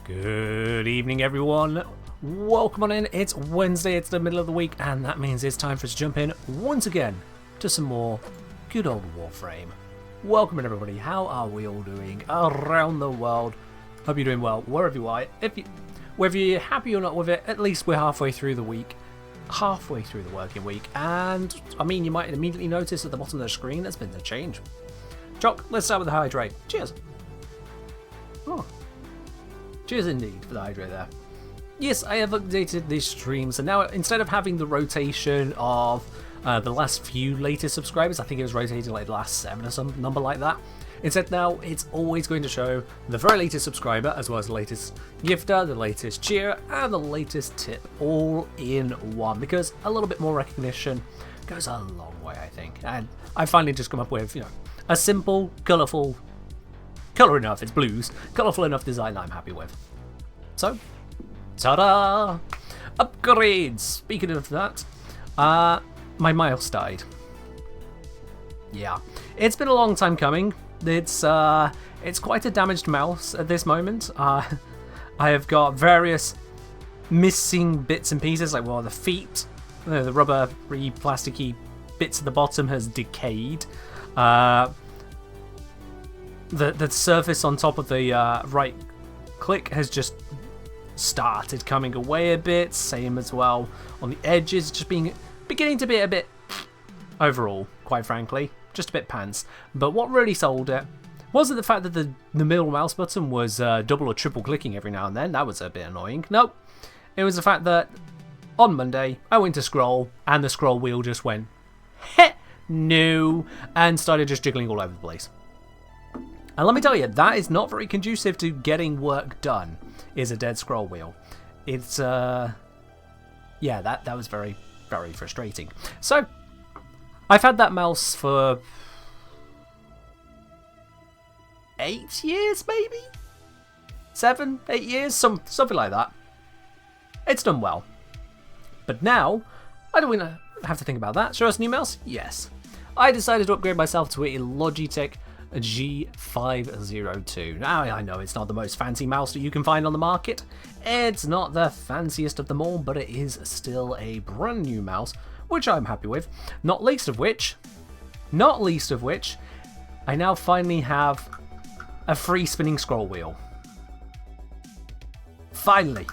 Good evening, everyone. Welcome on in. It's Wednesday, it's the middle of the week, and that means it's time for us to jump in once again to some more good old Warframe. Welcome in, everybody. How are we all doing around the world? Hope you're doing well wherever you are. Whether you're happy or not with it, at least we're halfway through the week, halfway through the working week, and I mean, you might immediately notice at the bottom of the screen there's been a change. Jock, let's start with the hydrate. Cheers. Oh. Cheers indeed for the hydrate there. Yes, I have updated this stream, so now instead of having the rotation of the last few latest subscribers, I think it was rotating like the last 7 or some number like that. Instead now it's always going to show the very latest subscriber as well as the latest gifter, the latest cheer and the latest tip all in one, because a little bit more recognition goes a long way, I think. And I finally just come up with, a simple, colourful, colour enough, it's blues, colourful enough design that I'm happy with. So, ta-da! Upgrades! Speaking of that, my mouse died. Yeah, it's been a long time coming. It's quite a damaged mouse at this moment. I have got various missing bits and pieces, like the feet, the rubbery, plasticky bits at the bottom has decayed. The surface on top of the right click has just started coming away a bit. Same as well on the edges, just beginning to be a bit overall, quite frankly, just a bit pants. But what really sold it wasn't the fact that the middle mouse button was double or triple clicking every now and then. That was a bit annoying. Nope. It was the fact that on Monday I went to scroll and the scroll wheel just went heh no and started just jiggling all over the place. And let me tell you, that is not very conducive to getting work done, is a dead scroll wheel. It's, yeah, that was very, very frustrating. So, I've had that mouse for 8 years, maybe? 7, 8 years? Something like that. It's done well. But now, I don't want to have to think about that. Show us a new mouse? Yes. I decided to upgrade myself to a Logitech G502. Now, I know it's not the most fancy mouse that you can find on the market. It's not the fanciest of them all, but it is still a brand new mouse, which I'm happy with. Not least of which, I now finally have a free spinning scroll wheel. Finally.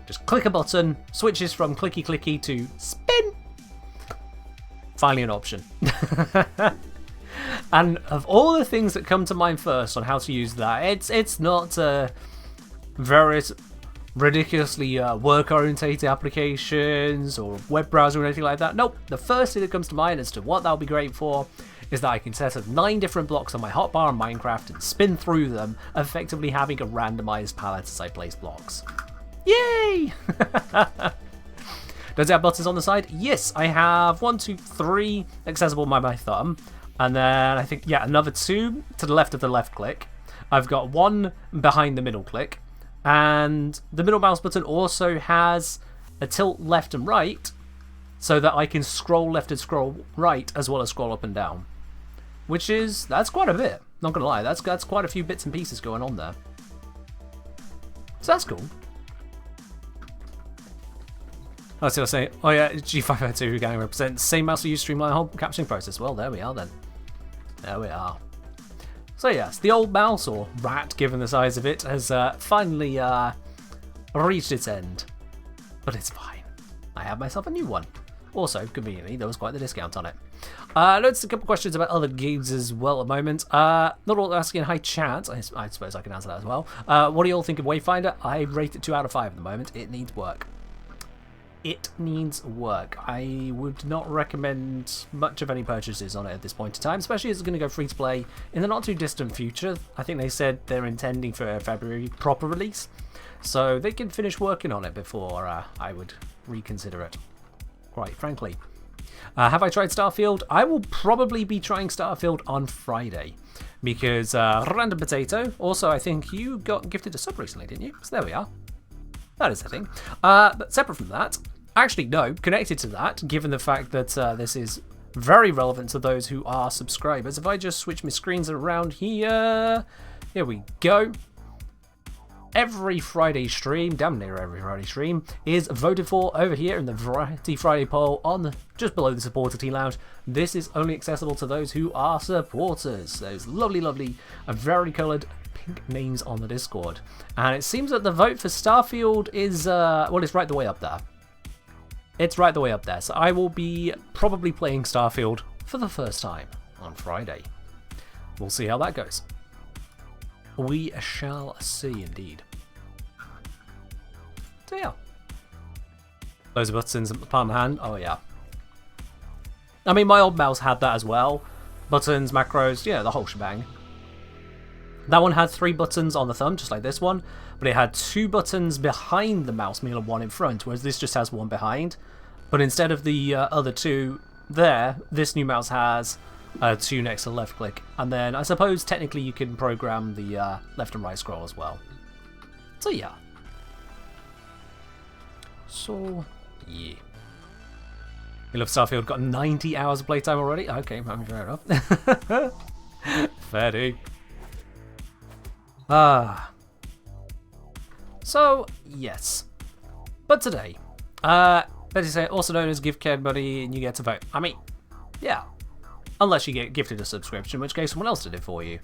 Just click a button, switches from clicky clicky to spin. Finally an option. And of all the things that come to mind first on how to use that, it's not various ridiculously work-orientated applications or web browser or anything like that. Nope. The first thing that comes to mind as to what that'll be great for is that I can set up 9 different blocks on my hotbar in Minecraft and spin through them, effectively having a randomized palette as I place blocks. Yay! Does it have buttons on the side? Yes, I have 1, 2, 3 accessible by my thumb. And then I think, yeah, another 2 to the left of the left click. I've got 1 behind the middle click. And the middle mouse button also has a tilt left and right so that I can scroll left and scroll right as well as scroll up and down. That's quite a bit. Not going to lie, that's quite a few bits and pieces going on there. So that's cool. I was going to say, oh yeah, G502 gang represents same mouse we use to streamline the whole captioning process. Well, there we are then. There we are. So yes, the old mouse, or rat given the size of it, has finally reached its end. But it's fine. I have myself a new one. Also, conveniently, there was quite the discount on it. Noticed a couple of questions about other games as well at the moment. Not all asking, hi chat, I suppose I can answer that as well. What do you all think of Wayfinder? I rate it 2 out of 5 at the moment. It needs work. It needs work. I would not recommend much of any purchases on it at this point in time, especially as it's going to go free to play in the not too distant future. I think they said they're intending for a February proper release, so they can finish working on it before I would reconsider it, quite frankly. Have I tried Starfield? I will probably be trying Starfield on Friday, because Random Potato, also I think you got gifted a sub recently, didn't you? So there we are. That is the thing. But separate from that, actually, no, connected to that, given the fact that this is very relevant to those who are subscribers. If I just switch my screens around here, here we go. every Friday stream, damn near every Friday stream, is voted for over here in the Variety Friday poll on just below the supporter team lounge. This is only accessible to those who are supporters. Those lovely, lovely, vari-coloured pink names on the Discord. And it seems that the vote for Starfield is, well, it's right the way up there. It's right the way up there. So I will be probably playing Starfield for the first time on Friday. We'll see how that goes. We shall see indeed. So yeah. Those buttons in the palm of the hand. Oh yeah. I mean, my old mouse had that as well. Buttons, macros, yeah, the whole shebang. That one had 3 buttons on the thumb, just like this one. But it had 2 buttons behind the mouse wheel and 1 in front, whereas this just has 1 behind. But instead of the other 2 there, this new mouse has 2 next to left click. And then I suppose technically you can program the left and right scroll as well. So yeah. So yeah. You love Starfield, got 90 hours of playtime already? Okay, I mean, fair enough. Fair dude. So yes. But today, basically also known as Gift Card Money, and you get to vote. I mean, yeah. Unless you get gifted a subscription, in which case someone else did it for you.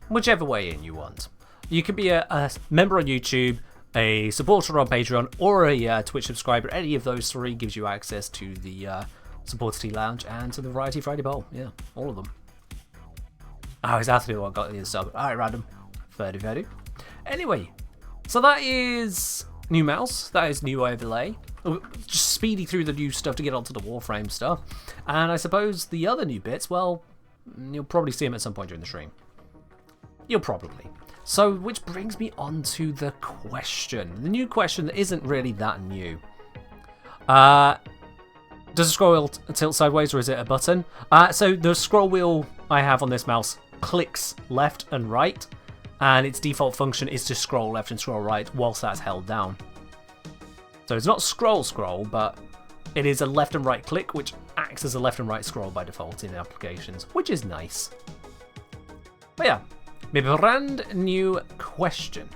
Whichever way in you want. You can be a member on YouTube, a supporter on Patreon, or a Twitch subscriber. Any of those 3 gives you access to the Supporter Tea Lounge and to the Variety Friday Bowl. Yeah, all of them. Oh, it's Anthony what got the sub. Alright, random. Fairly. Anyway, so that is new mouse. That is new overlay. Just speeding through the new stuff to get onto the Warframe stuff. And I suppose the other new bits, well, you'll probably see them at some point during the stream. You'll probably. So, which brings me on to the question. The new question that isn't really that new. Does the scroll wheel tilt sideways or is it a button? So the scroll wheel I have on this mouse clicks left and right. And its default function is to scroll left and scroll right whilst that's held down. So it's not scroll, but it is a left and right click, which acts as a left and right scroll by default in applications, which is nice. But yeah, my brand new question.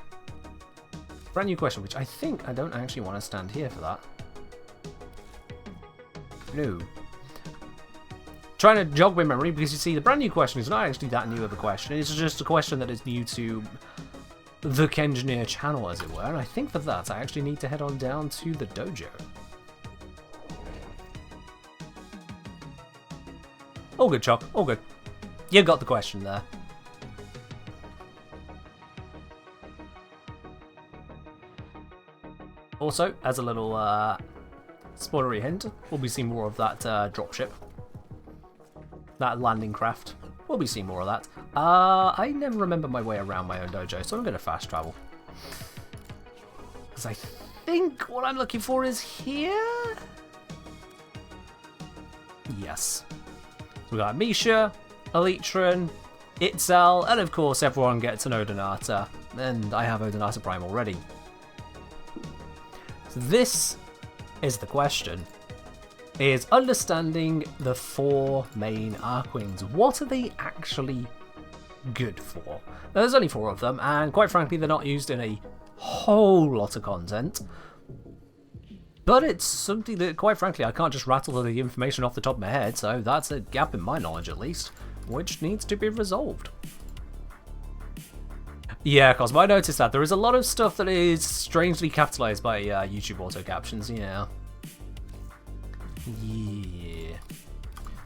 Brand new question, which I think I don't actually want to stand here for that. No. Trying to jog my memory, because you see, the brand new question is not actually that new of a question. It's just a question that is new to the Kengineer channel, as it were, and I think for that I actually need to head on down to the dojo. All good, Chuck. All good. You got the question there. Also, as a little spoilery hint, we'll be seeing more of that dropship. That landing craft. We'll be seeing more of that. I never remember my way around my own dojo, so I'm going to fast travel. Because I think what I'm looking for is here? Yes. So we got Misha, Elitron, Itzel, and of course everyone gets an Odonata. And I have Odonata Prime already. So this is the question. Is understanding the 4 main Archwings. What are they actually good for? Now, there's only 4 of them, and quite frankly, they're not used in a whole lot of content. But it's something that, quite frankly, I can't just rattle the information off the top of my head, so that's a gap in my knowledge, at least, which needs to be resolved. Yeah, Cosmo, I noticed that. There is a lot of stuff that is strangely capitalized by YouTube auto captions, yeah. Yeah.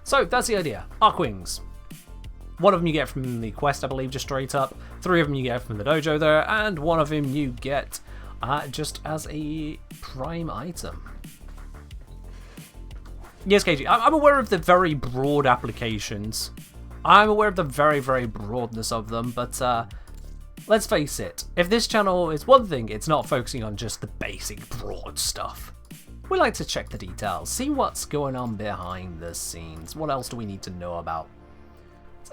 So, that's the idea. Archwings. 1 of them you get from the quest, I believe, just straight up. 3 of them you get from the dojo there. And 1 of them you get just as a prime item. Yes, KG, I'm aware of the very broad applications. I'm aware of the very, very broadness of them, but let's face it. If this channel is one thing, it's not focusing on just the basic broad stuff. We like to check the details, see what's going on behind the scenes. What else do we need to know about?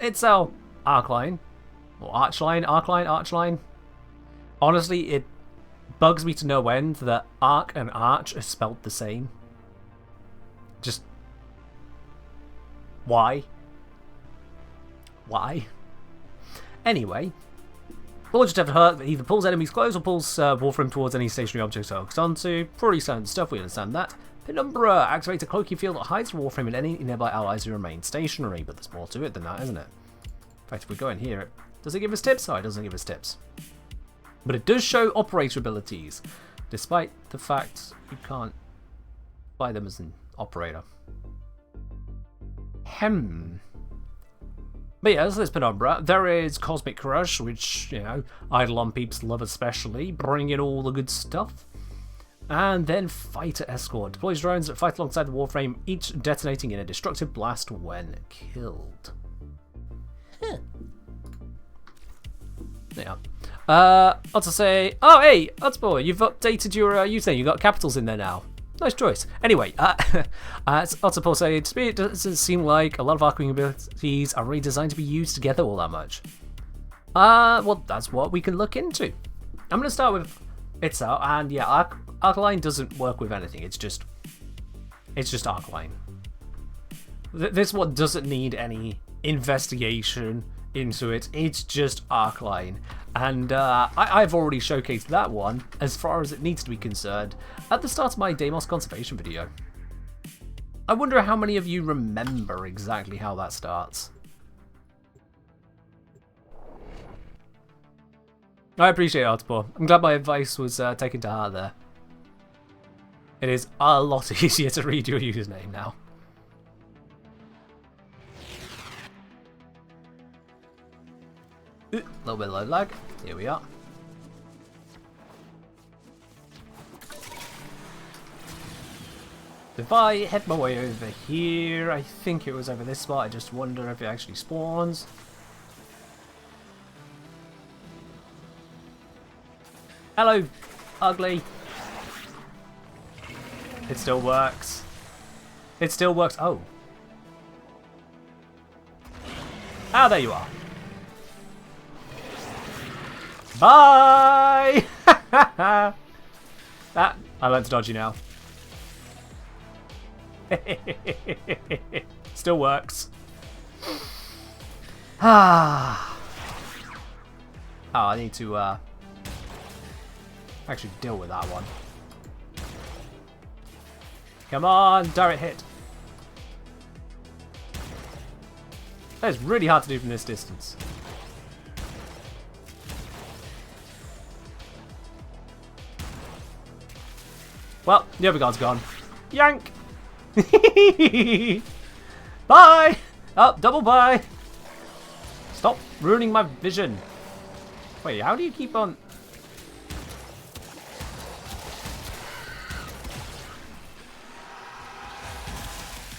It's our Archline. Or Archline. Honestly, it bugs me to no end that Arch and Arch are spelled the same. Just... why? Why? Anyway, Launch attempt hurt that either pulls enemies close or pulls Warframe towards any stationary objects it hooks onto. Pretty standard stuff, we understand that. Penumbra activates a cloaking field that hides Warframe and any nearby allies who remain stationary, but there's more to it than that, isn't it? In fact, if we go in here, does it give us tips? Oh, it doesn't give us tips. But it does show operator abilities, despite the fact you can't buy them as an operator. But yeah, so there's Penumbra. There is Cosmic Crush, which, you know, Eidolon peeps love especially, bringing all the good stuff. And then Fighter Escort. Deploys drones that fight alongside the Warframe, each detonating in a destructive blast when killed. Huh. Yeah. Also say, oh hey, Utsboy, you've updated your username. You've got capitals in there now. Nice choice. Anyway, Ottopol said, to me it doesn't seem like a lot of Archwing abilities are really designed to be used together all that much. Well, that's what we can look into. I'm going to start with itself, and yeah, Arcline doesn't work with anything. It's just Arcline. This one doesn't need any investigation into it. It's just Arcline. And I've already showcased that one, as far as it needs to be concerned, at the start of my Deimos conservation video. I wonder how many of you remember exactly how that starts. I appreciate it, Artpor. I'm glad my advice was taken to heart there. It is a lot easier to read your username now. A little bit of load lag. Here we are. If I head my way over here, I think it was over this spot. I just wonder if it actually spawns. Hello, ugly. It still works. It still works. Oh. Ah, there you are. Bye! I learned to dodge you now. Still works. Oh, I need to actually deal with that one. Come on, direct hit. That is really hard to do from this distance. Well, the other guard's gone. Yank! Bye! Oh, double bye! Stop ruining my vision. Wait, how do you keep on...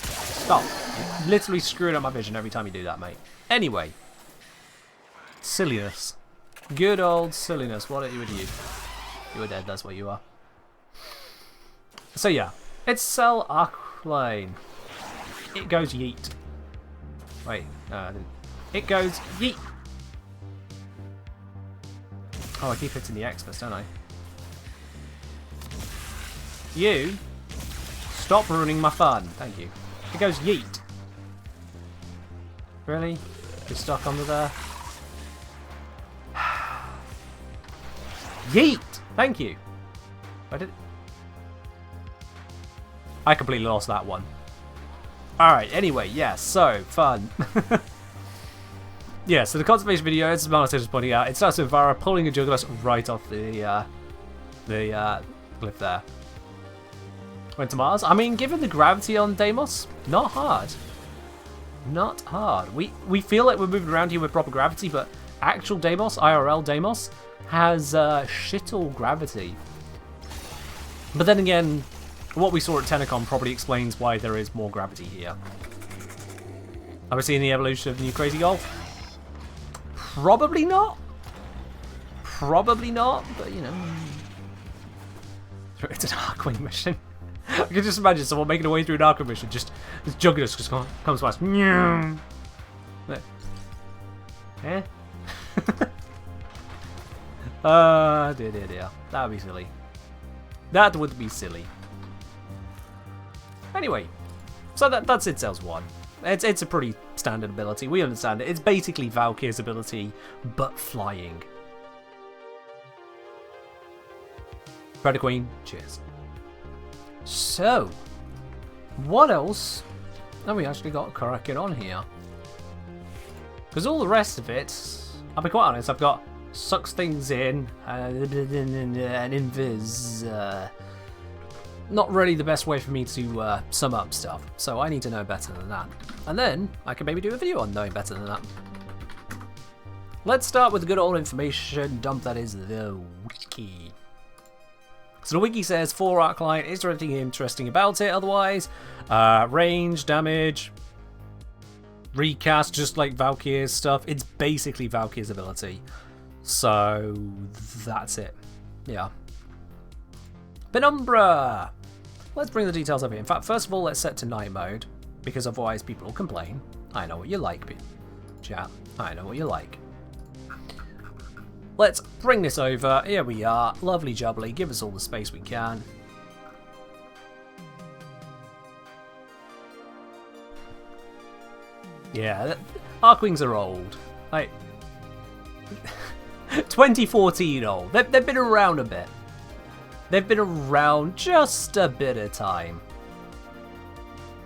Stop. You're literally screwing up my vision every time you do that, mate. Anyway. Silliness. Good old silliness. What are you with you? You are dead, that's what you are. So yeah, it's Cell Arcline. It goes yeet. Wait, no, I didn't. It goes yeet. Oh, I keep hitting the X first, don't I? You stop ruining my fun. Thank you. It goes yeet. Really? You're stuck under there? Yeet! Thank you. I did. I completely lost that one. Alright, anyway, yeah, so, fun. Yeah, so the conservation video, as Marlon was pointing out, it starts with Vara pulling a Juggernaut right off the cliff there. Went to Mars. I mean, given the gravity on Deimos, not hard. Not hard. We feel like we're moving around here with proper gravity, but actual Deimos, IRL Deimos, has shittle gravity. But then again, what we saw at Tenacon probably explains why there is more gravity here. Are we seeing the evolution of the new Crazy Golf? Probably not. Probably not, but you know. It's an Archwing mission. I can just imagine someone making a way through an Archwing mission, just this Juggernaut just comes past. Eh? Dear. That would be silly. That would be silly. Anyway, so that's it, Cells 1. It's a pretty standard ability. We understand it. It's basically Valkyr's ability, but flying. Predator Queen, cheers. So, what else have we actually got cracking on here? Because all the rest of it, I'll be quite honest, I've got sucks things in and invis. Not really the best way for me to sum up stuff, so I need to know better than that. And then I can maybe do a video on knowing better than that. Let's start with the good old information dump that is the wiki. So the wiki says for Arcline, is there anything interesting about it otherwise? Range, damage, recast, just like Valkyr's stuff. It's basically Valkyr's ability. So that's it. Yeah. Penumbra! Let's bring the details over here. In fact, first of all, let's set to night mode, because otherwise people will complain. I know what you like, chat. I know what you like. Let's bring this over. Here we are. Lovely jubbly. Give us all the space we can. Yeah, Archwings are old. Like 2014 old. They've been around a bit. They've been around just a bit of time.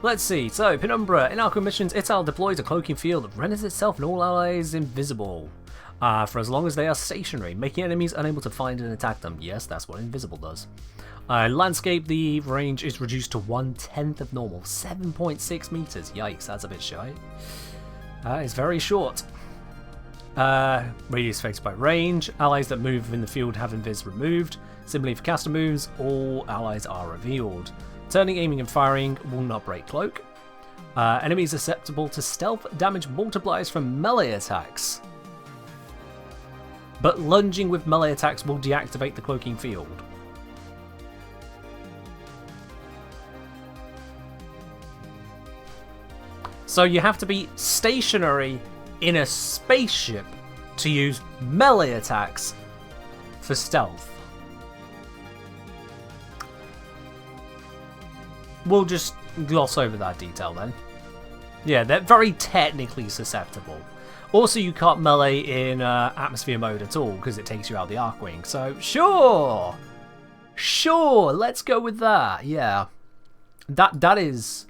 Let's see. So, Penumbra. In Archwing missions, Ital deploys a cloaking field that renders itself and all allies invisible. For as long as they are stationary, making enemies unable to find and attack them. Yes, that's what invisible does. Landscape, the range is reduced to 1/10 of normal. 7.6 meters. Yikes, that's a bit shy. It's very short. Radius affected by range. Allies that move in the field have invis removed. Similarly for caster moves, all allies are revealed. Turning, aiming and firing will not break cloak. Enemies susceptible to stealth damage multipliers from melee attacks. But lunging with melee attacks will deactivate the cloaking field. So you have to be stationary in a spaceship to use melee attacks for stealth. We'll just gloss over that detail then. Yeah, they're very technically susceptible. Also, you can't melee in atmosphere mode at all because it takes you out of the Archwing. So, sure, let's go with that. Yeah, that is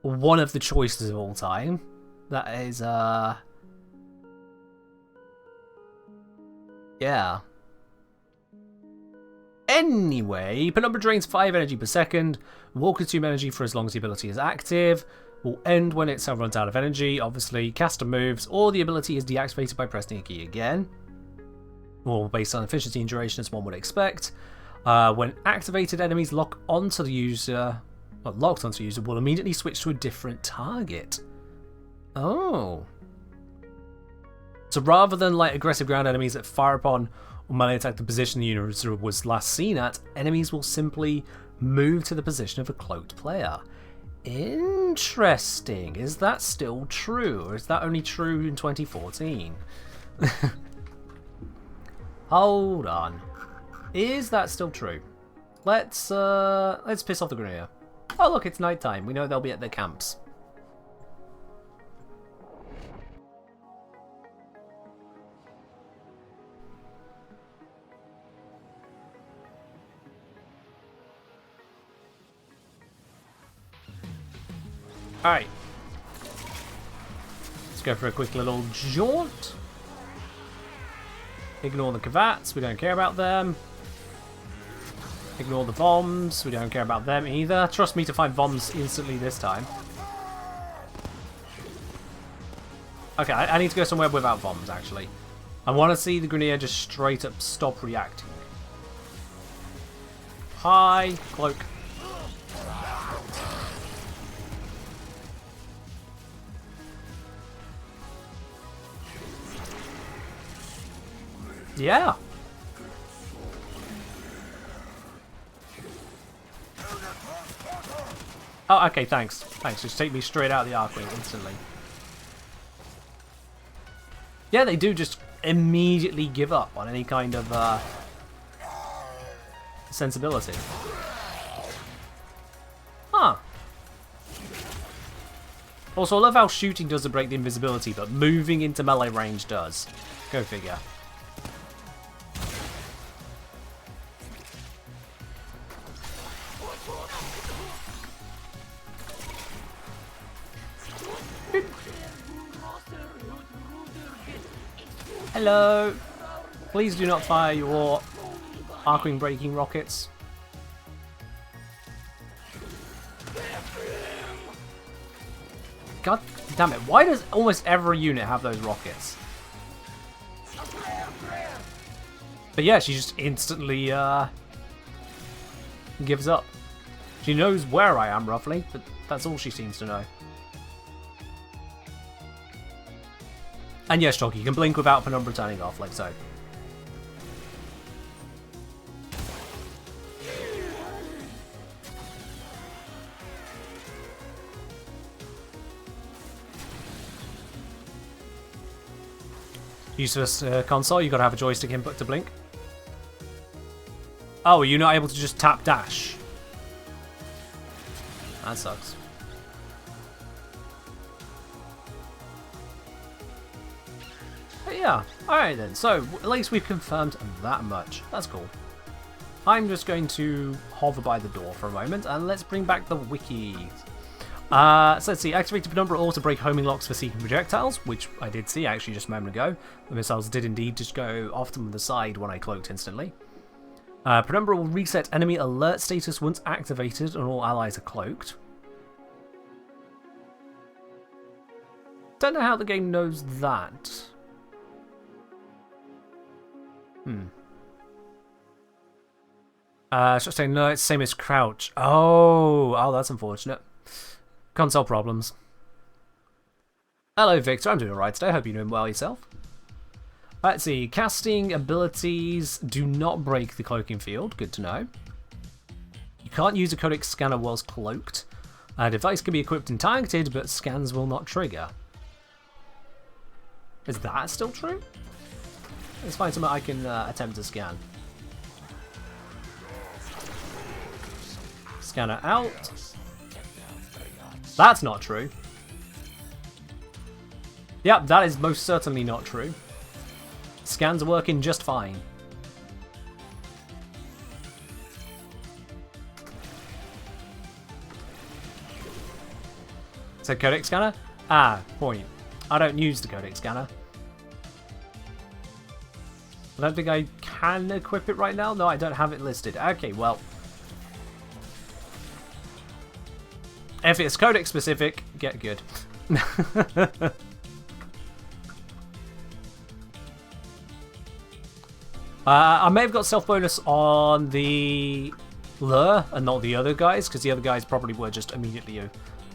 one of the choices of all time. That is, yeah. Anyway, Penumbra drains 5 energy per second, will consume energy for as long as the ability is active, will end when itself runs out of energy, obviously, caster moves, or the ability is deactivated by pressing a key again, or based on efficiency and duration as one would expect. When activated, enemies locked onto the user will immediately switch to a different target. Oh. So rather than like aggressive ground enemies that fire upon or melee attack the position the user was last seen at, enemies will simply move to the position of a cloaked player. Interesting. Is that still true, or is that only true in 2014? Hold on. Is that still true? Let's piss off the Grenadier. Oh look, it's nighttime. We know they'll be at their camps. Alright. Let's go for a quick little jaunt. Ignore the Cavats, we don't care about them. Ignore the bombs, we don't care about them either. Trust me to find bombs instantly this time. Okay, I need to go somewhere without bombs, actually. I want to see the Grenadier just straight up stop reacting. Hi, cloak. Yeah. Oh, okay, thanks. Thanks, just take me straight out of the Archwing instantly. Yeah, they do just immediately give up on any kind of sensibility. Huh. Also, I love how shooting doesn't break the invisibility, but moving into melee range does. Go figure. Hello! Please do not fire your Archwing breaking rockets. God damn it, why does almost every unit have those rockets? But yeah, she just instantly gives up. She knows where I am roughly, but that's all she seems to know. And yes, Chalky, you can blink without penumbra turning off, like so. Useless console, you gotta have a joystick input to blink. Oh, are you not able to just tap dash? That sucks. But yeah, alright then, so at least we've confirmed that much. That's cool. I'm just going to hover by the door for a moment and let's bring back the wiki. So let's see, activate the penumbra ore to break homing locks for seeking projectiles, which I did see actually just a moment ago. The missiles did indeed just go off to the side when I cloaked instantly. Penumbra will reset enemy alert status once activated and all allies are cloaked. Don't know how the game knows that. Should I say no, it's the same as crouch. Oh, that's unfortunate. Console problems. Hello Victor, I'm doing alright today, hope you're doing well yourself. Let's see, casting abilities do not break the cloaking field, good to know. You can't use a codec scanner whilst cloaked. A device can be equipped and targeted, but scans will not trigger. Is that still true? Let's find something I can attempt to scan. Scanner out. That's not true. Yep, that is most certainly not true. Scans are working just fine. So codec scanner? Ah, point. I don't use the codec scanner. I don't think I can equip it right now. No, I don't have it listed. Okay, well. If it's codec specific, get good. I may have got stealth bonus on the lure and not the other guys, because the other guys probably were just immediately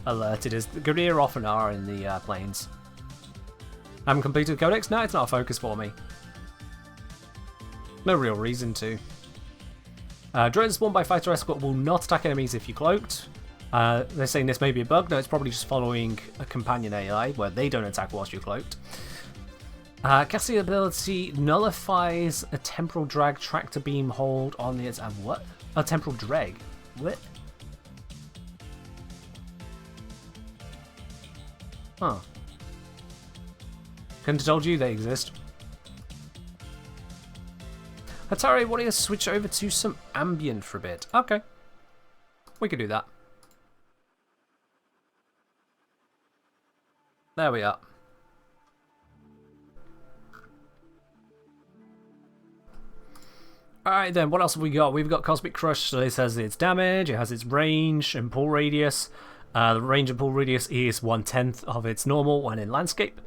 alerted, as the Grenadier often are in the planes. I haven't completed the codex? No, it's not a focus for me. No real reason to. Drones spawned by fighter escort will not attack enemies if you're cloaked. They're saying this may be a bug. No, it's probably just following a companion AI where they don't attack whilst you're cloaked. Casting ability nullifies a temporal drag tractor beam hold on its what? A temporal drag. What? Huh. Couldn't have told you they exist. Atari wanting to switch over to some ambient for a bit. Okay. We could do that. There we are. Alright then, what else have we got? We've got Cosmic Crush, so this has its damage, it has its range and pull radius. The range and pull radius is 1/10 of its normal when in landscape.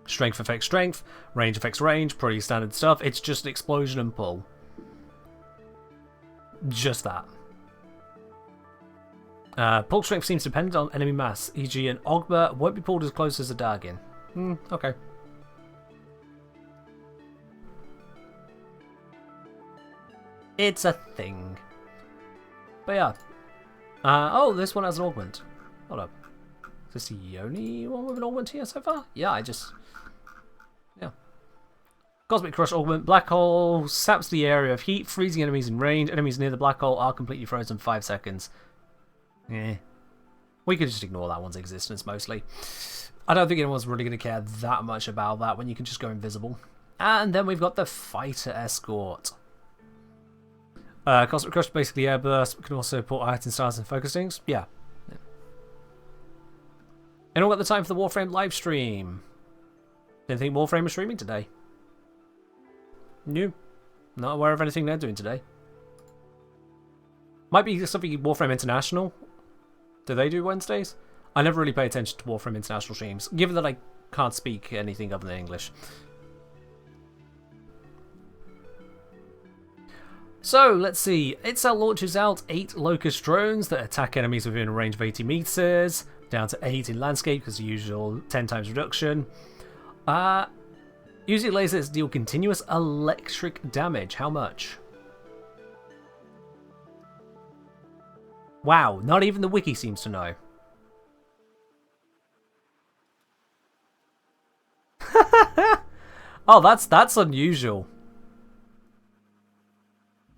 Strength affects strength, range affects range, pretty standard stuff. It's just explosion and pull. Just that. Pull strength seems dependent on enemy mass, e.g. an Ogma won't be pulled as close as a Dargin. Okay. It's a thing. But yeah. Oh, this one has an augment. Hold up. Is this the only one with an augment here so far? Yeah, yeah. Cosmic Crush augment. Black hole saps the area of heat, freezing enemies in range. Enemies near the black hole are completely frozen for 5 seconds. Eh. We could just ignore that one's existence mostly. I don't think anyone's really going to care that much about that when you can just go invisible. And then we've got the Fighter Escort. Cosmic Crush, basically air burst, but can also support iron stars and focus things. Yeah. And all got the time for the Warframe live stream. Didn't think Warframe was streaming today. New. Not aware of anything they're doing today. Might be something Warframe International. Do they do Wednesdays? I never really pay attention to Warframe International streams, given that I can't speak anything other than English. So, let's see. Itself launches out 8 Locust drones that attack enemies within a range of 80 meters, down to 8 in landscape because the usual 10 times reduction. Using lasers deal continuous electric damage. How much? Wow, not even the wiki seems to know. Oh, that's unusual.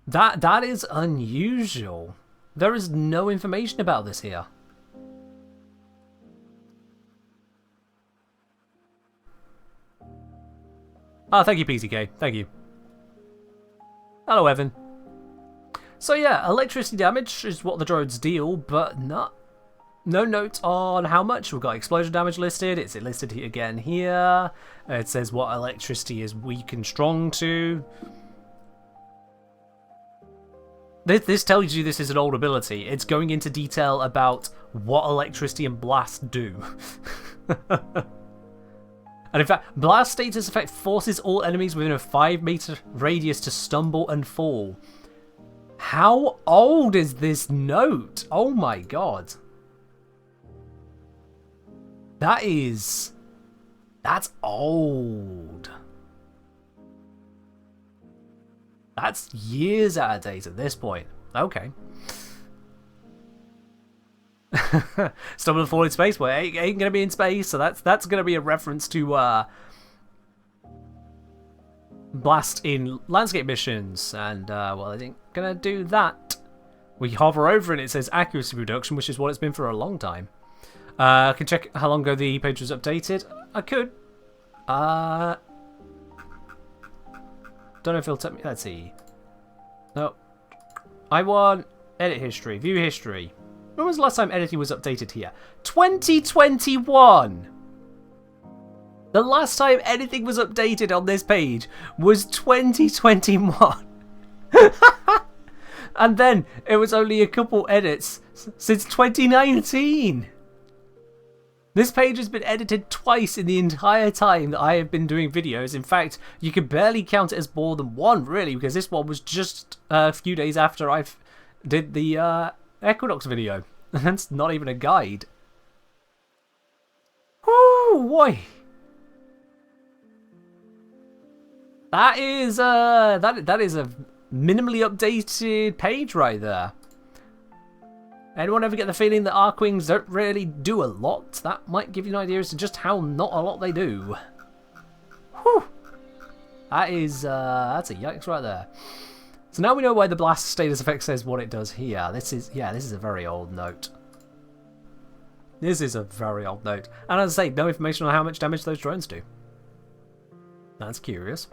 That is unusual. There is no information about this here. Oh, thank you, PCK. Thank you. Hello, Evan. So yeah, electricity damage is what the drones deal, but no note on how much. We've got explosion damage listed. It's listed again here. It says what electricity is weak and strong to. This tells you this is an old ability. It's going into detail about what electricity and blast do. And in fact, blast status effect forces all enemies within a 5-meter radius to stumble and fall. How old is this note? Oh my god. That's old. That's years out of date at this point. Okay. Stumble and fall in space. Well, it ain't gonna be in space, so that's gonna be a reference to blast in landscape missions. And well, I ain't gonna do that. We hover over and it says accuracy reduction, which is what it's been for a long time. I can check how long ago the page was updated. I could. Don't know if it'll tell me. Let's see. No. I want edit history, view history. When was the last time editing was updated here? 2021! The last time anything was updated on this page was 2021. And then it was only a couple edits since 2019. This page has been edited twice in the entire time that I have been doing videos. In fact, you could barely count it as more than one, really, because this one was just a few days after I did the Equinox video. And that's not even a guide. Woo, boy. That is a minimally updated page right there. Anyone ever get the feeling that Archwings don't really do a lot? That might give you an idea as to just how not a lot they do. Whew. That's a yikes right there. So now we know why the blast status effect says what it does here. This is a very old note. This is a very old note. And as I say, no information on how much damage those drones do. That's curious.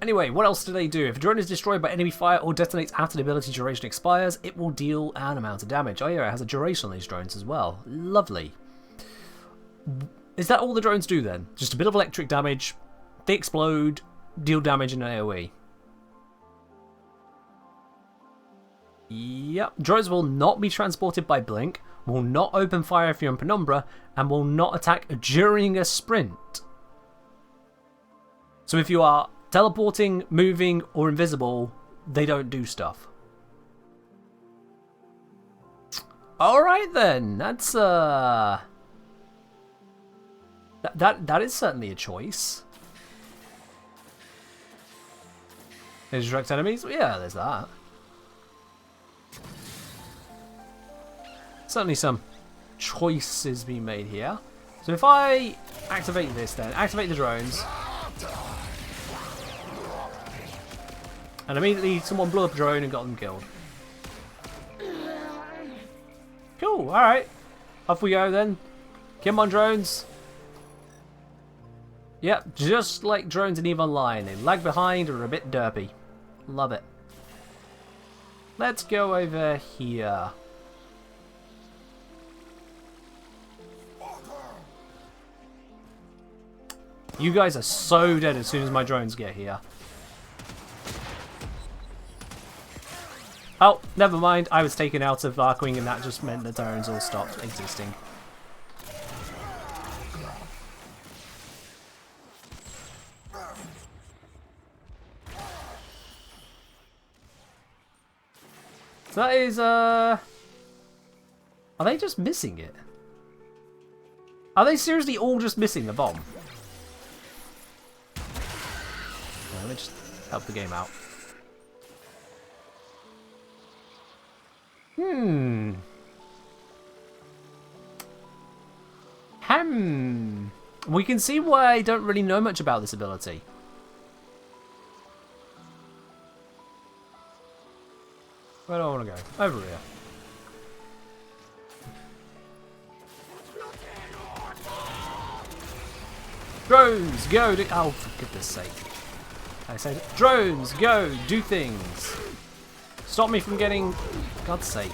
Anyway, what else do they do? If a drone is destroyed by enemy fire or detonates after the ability duration expires, it will deal an amount of damage. Oh yeah, it has a duration on these drones as well. Lovely. Is that all the drones do then? Just a bit of electric damage, they explode, deal damage in AoE. Yep. Drones will not be transported by blink, will not open fire if you're in penumbra, and will not attack during a sprint. So if you are teleporting, moving, or invisible, they don't do stuff. Alright then, that's that is certainly a choice. There's direct enemies? Yeah, there's that. Certainly some choices being made here. So if I activate this then, activate the drones. And immediately someone blew up a drone and got them killed. Cool, alright. Off we go then. Come on, drones. Yep, just like drones in EVE Online. They lag behind or are a bit derpy. Love it. Let's go over here. You guys are so dead as soon as my drones get here. Oh, never mind. I was taken out of Archwing and that just meant the drones all stopped existing. So that is, are they just missing it? Are they seriously all just missing the bomb? Let me just help the game out. We can see why I don't really know much about this ability. Where do I want to go? Over here. Drones, go! Oh, for goodness sake. I said, drones, go! Do things! Stop me from getting... God's sake.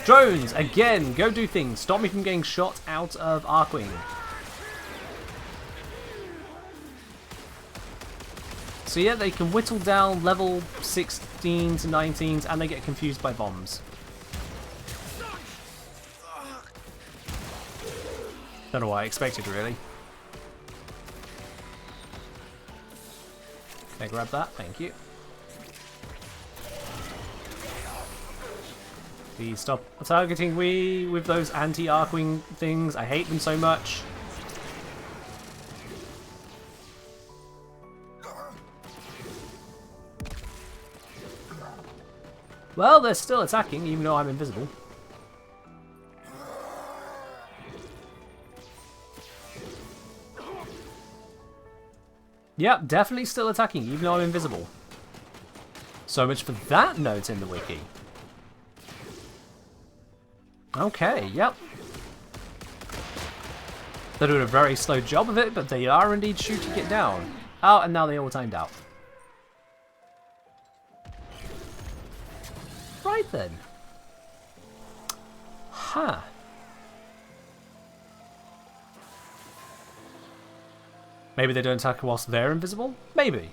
Drones, again, go do things. Stop me from getting shot out of Archwing. So yeah, they can whittle down level 16 to 19s and they get confused by bombs. Don't know what I expected, really. Okay, grab that, thank you. Please stop targeting me with those anti-Archwing things. I hate them so much. Well, they're still attacking, even though I'm invisible. Yep, definitely still attacking, even though I'm invisible. So much for that note in the wiki. Okay, yep. They're doing a very slow job of it, but they are indeed shooting it down. Oh, and now they all timed out. Right then. Huh. Maybe they don't attack whilst they're invisible? Maybe.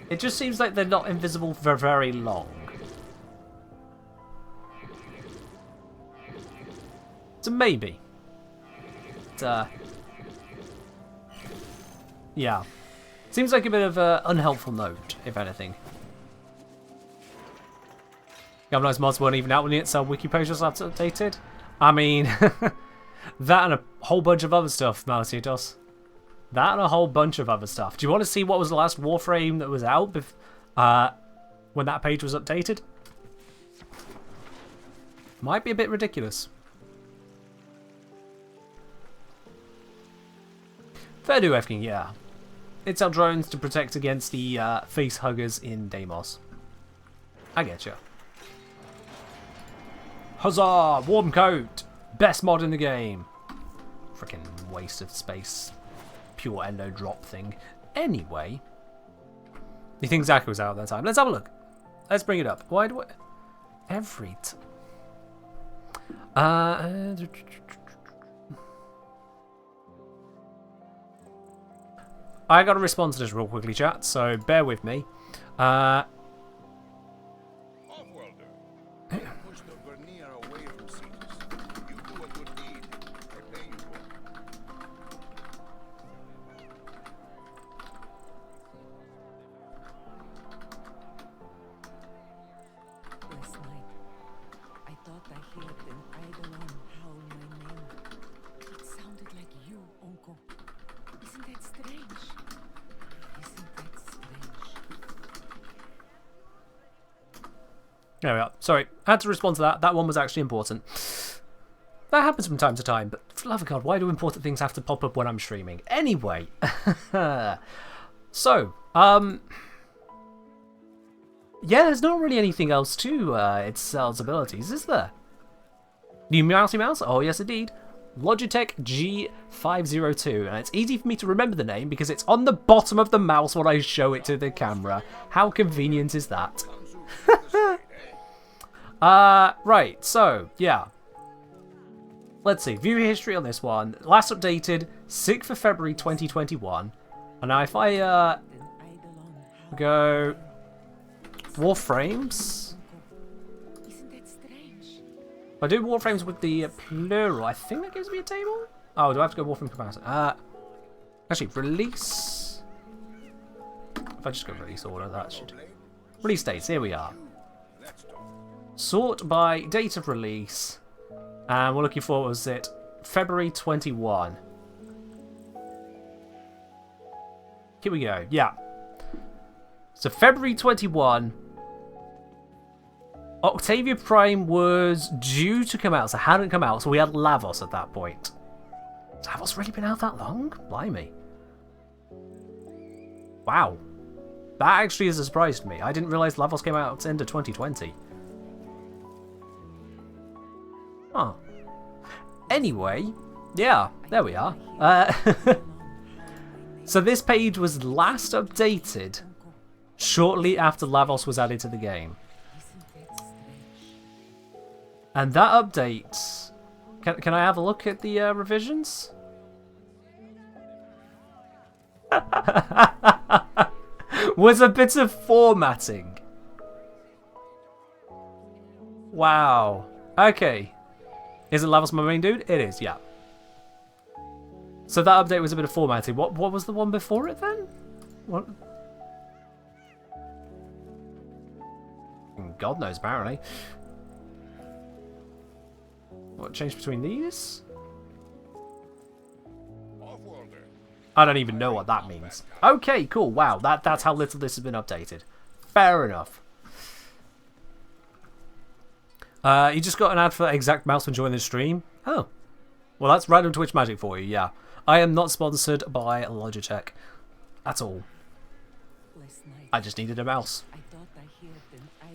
It just seems like they're not invisible for very long. So maybe. But, yeah. Seems like a bit of an unhelpful note, if anything. Galvanized mods weren't even out when the itself wiki page was updated. I mean, that and a whole bunch of other stuff, Malicitos. That and a whole bunch of other stuff. Do you want to see what was the last Warframe that was out when that page was updated? Might be a bit ridiculous. Fair do, Efking, yeah. It's our drones to protect against the face huggers in Deimos. I getcha. Huzzah! Warm coat! Best mod in the game! Freaking waste of space. Pure endo drop thing. Anyway. You think Zach was out at that time? Let's have a look. Let's bring it up. Why do I... I gotta respond to this real quickly, chat, so bear with me. There we are. Sorry, I had to respond to that. That one was actually important. That happens from time to time, but for the love of God, why do important things have to pop up when I'm streaming? Anyway. So, yeah, there's not really anything else to its abilities, is there? New Mousey Mouse? Oh, yes, indeed. Logitech G502, and it's easy for me to remember the name because it's on the bottom of the mouse when I show it to the camera. How convenient is that? Right, so, yeah. Let's see, view history on this one. Last updated 6th of February 2021. And now if I go Warframes. If I do Warframes with the plural, I think that gives me a table? Oh, do I have to go Warframe comparison? Actually, release. If I just go release order, that should. Release dates, here we are. Sort by date of release. And we're looking for, was it February 21? Here we go, yeah. So February 21. Octavia Prime was due to come out, so it hadn't come out, so we had Lavos at that point. Has Lavos really been out that long? Blimey. Wow. That actually has surprised me. I didn't realise Lavos came out at the end of 2020. Huh. Anyway, yeah, there we are. So this page was last updated shortly after Lavos was added to the game. And that update... Can I have a look at the revisions? Was a bit of formatting. Wow. Okay. Isn't Lavos my main dude? It is, yeah. So that update was a bit of formatting. What was the one before it then? What? God knows, apparently. What changed between these? I don't even know what that means. Okay, cool. Wow, that's how little this has been updated. Fair enough. You just got an ad for Exact Mouse when joining the stream. Oh. Well, that's random Twitch magic for you, yeah. I am not sponsored by Logitech at all. I just needed a mouse.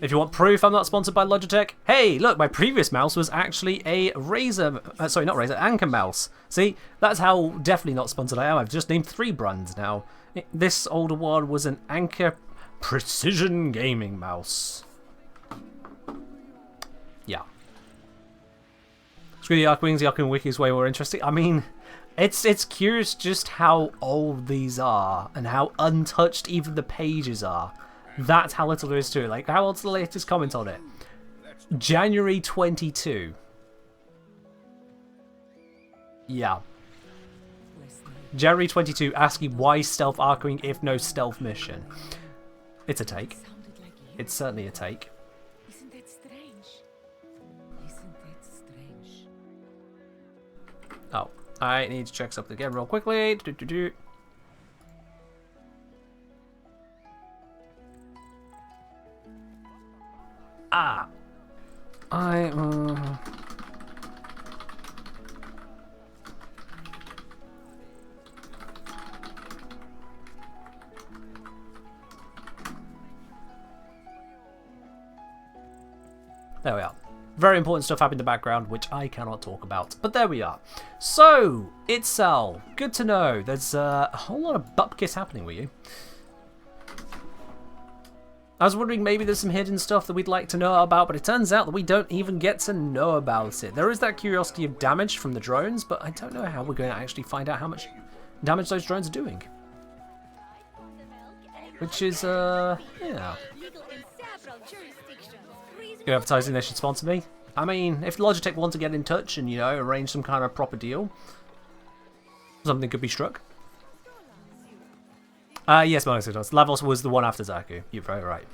If you want proof I'm not sponsored by Logitech, hey, look, my previous mouse was actually a Razer, sorry, not Razer, Anker mouse. See, that's how definitely not sponsored I am. I've just named 3 brands now. This older one was an Anker Precision Gaming mouse. Yeah. Screw the Archwings, the Archwing Wiki is way more interesting. I mean, it's curious just how old these are and how untouched even the pages are. That's how little there is to it. Like, how old's the latest comment on it? January 22. Yeah. January 22 asking why stealth Archwing if no stealth mission. It's a take. It's certainly a take. Isn't that strange? Isn't that strange? Oh, I need to check something again real quickly. Ah, there we are. Very important stuff happening in the background, which I cannot talk about. But there we are. So, Itzel, good to know. There's a whole lot of bupkis happening with you. I was wondering maybe there's some hidden stuff that we'd like to know about, but it turns out that we don't even get to know about it. There is that curiosity of damage from the drones, but I don't know how we're going to actually find out how much damage those drones are doing. Which is, yeah. Good advertising, they should sponsor me. I mean, if Logitech want to get in touch and, you know, arrange some kind of proper deal, something could be struck. Yes, Monaco does. Lavos was the one after Zaku. You're very right.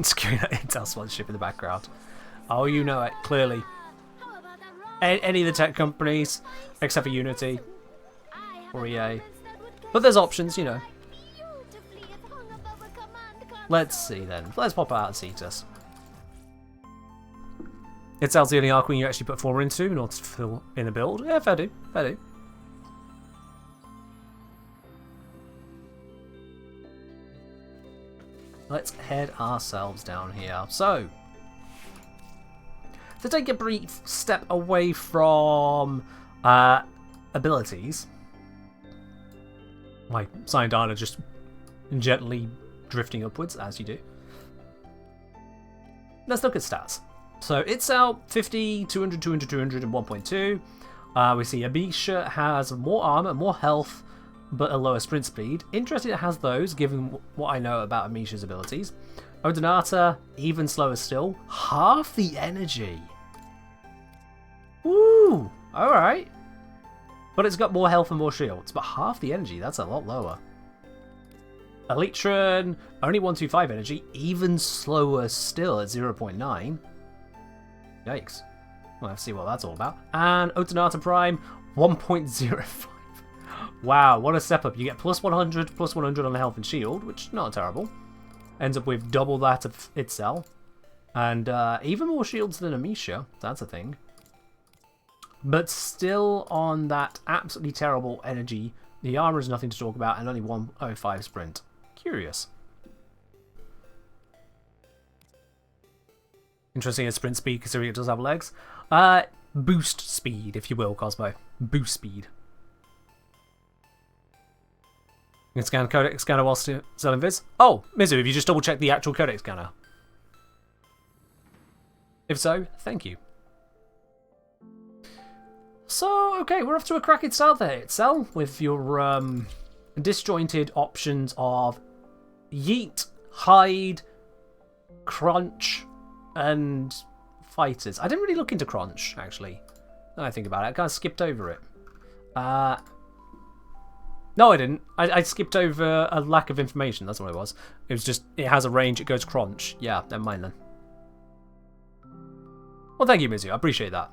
Screwing that Intel sponsorship in the background. Oh, you know it, clearly. Any of the tech companies, except for Unity or EA. But there's options, you know. Let's see then. Let's pop out and see this. It's the only Archwing you actually put forward into in order to fill in a build. Yeah, fair do. Fair do. Let's head ourselves down here. So, To take a brief step away from abilities, my sign data just gently drifting upwards as you do. Let's look at stats. So it's out 50, 200, 200, 200, and 1.2. We see Amisha has more armor, more health, but a lower sprint speed. Interesting it has those, given what I know about Amisha's abilities. Odinata, even slower still. Half the energy. Woo! Alright. But it's got more health and more shields. But half the energy, that's a lot lower. Elitron, only 125 energy, even slower still at 0.9. Yikes. We'll have to see what that's all about. And Odinata Prime, 1.05. Wow, what a step up. You get plus 100 on health and shield, which is not terrible. Ends up with double that of itself. And even more shields than Amisha. That's a thing. But still on that absolutely terrible energy. The armor is nothing to talk about and only 105 sprint. Curious. Interesting as sprint speed considering it does have legs. Boost speed, if you will, Cosmo. Boost speed. You can scan codex scanner while still invis. Oh, Mizu, have you just double checked the actual codex scanner? If so, thank you. So, okay, we're off to a cracking start there, Itzel, with your disjointed options of Yeet, Hide, Crunch, and Fighters. I didn't really look into Crunch, actually. Now I think about it, I kind of skipped over it. No, I didn't. I skipped over a lack of information. That's what it was. It was just, it has a range, it goes crunch. Yeah, never mind then. Well, thank you, Mizu. I appreciate that.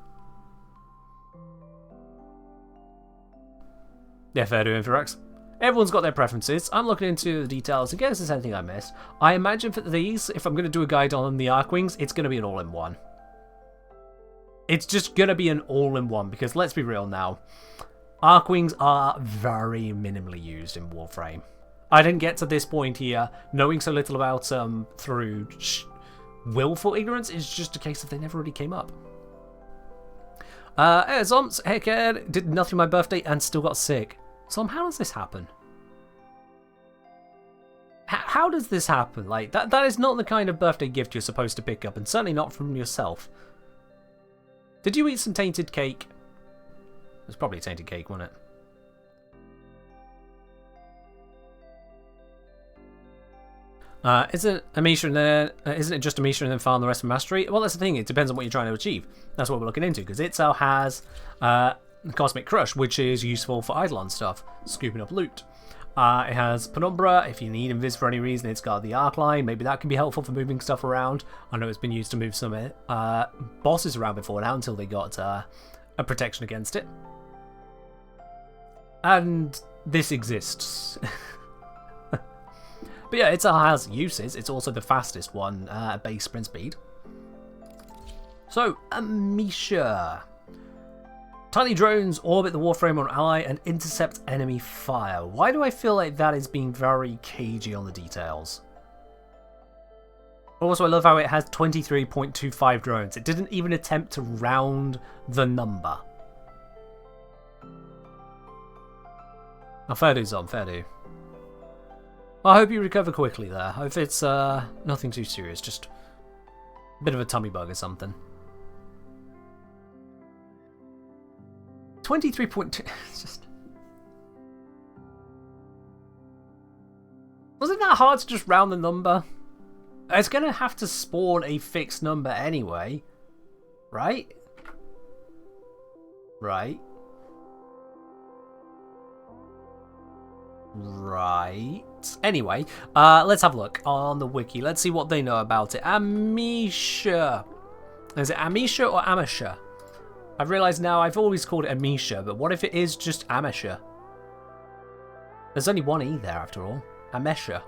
Yeah, fair to Inforex. Everyone's got their preferences. I'm looking into the details in case there's anything I missed. I imagine for these, if I'm going to do a guide on the Archwings, it's going to be an all-in-one. It's just going to be an all-in-one because let's be real now. Archwings are very minimally used in Warframe. I didn't get to this point here knowing so little about them through willful ignorance. It's just a case of they never really came up. Zoms, heckhead, did nothing on my birthday and still got sick. Zom, how does this happen? How does this happen? Like, that is not the kind of birthday gift you're supposed to pick up, and certainly not from yourself. Did you eat some tainted cake? It was probably tainted cake, wasn't it? Isn't it just Amisha and then farm the rest of Mastery? Well, that's the thing. It depends on what you're trying to achieve. That's what we're looking into, because Itzel has Cosmic Crush, which is useful for Eidolon stuff, scooping up loot. It has Penumbra. If you need Invis for any reason, it's got the Arc Line. Maybe that can be helpful for moving stuff around. I know it's been used to move some bosses around before now until they got a protection against it. And this exists. But yeah, it has uses. It's also the fastest one at base sprint speed. So, Amisha. Tiny drones orbit the Warframe on ally and intercept enemy fire. Why do I feel like that is being very cagey on the details? Also, I love how it has 23.25 drones. It didn't even attempt to round the number. Oh, fair do, Zom, fair do. I hope you recover quickly there. I hope it's nothing too serious, just a bit of a tummy bug or something. 23.2. It's just. Wasn't that hard to just round the number? It's gonna have to spawn a fixed number anyway, right? Right. Right. Anyway, let's have a look on the wiki. Let's see what they know about it. Amisha. Is it Amisha or Amisha? I've realised now I've always called it Amisha, but what if it is just Amisha? There's only one E there after all. Amisha.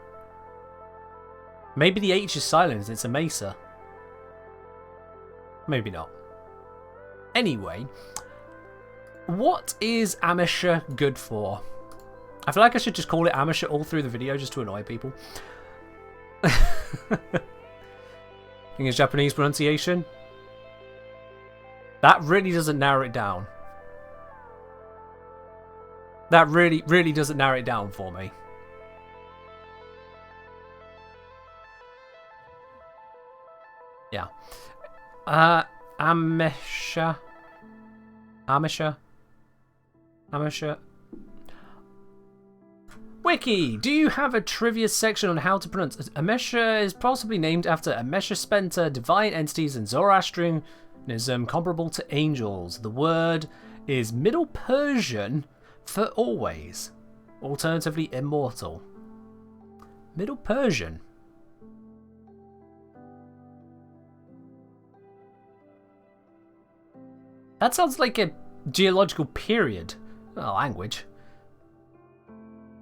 Maybe the H is silent, it's a Mesa. Maybe not. Anyway, what is Amisha good for? I feel like I should just call it Amisha all through the video just to annoy people. Think it's Japanese pronunciation? That really doesn't narrow it down. That really doesn't narrow it down for me. Yeah. Amisha. Wiki, do you have a trivia section on how to pronounce it? Amesha is possibly named after Amesha Spenta, divine entities in Zoroastrianism comparable to angels. The word is Middle Persian for always, alternatively immortal. Middle Persian. That sounds like a geological period. Language.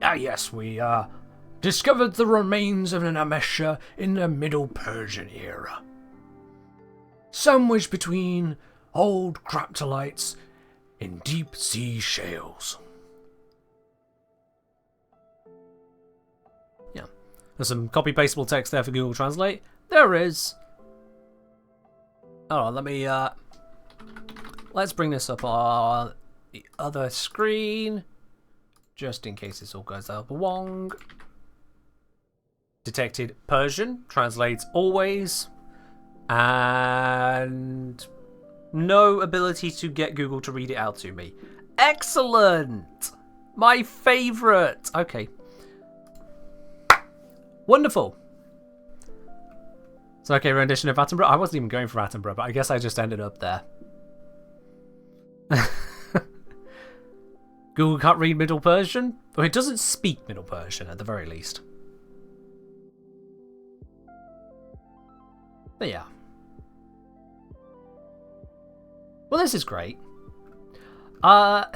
Ah yes, we discovered the remains of an Amesha in the Middle Persian era. Sandwiched between old cryptolites in deep sea shales. Yeah. There's some copy-pastable text there for Google Translate. There is. Oh, let me let's bring this up on the other screen. Just in case this all goes out wrong. Detected Persian, translates always, and no ability to get Google to read it out to me. Excellent! My favourite! Okay. Wonderful! It's an okay rendition of Attenborough. I wasn't even going for Attenborough, but I guess I just ended up there. Google can't read Middle Persian? Or it doesn't speak Middle Persian, at the very least. But yeah. Well, this is great. Don't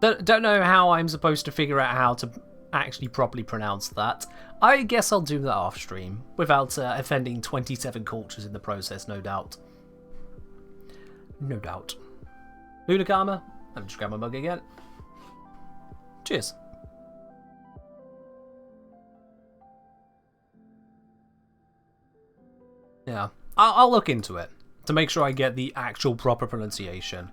know how I'm supposed to figure out how to actually properly pronounce that. I guess I'll do that off stream, without offending 27 cultures in the process, no doubt. No doubt. Luna Karma. Let me just grab my mug again. Cheers. Yeah, I'll look into it to make sure I get the actual proper pronunciation.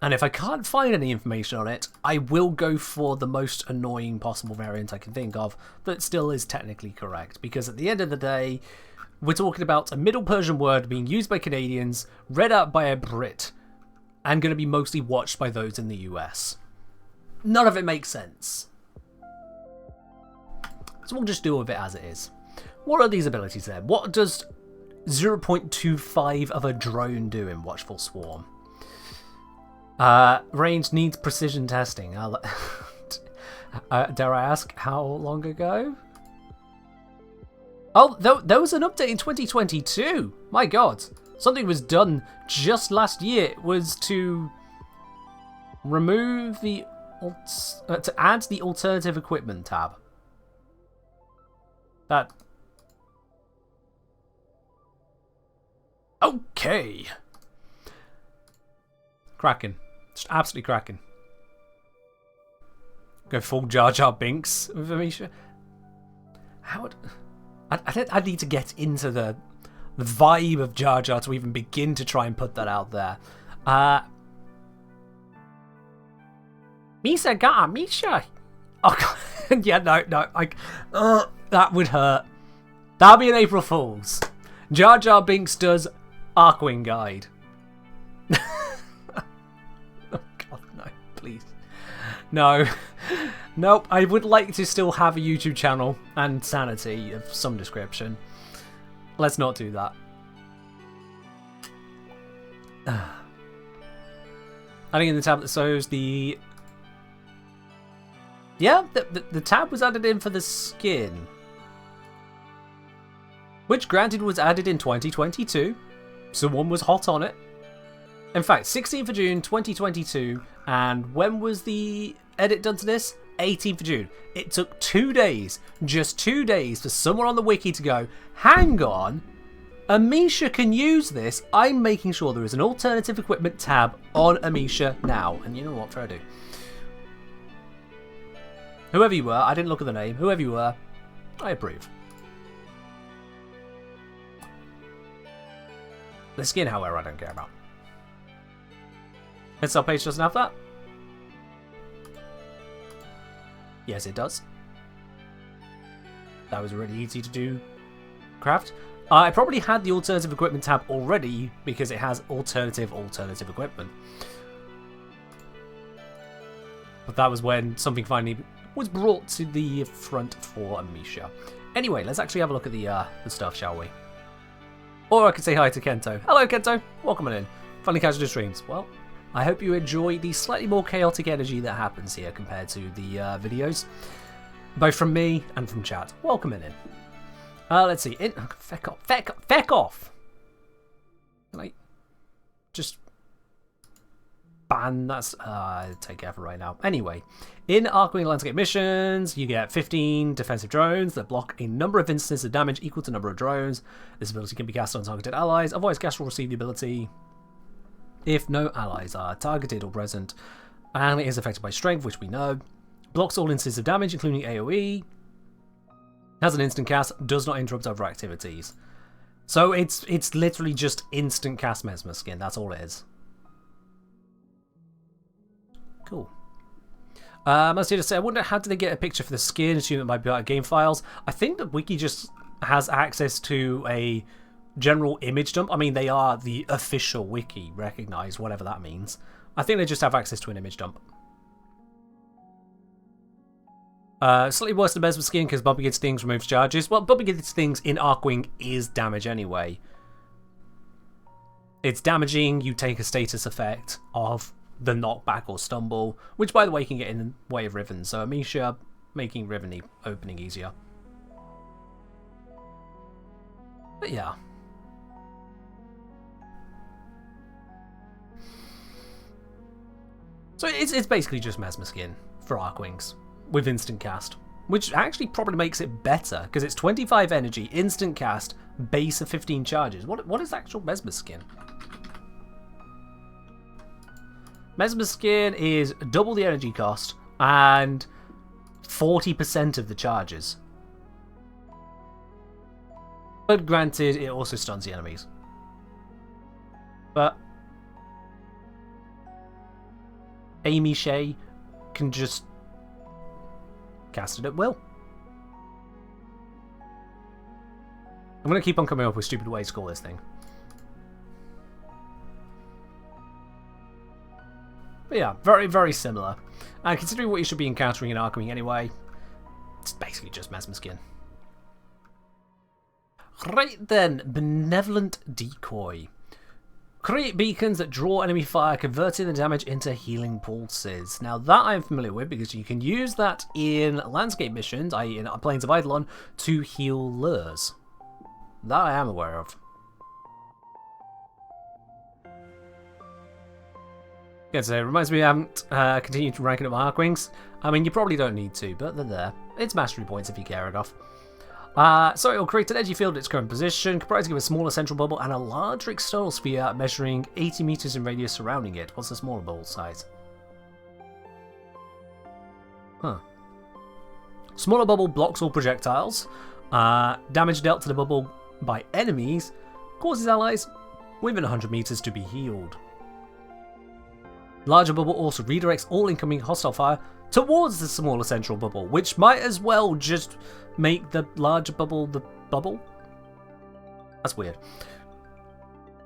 And if I can't find any information on it, I will go for the most annoying possible variant I can think of that still is technically correct. Because at the end of the day, we're talking about a Middle Persian word being used by Canadians, read out by a Brit, and going to be mostly watched by those in the US. None of it makes sense. So we'll just deal with it as it is. What are these abilities then? What does 0.25 of a drone do in Watchful Swarm? Range needs precision testing. Dare I ask how long ago? Oh, there was an update in 2022. My God. Something was done just last year. It was to remove the... to add the alternative equipment tab. That... Okay. Cracking. Just absolutely cracking. Go full Jar Jar Binks with Amisha. How would... I need to get into the vibe of Jar Jar to even begin to try and put that out there. Misa got Misha. Oh God. Yeah, no. That would hurt. That'll be an April Fool's. Jar Jar Binks does Archwing Guide. Oh God, no, please. No. Nope, I would like to still have a YouTube channel and sanity of some description. Let's not do that. Adding in the tab that shows the... Yeah, the tab was added in for the skin. Which granted was added in 2022. Someone was hot on it. In fact, 16th of June 2022. And when was the edit done to this? 18th of June. It took 2 days, just 2 days, for someone on the wiki to go, hang on, Amisha can use this. I'm making sure there is an alternative equipment tab on Amisha now. And you know what, fair ado. Whoever you were, I didn't look at the name, whoever you were, I approve. The skin, however, I don't care about. Its page doesn't have that? Yes, it does. That was really easy to do. Craft. I probably had the alternative equipment tab already because it has alternative equipment. But that was when something finally was brought to the front for Amisha. Anyway, let's actually have a look at the stuff, shall we? Or I could say hi to Kento. Hello, Kento. Welcome on in. Finally catching the streams. Well, I hope you enjoy the slightly more chaotic energy that happens here compared to the videos. Both from me and from chat. Welcome in. Let's see. Feck off. Feck off! Can I just ban? That's take care of it right now. Anyway, in Archwing landscape missions, you get 15 defensive drones that block a number of instances of damage equal to the number of drones. This ability can be cast on targeted allies. Otherwise, cast will receive the ability if no allies are targeted or present, and it is affected by strength, which we know. Blocks all instances of damage, including AoE. Has an instant cast, does not interrupt other activities. So it's literally just instant cast Mesmer skin, that's all it is. Cool. I must just say, I wonder how did they get a picture for the skin, assume it might be out of game files. I think that Wiki just has access to a general image dump. I mean, they are the official Wiki, recognized, whatever that means. I think they just have access to an image dump. Slightly worse than Mesmer skin because bumping into things removes charges. Well, bumping into things in Archwing is damage anyway. It's damaging, you take a status effect of the knockback or stumble, which by the way can get in the way of Riven, so Amisha making Riven opening easier. But yeah. So it's basically just Mesmer skin for Archwings with instant cast, which actually probably makes it better because it's 25 energy, instant cast, base of 15 charges. What is actual Mesmer skin? Mesmer skin is double the energy cost and 40% of the charges. But granted, it also stuns the enemies. But Amy Shea can just cast it at will. I'm going to keep on coming up with stupid ways to call this thing. But yeah, very, very similar. And considering what you should be encountering in Archwing anyway, it's basically just Mesmer skin. Right then, Benevolent Decoy. Create beacons that draw enemy fire, converting the damage into healing pulses. Now that I'm familiar with because you can use that in landscape missions, i.e. in Plains of Eidolon, to heal lures. That I am aware of. Yeah, so it reminds me I haven't continued to rank up my Archwings. I mean, you probably don't need to, but they're there. It's mastery points if you care enough. So it will create an energy field at its current position, comprising of a smaller central bubble and a larger external sphere measuring 80 meters in radius surrounding it. What's the smaller bubble size? Huh. Smaller bubble blocks all projectiles. Damage dealt to the bubble by enemies causes allies within 100 meters to be healed. Larger bubble also redirects all incoming hostile fire towards the smaller central bubble, which might as well just make the larger bubble the bubble. That's weird.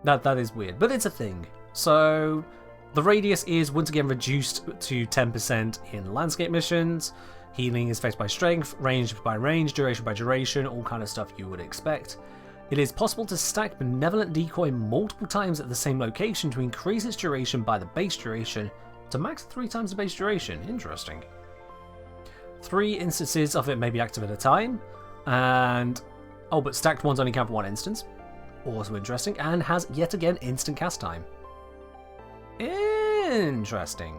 That is weird, but it's a thing. So the radius is once again reduced to 10% in landscape missions. Healing is faced by strength, range by range, duration by duration, all kind of stuff you would expect. It is possible to stack Benevolent Decoy multiple times at the same location to increase its duration by the base duration to max 3 times the base duration. Interesting. 3 instances of it may be active at a time, and but stacked ones only count for 1 instance. Also interesting, and has yet again instant cast time. Interesting.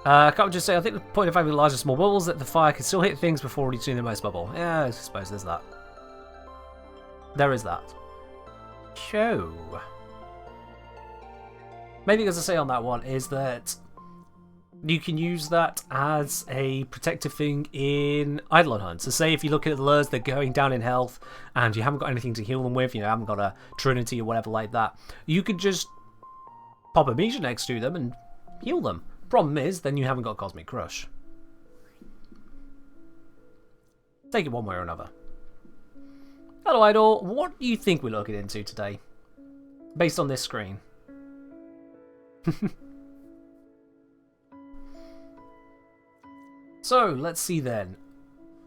Can't we just say, I think the point of having large and small bubbles is that the fire can still hit things before reaching the most bubble. Yeah, I suppose there's that. There is that. So, maybe as I say on that one is that You can use that as a protective thing in Eidolon Hunt. So say if you look at the lures, they're going down in health and you haven't got anything to heal them with, you know, haven't got a Trinity or whatever like that, you could just pop a Misha next to them and heal them. Problem is, then you haven't got Cosmic Crush. Take it one way or another. Hello Idol, what do you think we're looking into today? Based on this screen. So, let's see then.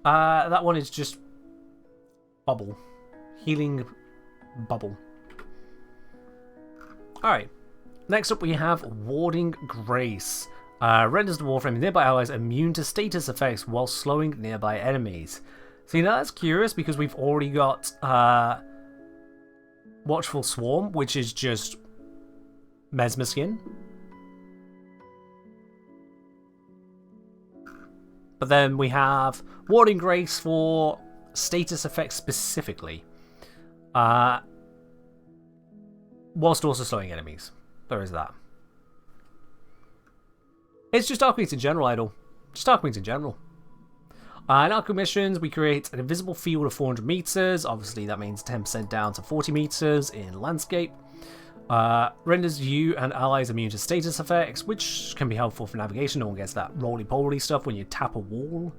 That one is just bubble. Healing bubble. Alright. Next up we have Warding Grace. Renders the Warframe and nearby allies immune to status effects while slowing nearby enemies. See, now that's curious because we've already got Watchful Swarm, which is just Mesmer Skin. But then we have Warding Grace for status effects specifically. Whilst also slowing enemies. There is that. It's just Archwings in general, Idol. Just Archwings in general. In Archwing missions, we create an invisible field of 400 meters. Obviously, that means 10% down to 40 meters in landscape. Renders you and allies immune to status effects, which can be helpful for navigation. No one gets that roly-poly stuff when you tap a wall.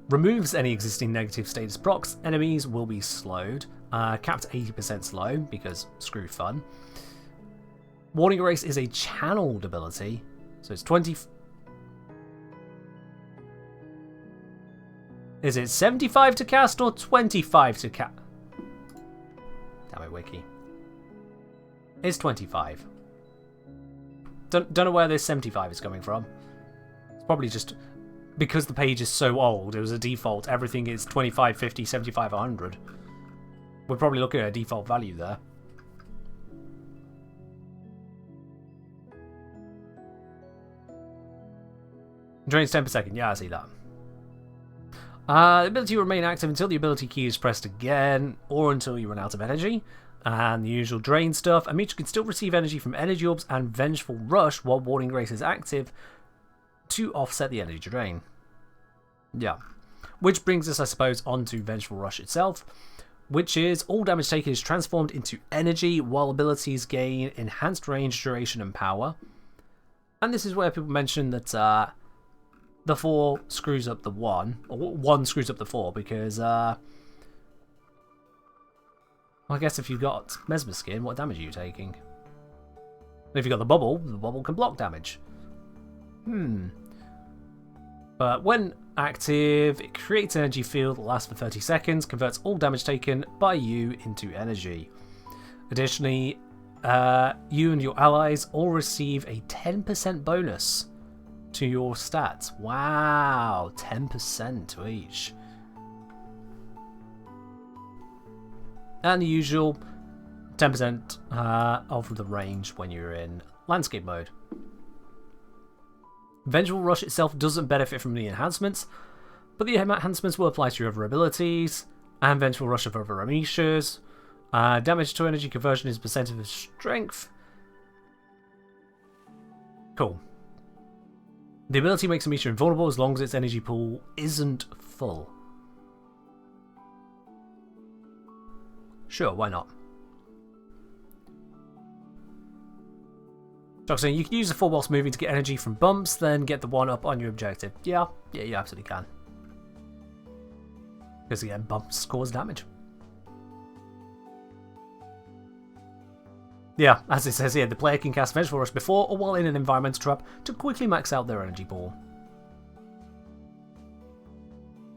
Removes any existing negative status procs. Enemies will be slowed. Capped 80% slow, because screw fun. Warding Grace is a channeled ability, so it's 20... Is it 75 to cast or 25 to cast? Damn it, Wiki. It's 25. Don't know where this 75 is coming from. It's probably just because the page is so old, it was a default. Everything is 25, 50, 75, 100. We're probably looking at a default value there. Drains 10 per second. Yeah, I see that. The ability will remain active until the ability key is pressed again, or until you run out of energy. And the usual drain stuff. A meter can still receive energy from energy orbs and Vengeful Rush while Warding Grace is active to offset the energy drain. Yeah. Which brings us, I suppose, onto Vengeful Rush itself, which is all damage taken is transformed into energy while abilities gain enhanced range, duration, and power. And this is where people mention that the 4 screws up the 1, or 1 screws up the 4, because well, I guess if you've got Mesmer Skin, what damage are you taking? If you've got the bubble can block damage. But when active, it creates an energy field that lasts for 30 seconds, converts all damage taken by you into energy. Additionally, you and your allies all receive a 10% bonus to your stats. Wow, 10% to each. And the usual 10% of the range when you're in landscape mode. Vengeful Rush itself doesn't benefit from the enhancements, but the enhancements will apply to your other abilities, and Vengeful Rush of other Amishas. Damage to energy conversion is percentage of strength. Cool. The ability makes Amisha invulnerable as long as its energy pool isn't full. Sure, why not? So you can use the 4 whilst moving to get energy from bumps, then get the 1 up on your objective. Yeah, you absolutely can. Because again, bumps cause damage. Yeah, as it says here, the player can cast Vengeful Rush before or while in an environmental trap to quickly max out their energy pool.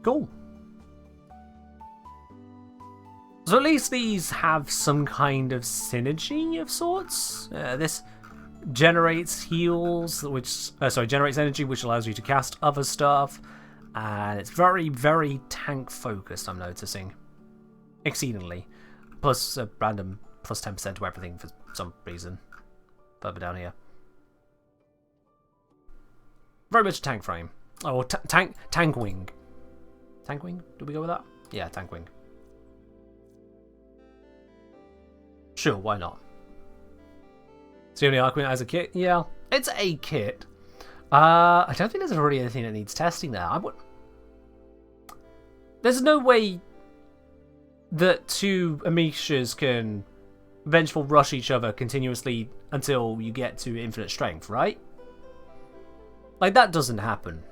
Cool. So at least these have some kind of synergy of sorts. This generates heals, which generates energy, which allows you to cast other stuff, and it's very, very tank focused. I'm noticing, exceedingly. Plus a random plus 10% to everything for some reason. Further down here, very much a tank frame. Oh, tank wing. Tank wing? Do we go with that? Yeah, tank wing. Sure, why not? It's the only Archwing as a kit? Yeah, it's a kit. I don't think there's really anything that needs testing there. There's no way that two Amishas can vengeful rush each other continuously until you get to infinite strength, right? Like, that doesn't happen.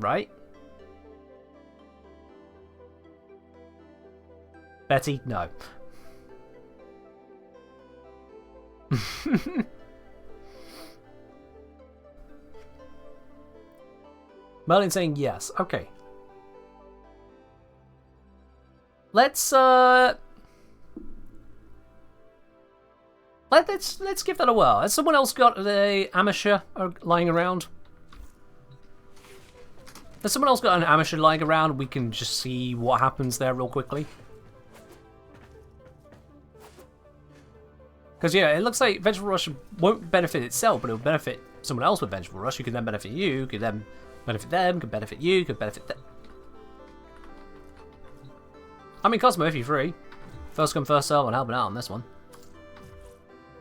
Right? Betty? No. Merlin saying yes. Okay. Let's give that a whirl. Has someone else got an amateur lying around? Has someone else got an amateur lying around? We can just see what happens there real quickly. Because yeah, it looks like Vengeful Rush won't benefit itself, but it'll benefit someone else with Vengeful Rush, who can then benefit you, could then benefit them, could benefit you, could benefit them. I mean, Cosmo, if you're free. First come, first serve, I'm helping out on this one.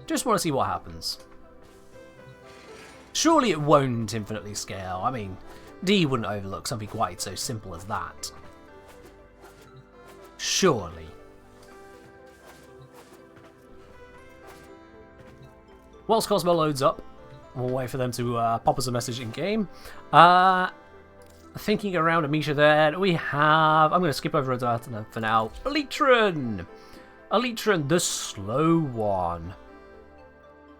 Just want to see what happens. Surely it won't infinitely scale. I mean, D wouldn't overlook something quite so simple as that. Surely. Whilst Cosmo loads up, we'll wait for them to pop us a message in game. Thinking around Amisha there, we have... I'm going to skip over Rodatana for now. Elytron! Elytron, the slow one.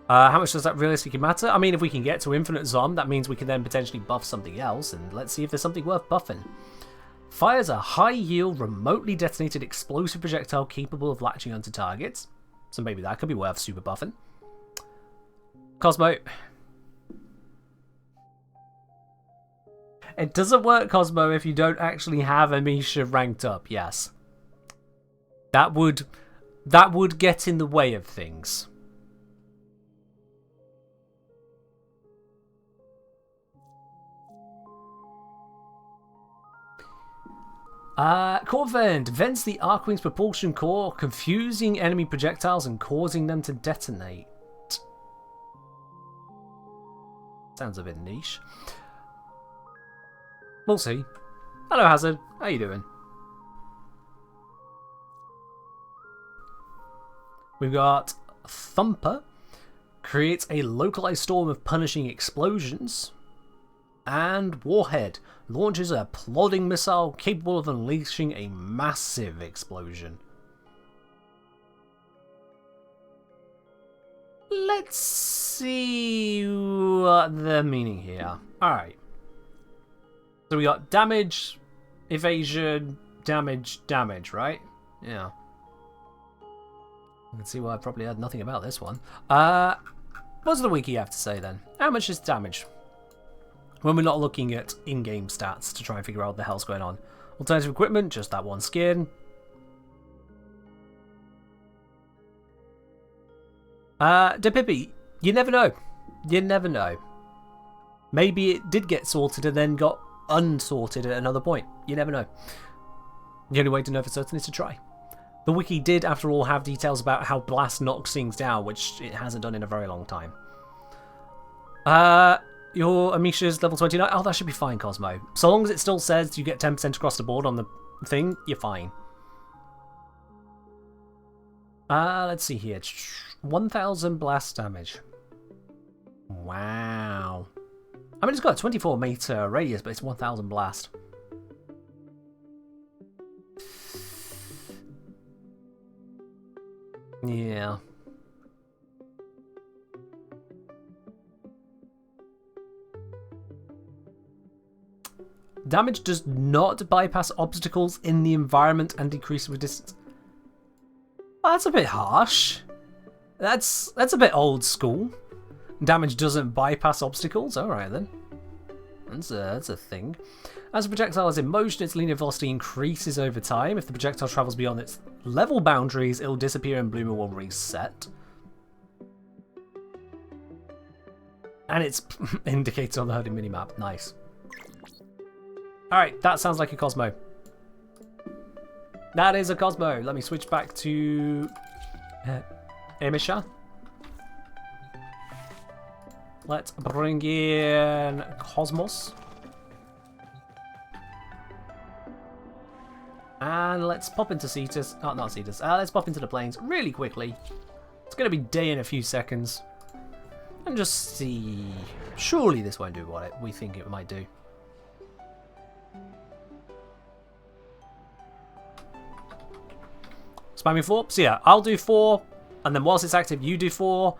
How much does that realistically matter? I mean, if we can get to Infinite Zom, that means we can then potentially buff something else, and let's see if there's something worth buffing. Fires a high-yield, remotely detonated explosive projectile capable of latching onto targets. So maybe that could be worth super buffing. Cosmo. It doesn't work, Cosmo, if you don't actually have Amisha ranked up, yes. That would get in the way of things. Core Vent vents the Archwings propulsion core, confusing enemy projectiles and causing them to detonate. Sounds a bit niche. We'll see. Hello, Hazard. How you doing? We've got Thumper. Creates a localized storm of punishing explosions. And Warhead launches a plodding missile capable of unleashing a massive explosion. Let's see what they're meaning here. Alright. So we got damage, evasion, damage, right? Yeah. You can see why I probably heard nothing about this one. What does the wiki have to say then? How much is damage? When we're not looking at in-game stats to try and figure out what the hell's going on. Alternative equipment, just that one skin. Depippy, you never know. You never know. Maybe it did get sorted and then got unsorted at another point. You never know. The only way to know for certain is to try. The wiki did, after all, have details about how Blast knocks things down, which it hasn't done in a very long time. Your Amisha's level 29. Oh, that should be fine, Cosmo. So long as it still says you get 10% across the board on the thing, you're fine. Let's see here. 1,000 blast damage. Wow. I mean, it's got a 24-meter radius, but it's 1,000 blast. Yeah. Damage does not bypass obstacles in the environment and decrease with distance. Well, that's a bit harsh. That's a bit old school. Damage doesn't bypass obstacles. All right then. That's a thing. As a projectile is in motion, its linear velocity increases over time. If the projectile travels beyond its level boundaries, it'll disappear and Bloomer will reset. And it's indicated on the HUD minimap. Nice. Alright, that sounds like a Cosmo. That is a Cosmo. Let me switch back to Amisha. Let's bring in Cosmos. And let's pop into Cetus. Oh, not Cetus. Let's pop into the plains really quickly. It's going to be day in a few seconds. And just see. Surely this won't do what we think it might do. Spamming 4. So yeah, I'll do 4. And then whilst it's active, you do 4.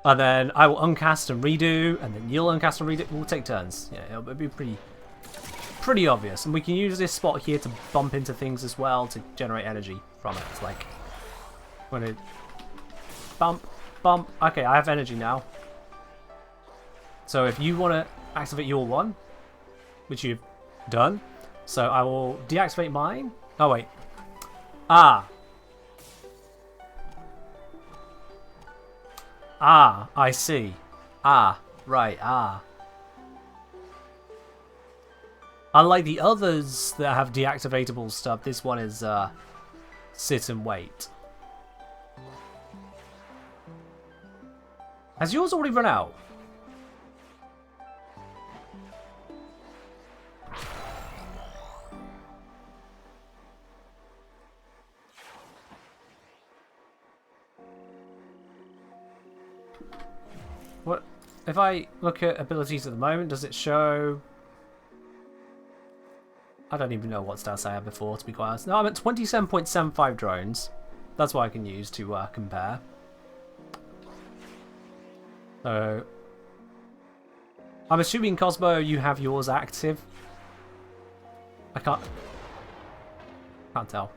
And then I will uncast and redo. And then you'll uncast and redo. We'll take turns. Yeah, it'll be pretty obvious. And we can use this spot here to bump into things as well to generate energy from it. It's like when it bump. Okay, I have energy now. So if you want to activate your one, which you've done, so I will deactivate mine. Oh wait. I see. Right. Unlike the others that have deactivatable stuff, this one is sit and wait. Has yours already run out? What if I look at abilities at the moment? Does it show? I don't even know what stats I had before, to be quite honest. No, I'm at 27.75 drones. That's what I can use to compare. So, I'm assuming, Cosmo, you have yours active. I can't tell.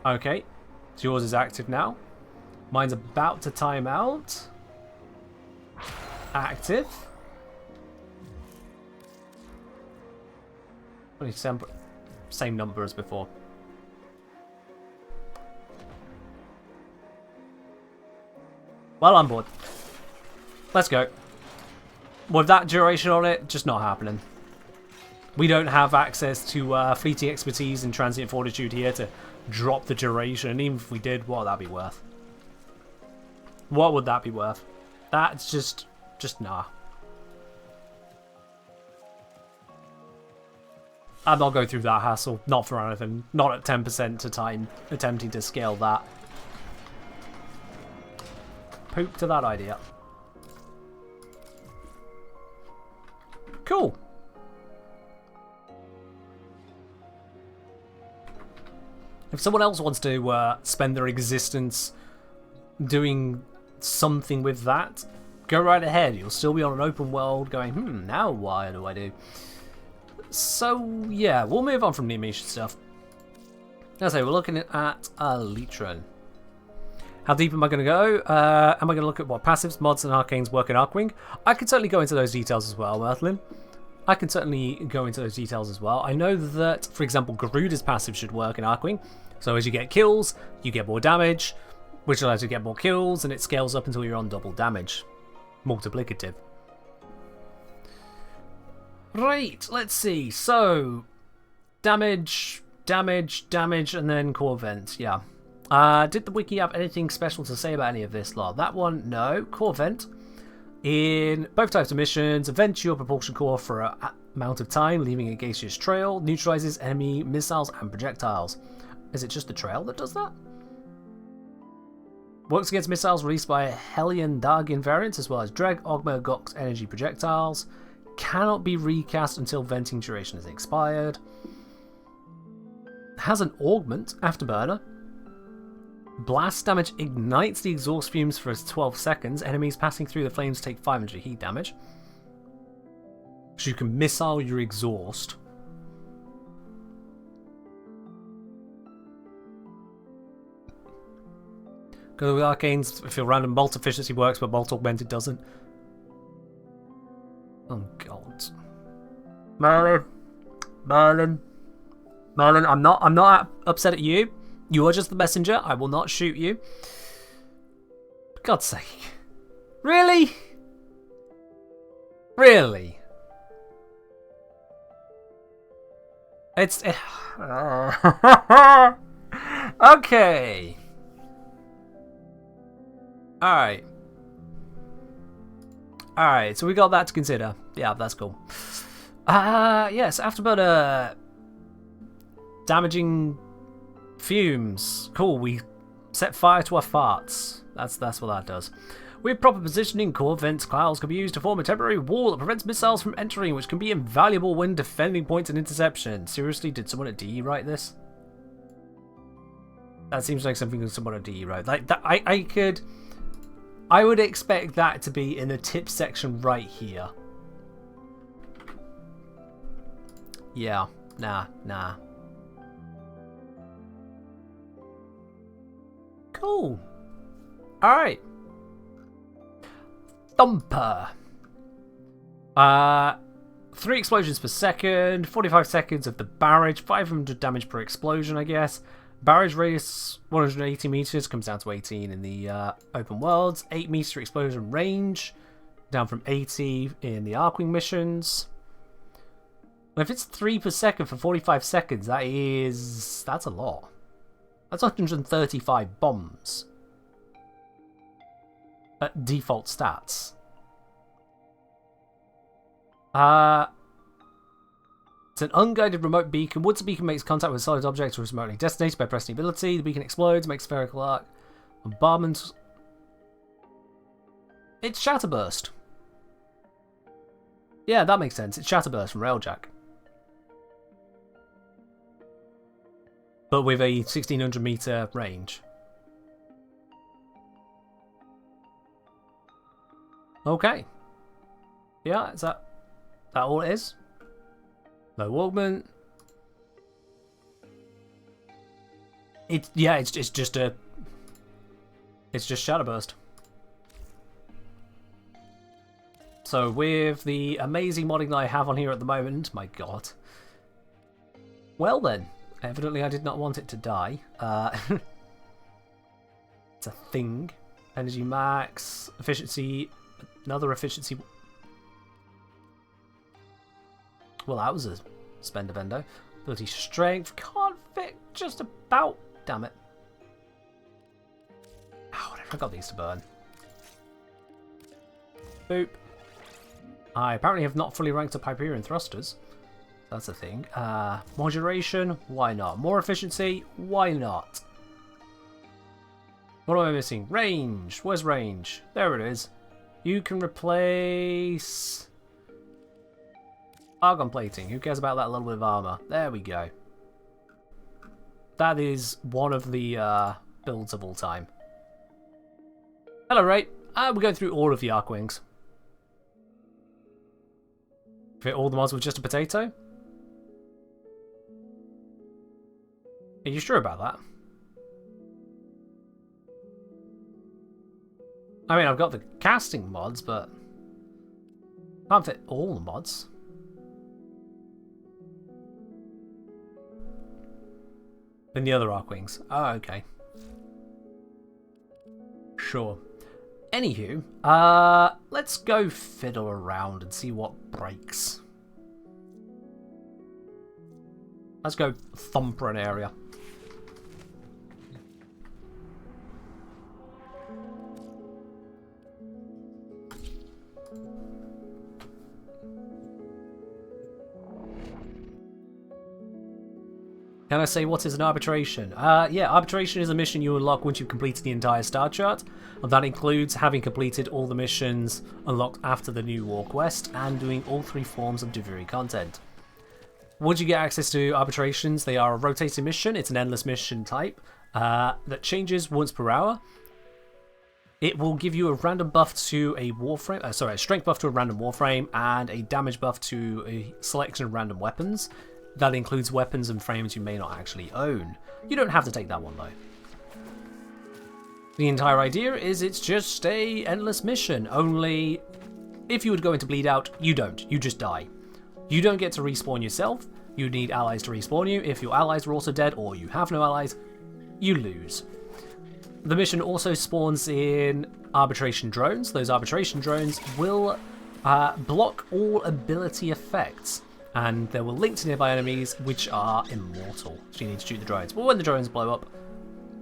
Okay, so yours is active now. Mine's about to time out. Active. 27, same number as before. Well, I'm bored. Let's go. With that duration on it, just not happening. We don't have access to fleeting expertise and transient fortitude here to drop the duration. And even if we did, what would that be worth? What would that be worth? That's just nah. I'm not going through that hassle. Not for anything. Not at 10% to time attempting to scale that. Poop to that idea. Cool. If someone else wants to spend their existence doing something with that, go right ahead. You'll still be on an open world going, now what do I do? So, yeah, we'll move on from the Amisha stuff. As I say, we're looking at Elytron. How deep am I going to go? Am I going to look at what passives, mods, and arcanes work in Archwing? I can certainly go into those details as well, Mertlin. I can certainly go into those details as well. I know that, for example, Garuda's passive should work in Archwing. So as you get kills, you get more damage, which allows you to get more kills, and it scales up until you're on double damage. Multiplicative. Right, let's see. So, damage, and then core vent. Yeah. Did the wiki have anything special to say about any of this lot? That one, no. Core vent. In both types of missions, vent your propulsion core for an amount of time, leaving a gaseous trail, neutralizes enemy missiles and projectiles. Is it just the trail that does that? Works against missiles released by Hellion Dargin variants, as well as Dreg, Ogma, Gox energy projectiles. Cannot be recast until venting duration is expired. Has an augment, afterburner. Blast damage ignites the exhaust fumes for 12 seconds. Enemies passing through the flames take 500 heat damage. So you can missile your exhaust. Go with arcanes if your random bolt efficiency works, but bolt augmented doesn't. Oh god. Merlin, I'm not upset at you. You are just the messenger. I will not shoot you. For God's sake. Really? Really? It's... Okay. Alright. Alright, so we got that to consider. Yeah, that's cool. Yes, afterburner damaging fumes. Cool, we set fire to our farts. That's what that does. With proper positioning, core vents clouds can be used to form a temporary wall that prevents missiles from entering, which can be invaluable when defending points and interception. Seriously, did someone at DE write this? That seems like something that someone at DE wrote. Like that, I would expect that to be in the tip section right here. Yeah, nah. Cool. Alright. Thumper. 3 explosions per second, 45 seconds of the barrage, 500 damage per explosion, I guess. Barrage radius 180 meters, comes down to 18 in the open worlds. 8 meter explosion range, down from 80 in the Archwing missions. And if it's 3 per second for 45 seconds, that's a lot. That's 135 bombs at default stats. It's an unguided remote beacon. Once a beacon makes contact with a solid object or is remotely detonated by pressing ability, the beacon explodes, makes spherical arc. Bombardment. It's Shatterburst. Yeah, that makes sense. It's Shatterburst from Railjack. But with a 1600 meter range. Okay. Yeah, is that all it is? Low augment. It's just Shadowburst. So with the amazing modding that I have on here at the moment, my god. Well then, evidently I did not want it to die. It's a thing. Energy max, efficiency, another efficiency. Well, that was a spender bendo. Ability strength. Can't fit just about. Damn it. Oh, I got these to burn. Boop. I apparently have not fully ranked up Hyperion thrusters. That's a thing. Modulation. Why not? More efficiency. Why not? What am I missing? Range. Where's range? There it is. You can replace argon plating. Who cares about that little bit of armor? There we go. That is one of the builds of all time. Hello, Ray. We're going through all of the Archwings. Fit all the mods with just a potato? Are you sure about that? I mean, I've got the casting mods, but can't fit all the mods. And the other Archwings. Oh, okay. Sure. Anywho, let's go fiddle around and see what breaks. Let's go thumper an area. Can I say what is an arbitration? Yeah, arbitration is a mission you unlock once you've completed the entire star chart, and that includes having completed all the missions unlocked after the new war quest and doing all 3 forms of Duviri content. Once you get access to arbitrations, they are a rotating mission. It's an endless mission type that changes once per hour. It will give you a random buff to a Warframe, a strength buff to a random Warframe, and a damage buff to a selection of random weapons. That includes weapons and frames you may not actually own. You don't have to take that one though. The entire idea is it's just a endless mission, only if you would go into bleed out, you don't. You just die. You don't get to respawn yourself. You need allies to respawn you. If your allies are also dead or you have no allies, you lose. The mission also spawns in arbitration drones. Those arbitration drones will block all ability effects, and they will link to nearby enemies which are immortal. So you need to shoot the drones. But when the drones blow up,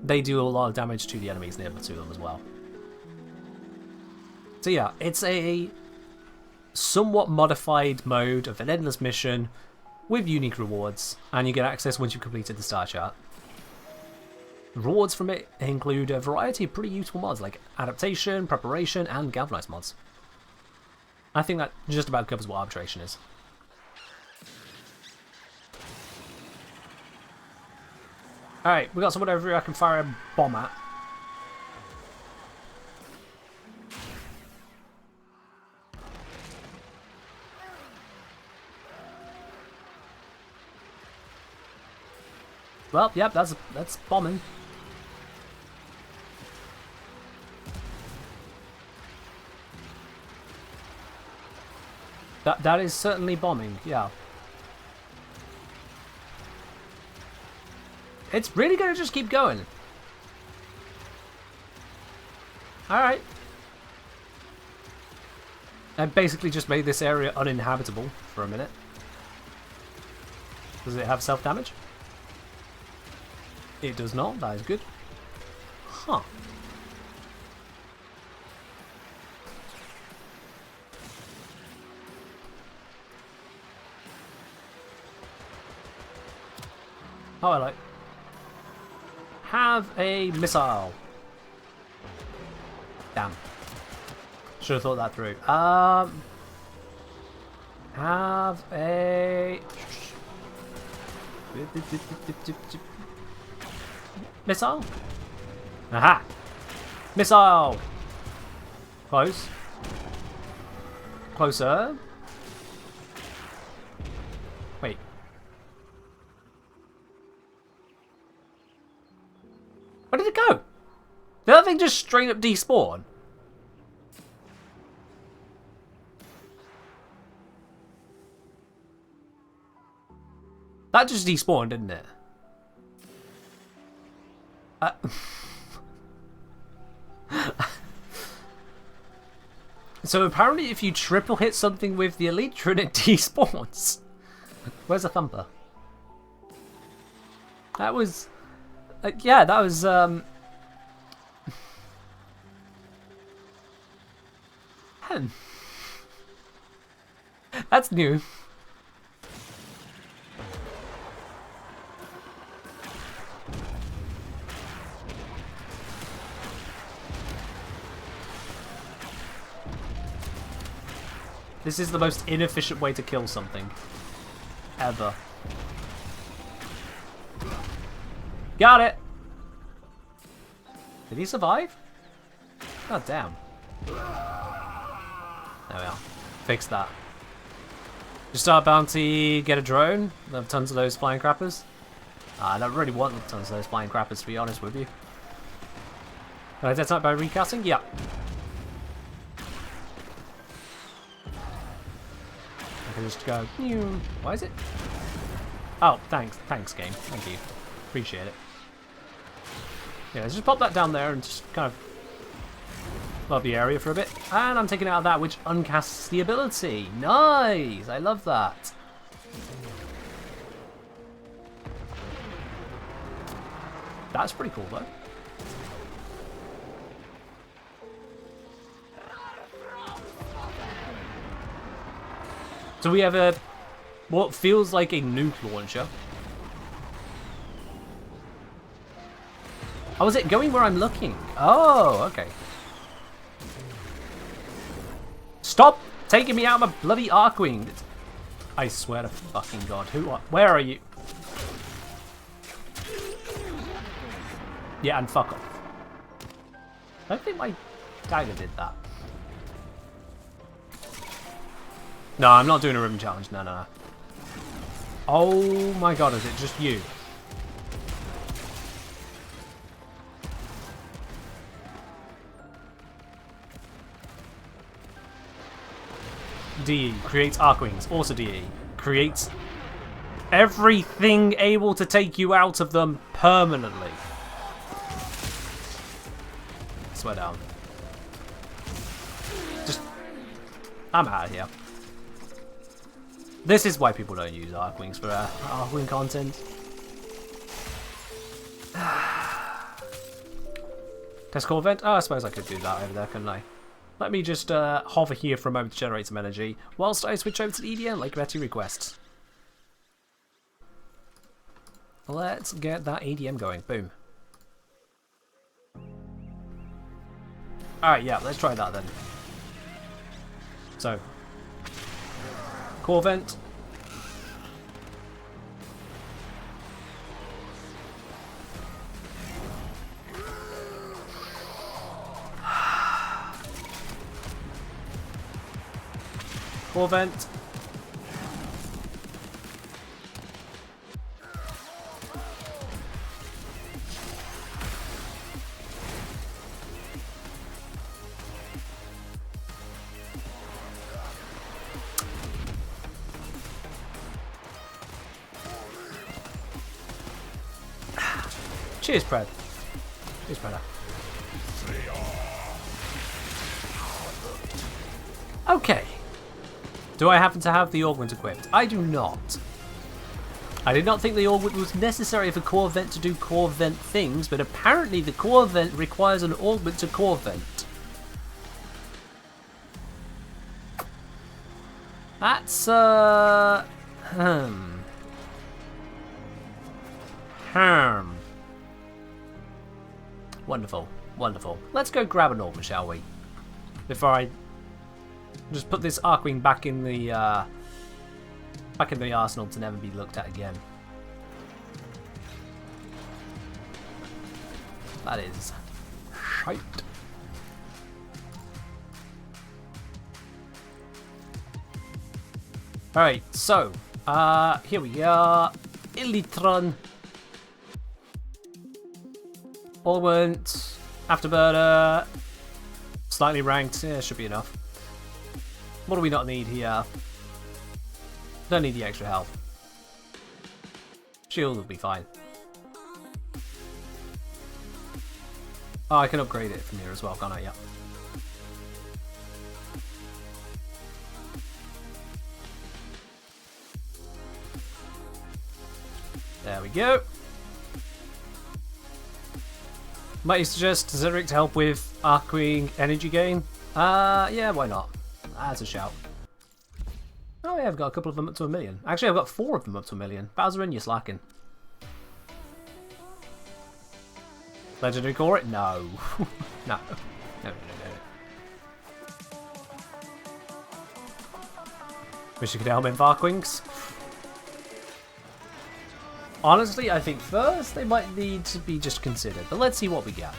they do a lot of damage to the enemies nearby to them as well. So yeah, it's a somewhat modified mode of an endless mission with unique rewards, and you get access once you've completed the star chart. Rewards from it include a variety of pretty useful mods like adaptation, preparation, and galvanize mods. I think that just about covers what arbitration is. Alright, we got someone over here I can fire a bomb at. Well, yep, that's bombing. That is certainly bombing, yeah. It's really gonna just keep going. Alright. I basically just made this area uninhabitable for a minute. Does it have self-damage? It does not, that is good. Huh. Oh, I like. Have a missile. Damn. Should have thought that through. Have a missile. Aha! Missile. Close. Closer. Wait. Where did it go? Did that thing just straight up despawn? That just despawned, didn't it? So apparently if you triple hit something with the Elytra, it despawns. Where's the thumper? That was... yeah, that was... That's new. This is the most inefficient way to kill something. Ever. Got it! Did he survive? God damn. There we are. Fix that. Just start bounty, get a drone. I have tons of those flying crappers. I don't really want tons of those flying crappers, to be honest with you. Can I detonate by recasting? Yeah. I can just go. Why is it? Oh, thanks. Thanks, game. Thank you. Appreciate it. Yeah, let's just pop that down there and just kind of love the area for a bit. And I'm taking out that which uncasts the ability. Nice! I love that. That's pretty cool, though. So we have a what feels like a nuke launcher. Oh, is it going where I'm looking? Oh, okay. Stop taking me out of my bloody Archwing. I swear to fucking God. Where are you? Yeah, and fuck off. I don't think my dagger did that. No, I'm not doing a ribbon challenge. No, no, no. Oh my God, is it just you? DE creates Archwings. Also DE creates everything able to take you out of them permanently. Swear down. Just, I'm out of here. This is why people don't use Archwings for Archwing content. Test core event? Oh, I suppose I could do that over there, couldn't I? Let me just hover here for a moment to generate some energy, whilst I switch over to the EDM like Betty requests. Let's get that EDM going. Boom. Alright, yeah, let's try that then. So, core vent. Core vent. Cheers, Pred. Cheers, Preda. Okay. Do I happen to have the augment equipped? I do not. I did not think the augment was necessary for core vent to do core vent things, but apparently the core vent requires an augment to core vent. That's Wonderful, wonderful. Let's go grab an augment, shall we? Before I just put this Archwing back in the arsenal to never be looked at again. That is shite. Alright, so here we are. Elytron. Augment. Afterburner. Slightly ranked. Yeah, should be enough. What do we not need here? Don't need the extra health. Shield will be fine. Oh, I can upgrade it from here as well, can't I? Yeah. There we go. Might you suggest Zedric to help with Archwing energy gain? Yeah, why not? That's a shout. Oh yeah, I've got a couple of them up to 1 million. Actually, I've got 4 of them up to 1 million. Bowser, you're slacking. Legendary core it? No. No. No. Wish you could help in Archwings. Honestly, I think first they might need to be just considered, but let's see what we get.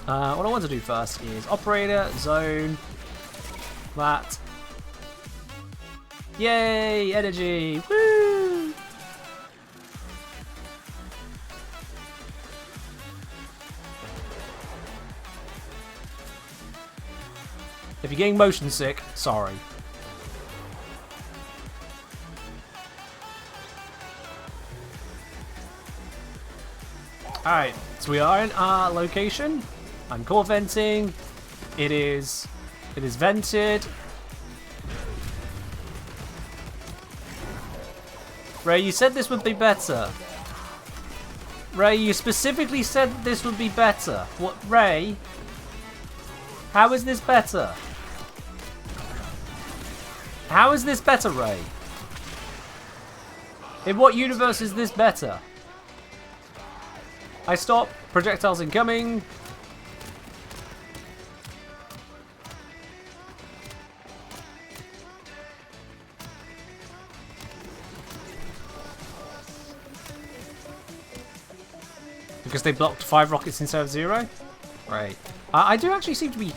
What I want to do first is operator, zone, that. Yay, energy! Woo! If you're getting motion sick, sorry. Alright, so we are in our location. I'm core venting. It is vented. Ray, you said this would be better. Ray, you specifically said this would be better. What, Ray? How is this better? How is this better, Ray? In what universe is this better? I stop. Projectiles incoming. Because they blocked 5 rockets instead of 0? Right. I do actually seem to be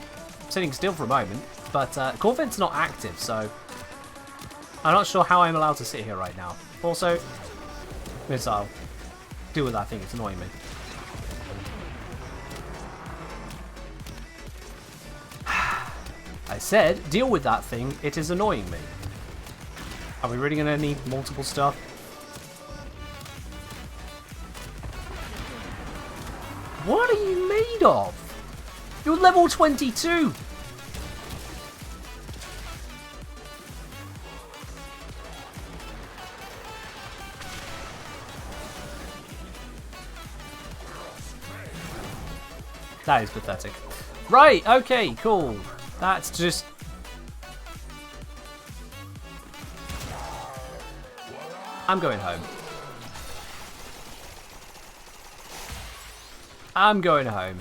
sitting still for a moment, but core vent's not active, so I'm not sure how I'm allowed to sit here right now. Also, missile. Deal with that thing, it's annoying me. I said, deal with that thing, it is annoying me. Are we really going to need multiple stuff? What are you made of? You're level 22! That is pathetic. Right, okay, cool. That's just... I'm going home. I'm going home.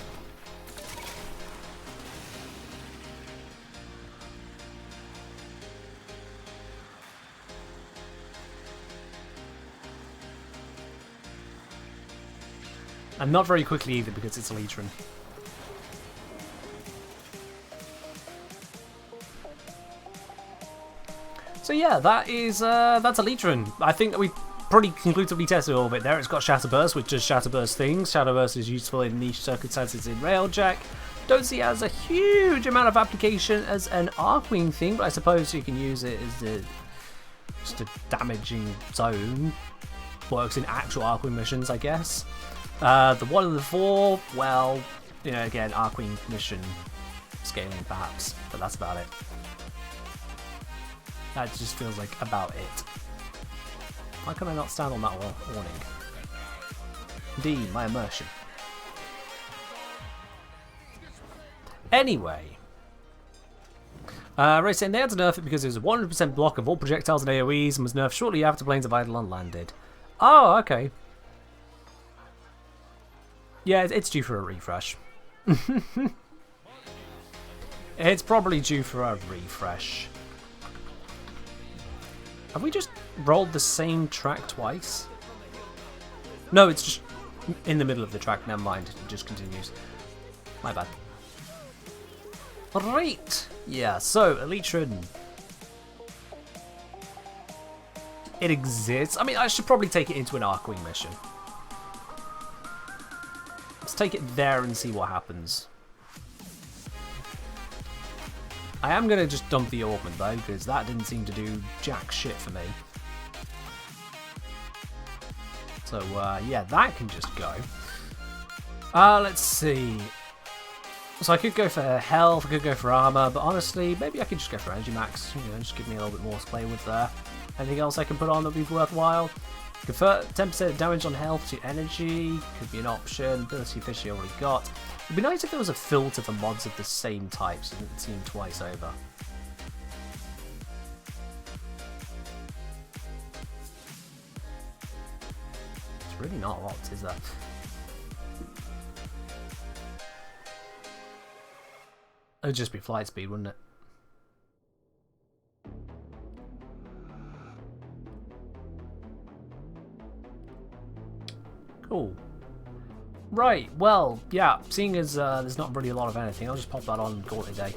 And not very quickly either because it's a Legion. So yeah, that's a Legion. I think that we pretty conclusively tested all of it there. It's got Shatterburst, which does Shatterburst things. Shatterburst is useful in niche circumstances in Railjack. Don't see it as a huge amount of application as an Archwing thing, but I suppose you can use it as just a damaging zone. Works in actual Archwing missions, I guess. The 1 and the 4, well, you know, again, Archwing mission scaling perhaps, but that's about it. That just feels like about it. Why can I not stand on that warning? D, my immersion. Anyway. Ray saying they had to nerf it because it was a 100% block of all projectiles and AoEs and was nerfed shortly after Planes of Eidolon landed. Oh, okay. Yeah, it's due for a refresh. It's probably due for a refresh. Have we just rolled the same track twice? No, it's just in the middle of the track. Never mind. It just continues. My bad. Right. Yeah, so, Elytron. It exists. I mean, I should probably take it into an Archwing mission. Let's take it there and see what happens. I am going to just dump the augment though, because that didn't seem to do jack shit for me. So yeah, that can just go. Let's see. So I could go for health, I could go for armor, but honestly, maybe I could just go for energy max. You know, just give me a little bit more to play with there. Anything else I can put on that would be worthwhile? Convert 10% damage on health to energy, could be an option. Ability efficiency already got. It'd be nice if there was a filter for mods of the same type so it didn't seem twice over. It's really not a lot, is there? It'd just be flight speed, wouldn't it? Cool. Right, well, yeah, seeing as there's not really a lot of anything, I'll just pop that on and call it a day.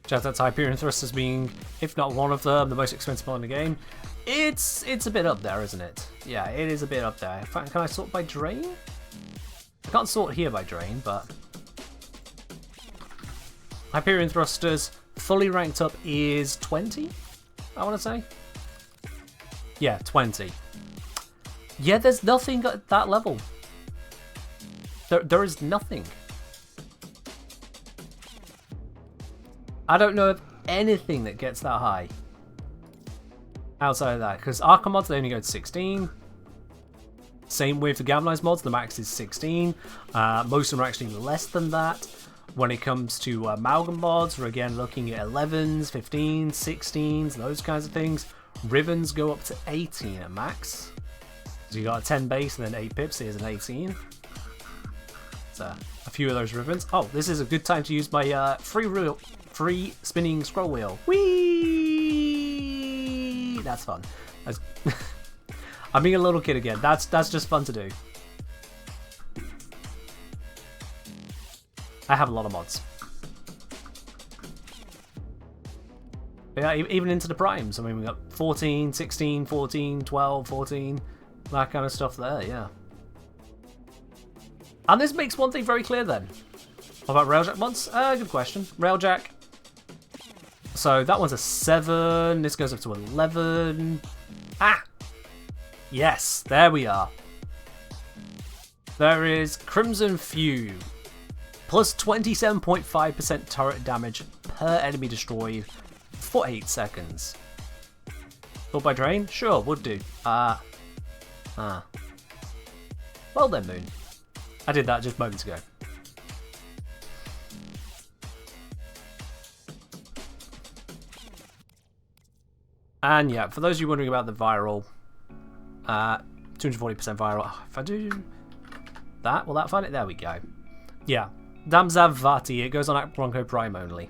Shout out to Hyperion Thrusters being, if not one of them, the most expensive mod in the game. It's a bit up there, isn't it? Yeah, it is a bit up there. In fact, can I sort by drain? I can't sort here by drain, but... Hyperion Thrusters, fully ranked up, is 20, I want to say. Yeah, 20. Yeah, there's nothing at that level. There is nothing. I don't know of anything that gets that high. Outside of that, because Archon mods, they only go to 16. Same with the Galvanized mods, the max is 16. Most of them are actually less than that. When it comes to Amalgam mods, we're again looking at 11s, 15s, 16s, those kinds of things. Ribbons go up to 18 at max. So you got a 10 base and then 8 pips. Here's an 18. So a few of those ribbons. Oh, this is a good time to use my free spinning scroll wheel. Whee! That's fun. I'm being a little kid again. That's just fun to do. I have a lot of mods. Yeah, even into the primes. I mean, we got 14, 16, 14, 12, 14, that kind of stuff there, yeah. And this makes one thing very clear then. What about Railjack mods? Good question. Railjack. So that one's a 7, this goes up to 11. Ah! Yes, there we are. There is Crimson Few. Plus 27.5% turret damage per enemy destroyed for 8 seconds. Thought by drain? Sure, would do. Well then, Moon. I did that just moments ago. And yeah, for those of you wondering about the viral, 240% viral. Oh, if I do that, will that find it? There we go. Yeah, Damzav Vati. It goes on Bronco Prime only.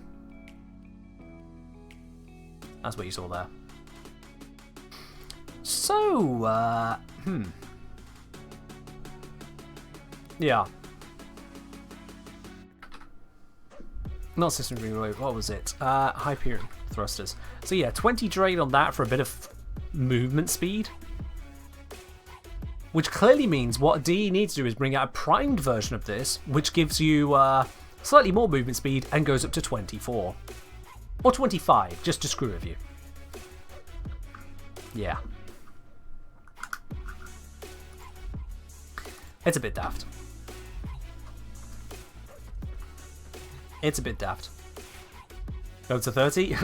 That's what you saw there. So, yeah. Not system reload. What was it? Hyperion thrusters. So yeah, 20 drain on that for a bit of movement speed. Which clearly means what DE needs to do is bring out a primed version of this, which gives you slightly more movement speed and goes up to 24. Or 25, just to screw with you. Yeah. It's a bit daft. It's a bit daft. Go to 30?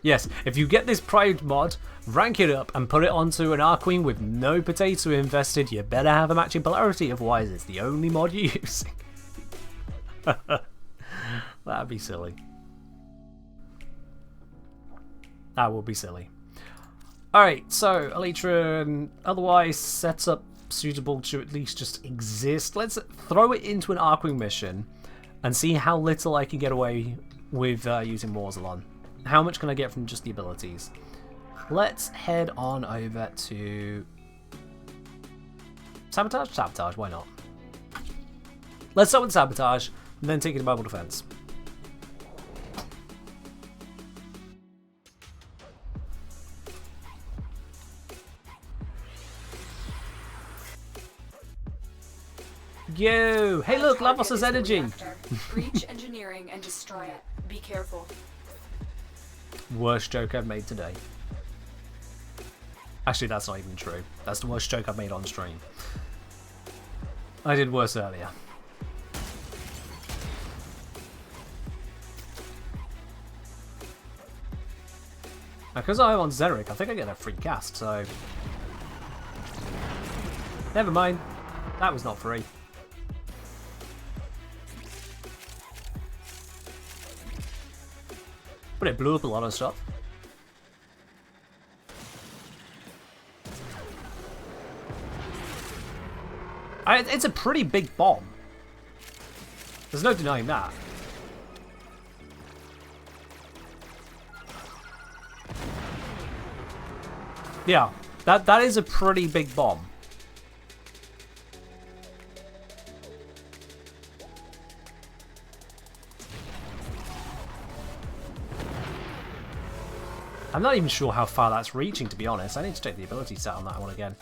Yes, if you get this primed mod, rank it up and put it onto an Archwing with no potato invested, you better have a matching polarity, otherwise it's the only mod you're using. That'd be silly. That would be silly. Alright, so Elytron otherwise sets up suitable to at least just exist. Let's throw it into an Archwing mission and see how little I can get away with using Morzalon. How much can I get from just the abilities? Let's head on over to Sabotage? Sabotage, why not? Let's start with Sabotage, and then take it to Bible Defense. Yo! Hey look, Lavos' energy! Breach engineering and destroy it. Be careful. Worst joke I've made today. Actually, that's not even true. That's the worst joke I've made on stream. I did worse earlier. Because I'm on Xeric, I think I get a free cast, so... Never mind. That was not free. But it blew up a lot of stuff. It's a pretty big bomb. There's no denying that. Yeah, that is a pretty big bomb. I'm not even sure how far that's reaching, to be honest. I need to check the ability set on that one again.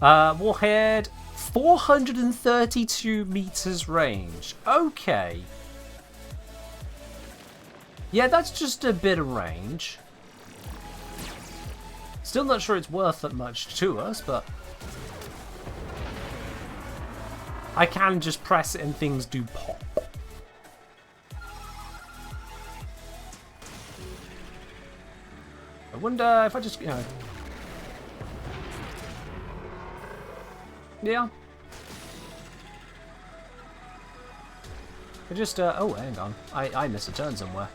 Warhead, 432 meters range. Okay. Yeah, that's just a bit of range. Still not sure it's worth that much to us, but... I can just press it and things do pop. I wonder if I just, you know... Yeah. I just, oh, hang on. I missed a turn somewhere.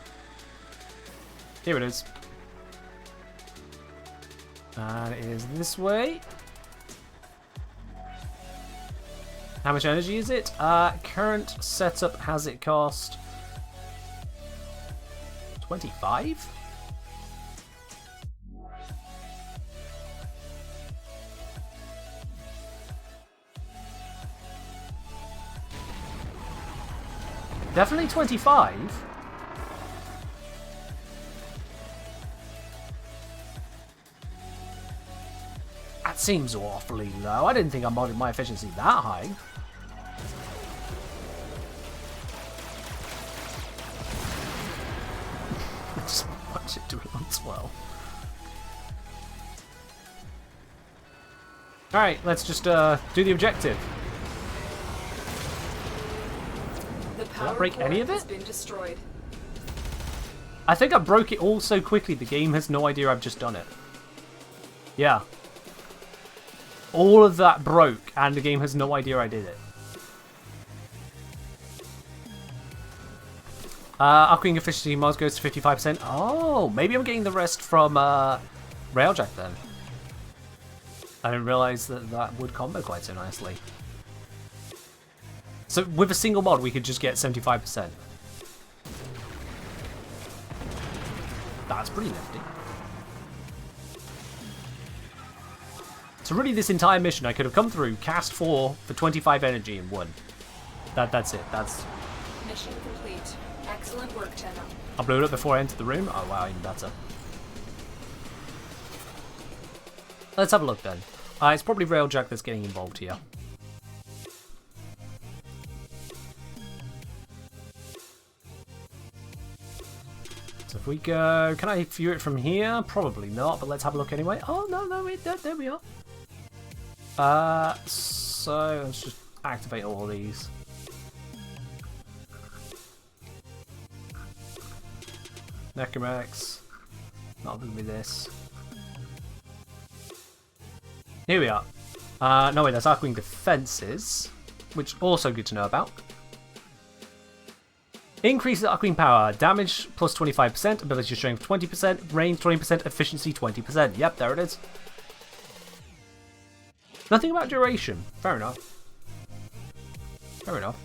Here it is. And it is this way. How much energy is it? Current setup has it cost 25? Definitely 25. That seems awfully low. I didn't think I modded my efficiency that high. Just watch it do it on 12. Alright, let's just do the objective. Did I break any of it? Been destroyed. I think I broke it all so quickly the game has no idea I've just done it. Yeah. All of that broke, and the game has no idea I did it. Archwing efficiency mods goes to 55%. Oh, maybe I'm getting the rest from Railjack then. I didn't realise that that would combo quite so nicely. So with a single mod, we could just get 75%. That's pretty nifty. So really, this entire mission, I could have come through, cast 4 for 25 energy and won. That's it. That's Mission complete. Excellent work, Tenno. I blew it up before I entered the room. Oh wow, even better. Let's have a look then. It's probably Railjack that's getting involved here. So if we go, can I view it from here? Probably not, but let's have a look anyway. Oh no, wait, there we are. So let's just activate all of these. Necromex. Not gonna be this. Here we are. No wait, that's Archwing defenses, which also good to know about. Increases Archwing power, damage plus 25%, ability strength 20%, range 20%, efficiency 20%. Yep, there it is. Nothing about duration. Fair enough. Fair enough.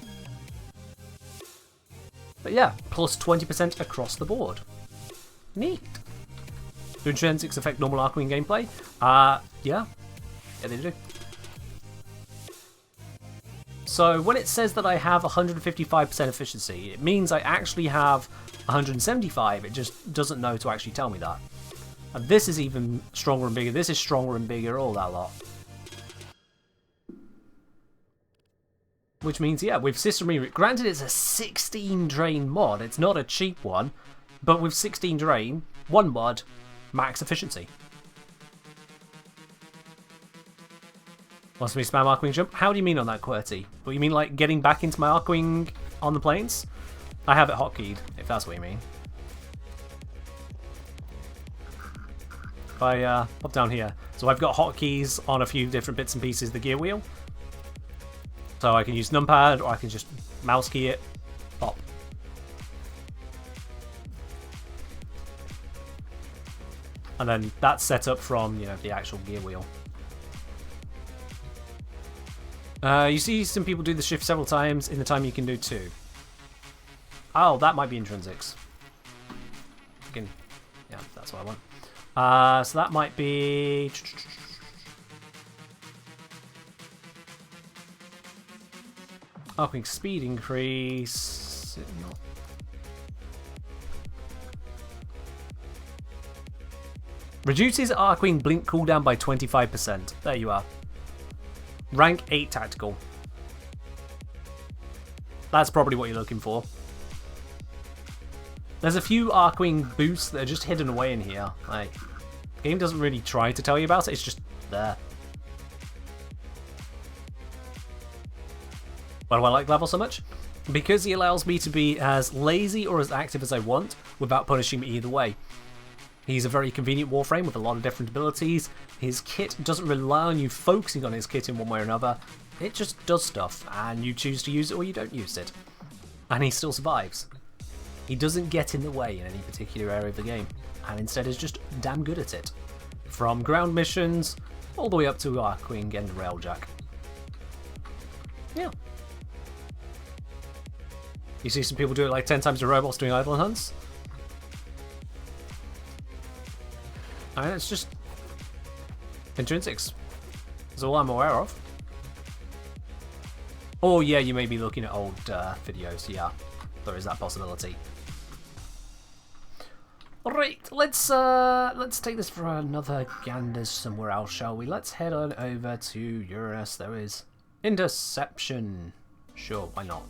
But yeah, plus 20% across the board. Neat. Do intrinsics affect normal Archwing gameplay? Yeah. Yeah, they do. So when it says that I have 155% efficiency, it means I actually have 175. It just doesn't know to actually tell me that. And this is even stronger and bigger. This is stronger and bigger, all that lot. Which means, yeah, with System Reroute, granted it's a 16 drain mod, it's not a cheap one, but with 16 drain, one mod, max efficiency. Wants me to spam Archwing jump? How do you mean on that, QWERTY? What, you mean like getting back into my Archwing on the planes? I have it hotkeyed, if that's what you mean. If I pop down here, so I've got hotkeys on a few different bits and pieces of the gear wheel. So I can use numpad, or I can just mouse key it, pop. And then that's set up from, you know, the actual gear wheel. You see some people do the shift several times in the time you can do 2. Oh, that might be intrinsics. Yeah, that's what I want. So that might be... Archwing speed increase. Reduces Archwing blink cooldown by 25%. There you are. Rank 8 tactical. That's probably what you're looking for. There's a few Archwing boosts that are just hidden away in here. Like, the game doesn't really try to tell you about it, it's just there. Why do I like Level so much? Because he allows me to be as lazy or as active as I want without punishing me either way. He's a very convenient Warframe with a lot of different abilities. His kit doesn't rely on you focusing on his kit in one way or another. It just does stuff, and you choose to use it or you don't use it. And he still survives. He doesn't get in the way in any particular area of the game, and instead is just damn good at it. From ground missions, all the way up to Archwing and Railjack. Yeah. You see some people do it like 10 times a robots doing idle hunts. And it's just intrinsics. That's all I'm aware of. Oh yeah, you may be looking at old videos. Yeah, there is that possibility. Alright, let's take this for another gander somewhere else, shall we? Let's head on over to Uranus. There is interception. Sure, why not?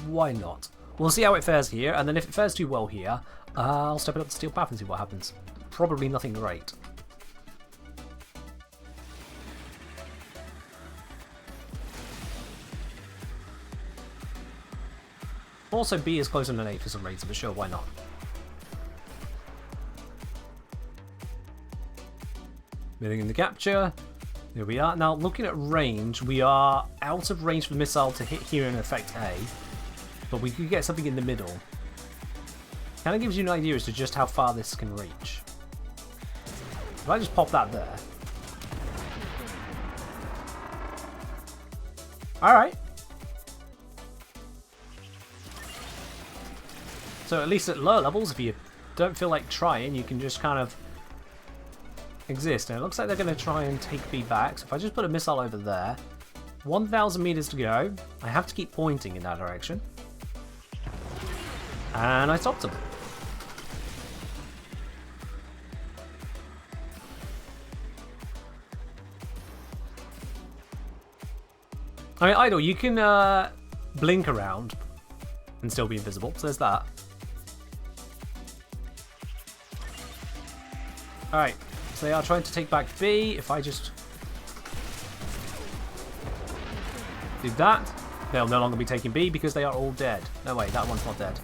Why not? We'll see how it fares here, and then if it fares too well here, I'll step it up to Steel Path and see what happens. Probably nothing great. Also, B is closer than 8 for some reason, but sure, why not? Moving in the capture. Here we are. Now, looking at range, we are out of range for the missile to hit here and affect A. But we could get something in the middle. Kind of gives you an idea as to just how far this can reach. If I just pop that there. Alright. So at least at lower levels, if you don't feel like trying, you can just kind of exist. And it looks like they're going to try and take B back. So if I just put a missile over there, 1,000 meters to go. I have to keep pointing in that direction. And I stopped them. I mean, Idle, you can blink around and still be invisible, so there's that. Alright, so they are trying to take back B. If I just do that, they'll no longer be taking B because they are all dead. No, wait, that one's not dead.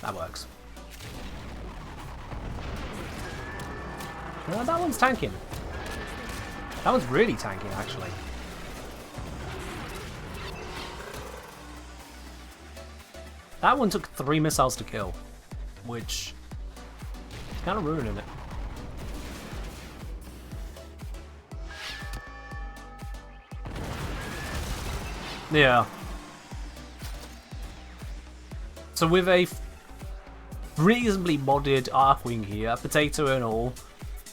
That works. That one's tanking. That one's really tanking, actually. That one took 3 missiles to kill, which is kind of ruining it. Yeah. So with a reasonably modded Archwing here, potato and all,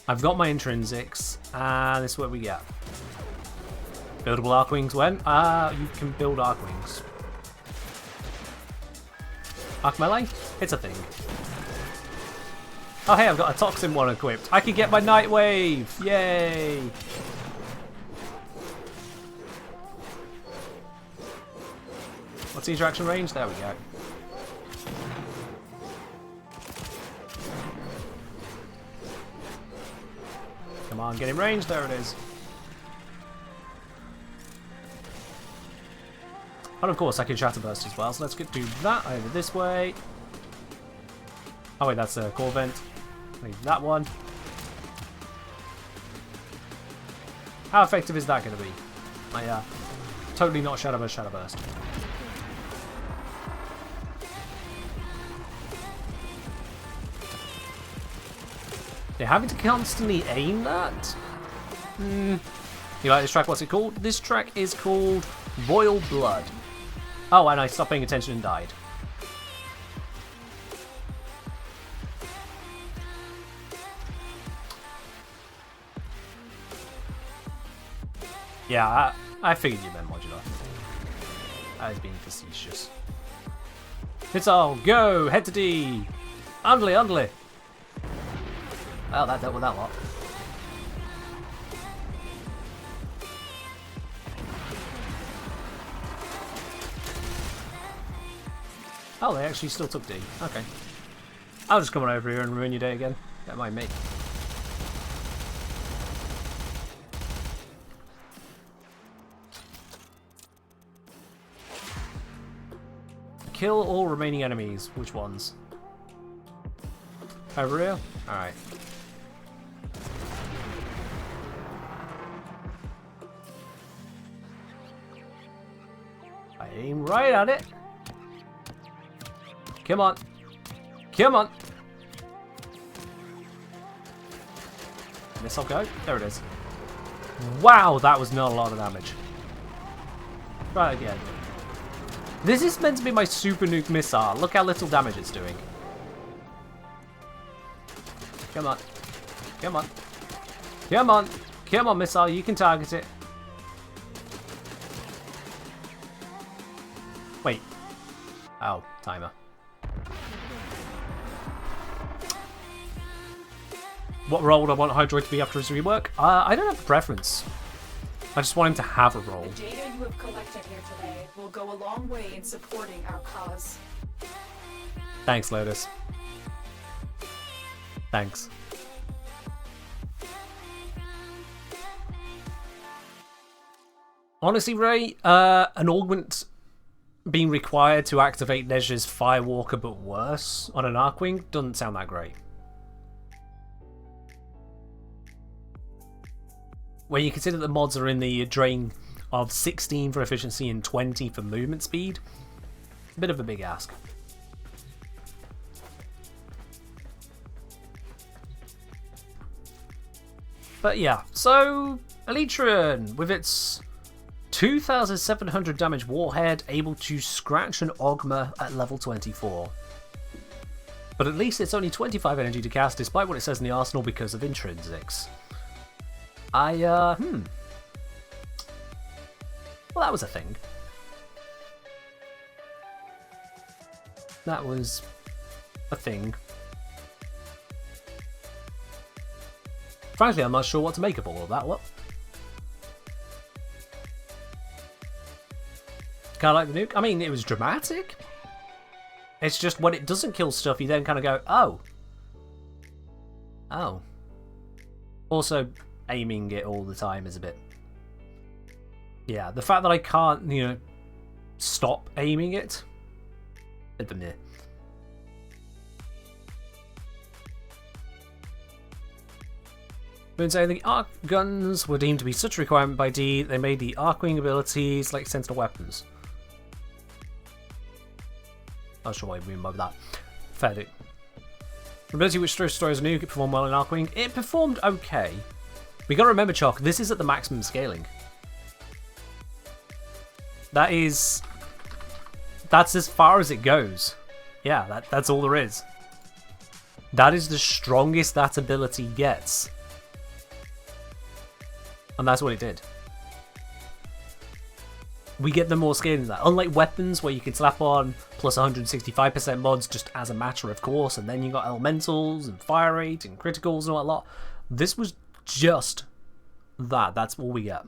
I've got my intrinsics, and this is what we get. Buildable Archwings when? You can build Archwings. Arc melee? It's a thing. Oh hey, I've got a toxin one equipped. I can get my Night Wave! Yay! What's the interaction range? There we go. Come on, get in range. There it is. And of course I can Shatter Burst as well, so let's do that over this way. Oh wait, that's a core vent. Leave that one. How effective is that going to be? Totally not Shatter Burst, Shatter Burst. They're having to constantly aim that? You like this track? What's it called? This track is called Royal Blood. Oh, and I stopped paying attention and died. Yeah, I figured you meant modular. I was being facetious. It's all go! Head to D! Underly, underly! Well, that dealt with that lot. Oh, they actually still took D. Okay. I'll just come on over here and ruin your day again. Don't mind me. Kill all remaining enemies. Which ones? Over here? Alright. I aim right at it. Come on. Come on. Missile go. There it is. Wow, that was not a lot of damage. Try again. This is meant to be my super nuke missile. Look how little damage it's doing. Come on. Come on. Come on. Come on, missile. You can target it. Wait. Oh, timer. What role would I want Hydroid to be after his rework? I don't have a preference. I just want him to have a role. The data you have collected here today will go a long way in supporting our cause. Thanks, Lotus. Thanks. Honestly, Ray, an augment being required to activate Nezha's Firewalker but worse on an Archwing doesn't sound that great. when you consider the mods are in the drain of 16 for efficiency and 20 for movement speed, a bit of a big ask. But yeah, so Elytron, with its 2,700 damage warhead, able to scratch an Ogma at level 24. But at least it's only 25 energy to cast, despite what it says in the arsenal, because of intrinsics. Well, that was a thing. That was a thing. Frankly, I'm not sure what to make of all of that. What? Kind of like the nuke. I mean, it was dramatic. It's just when it doesn't kill stuff, you then kind of go, oh. Oh. Also, aiming it all the time is a bit... Yeah, the fact that I can't, you know, stop aiming it. Bit of a meh. Been saying the arc guns were deemed to be such a requirement by D, they made the Archwing abilities like sensitive weapons. Not sure what you mean by that. Fair do. Ability which destroys a nuke, it performed well in Archwing. It performed okay. We gotta remember, Chalk, this is at the maximum scaling. That's as far as it goes. Yeah, that's all there is. That is the strongest that ability gets. And that's what it did. We get the more scaling than that. Unlike weapons, where you can slap on plus 165% mods just as a matter of course, and then you got elementals and fire rate and criticals and all that lot. This was just that. That's all we get.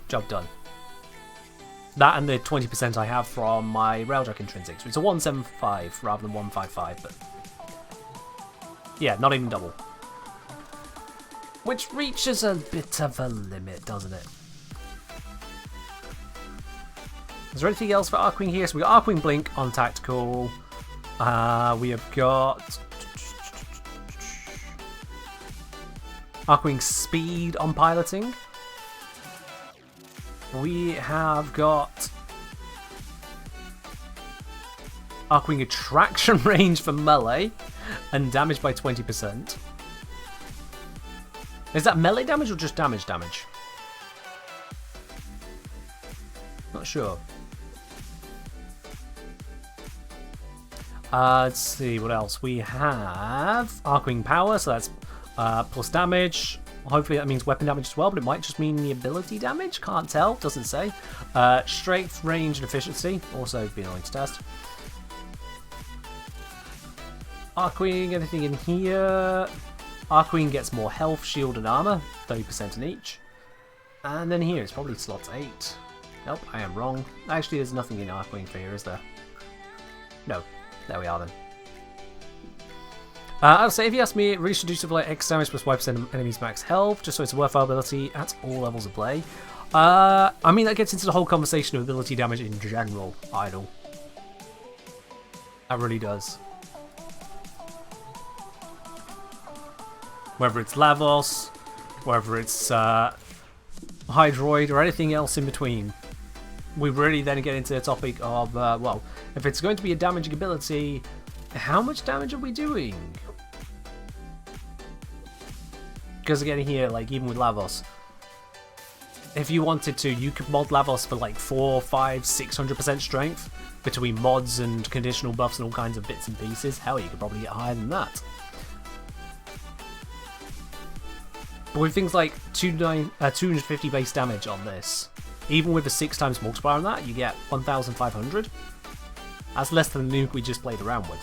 Job done. That and the 20% I have from my Railjack intrinsics. It's a 175 rather than 155, but yeah, not even double. Which reaches a bit of a limit, doesn't it? Is there anything else for Archwing here? So we got Archwing Blink on tactical. We have got Archwing Speed on piloting. We have got Archwing Attraction range for melee and damage by 20%. Is that melee damage or just damage? Not sure. Let's see what else. We have Archwing Power, so that's plus damage. Hopefully that means weapon damage as well, but it might just mean the ability damage. Can't tell, doesn't say. Strength, range, and efficiency. Also be annoying to test. Archwing, anything in here? Archwing gets more health, shield, and armor, 30% in each. And then here, it's probably slots 8. Nope, I am wrong. Actually, there's nothing in Archwing for here, is there? No. There we are then. I'll say, if you ask me, it really reduces like X damage plus 5% enemies max health, just so it's a worthwhile ability at all levels of play. I mean, that gets into the whole conversation of ability damage in general, Idle. That really does. Whether it's Lavos, whether it's Hydroid, or anything else in between. We really then get into the topic of, well, if it's going to be a damaging ability, how much damage are we doing? Because again here, like even with Lavos, if you wanted to, you could mod Lavos for like 400, 500, 600% strength between mods and conditional buffs and all kinds of bits and pieces. Hell, you could probably get higher than that. But with things like 250 base damage on this, even with a 6 times multiplier on that, you get 1,500. That's less than the nuke we just played around with.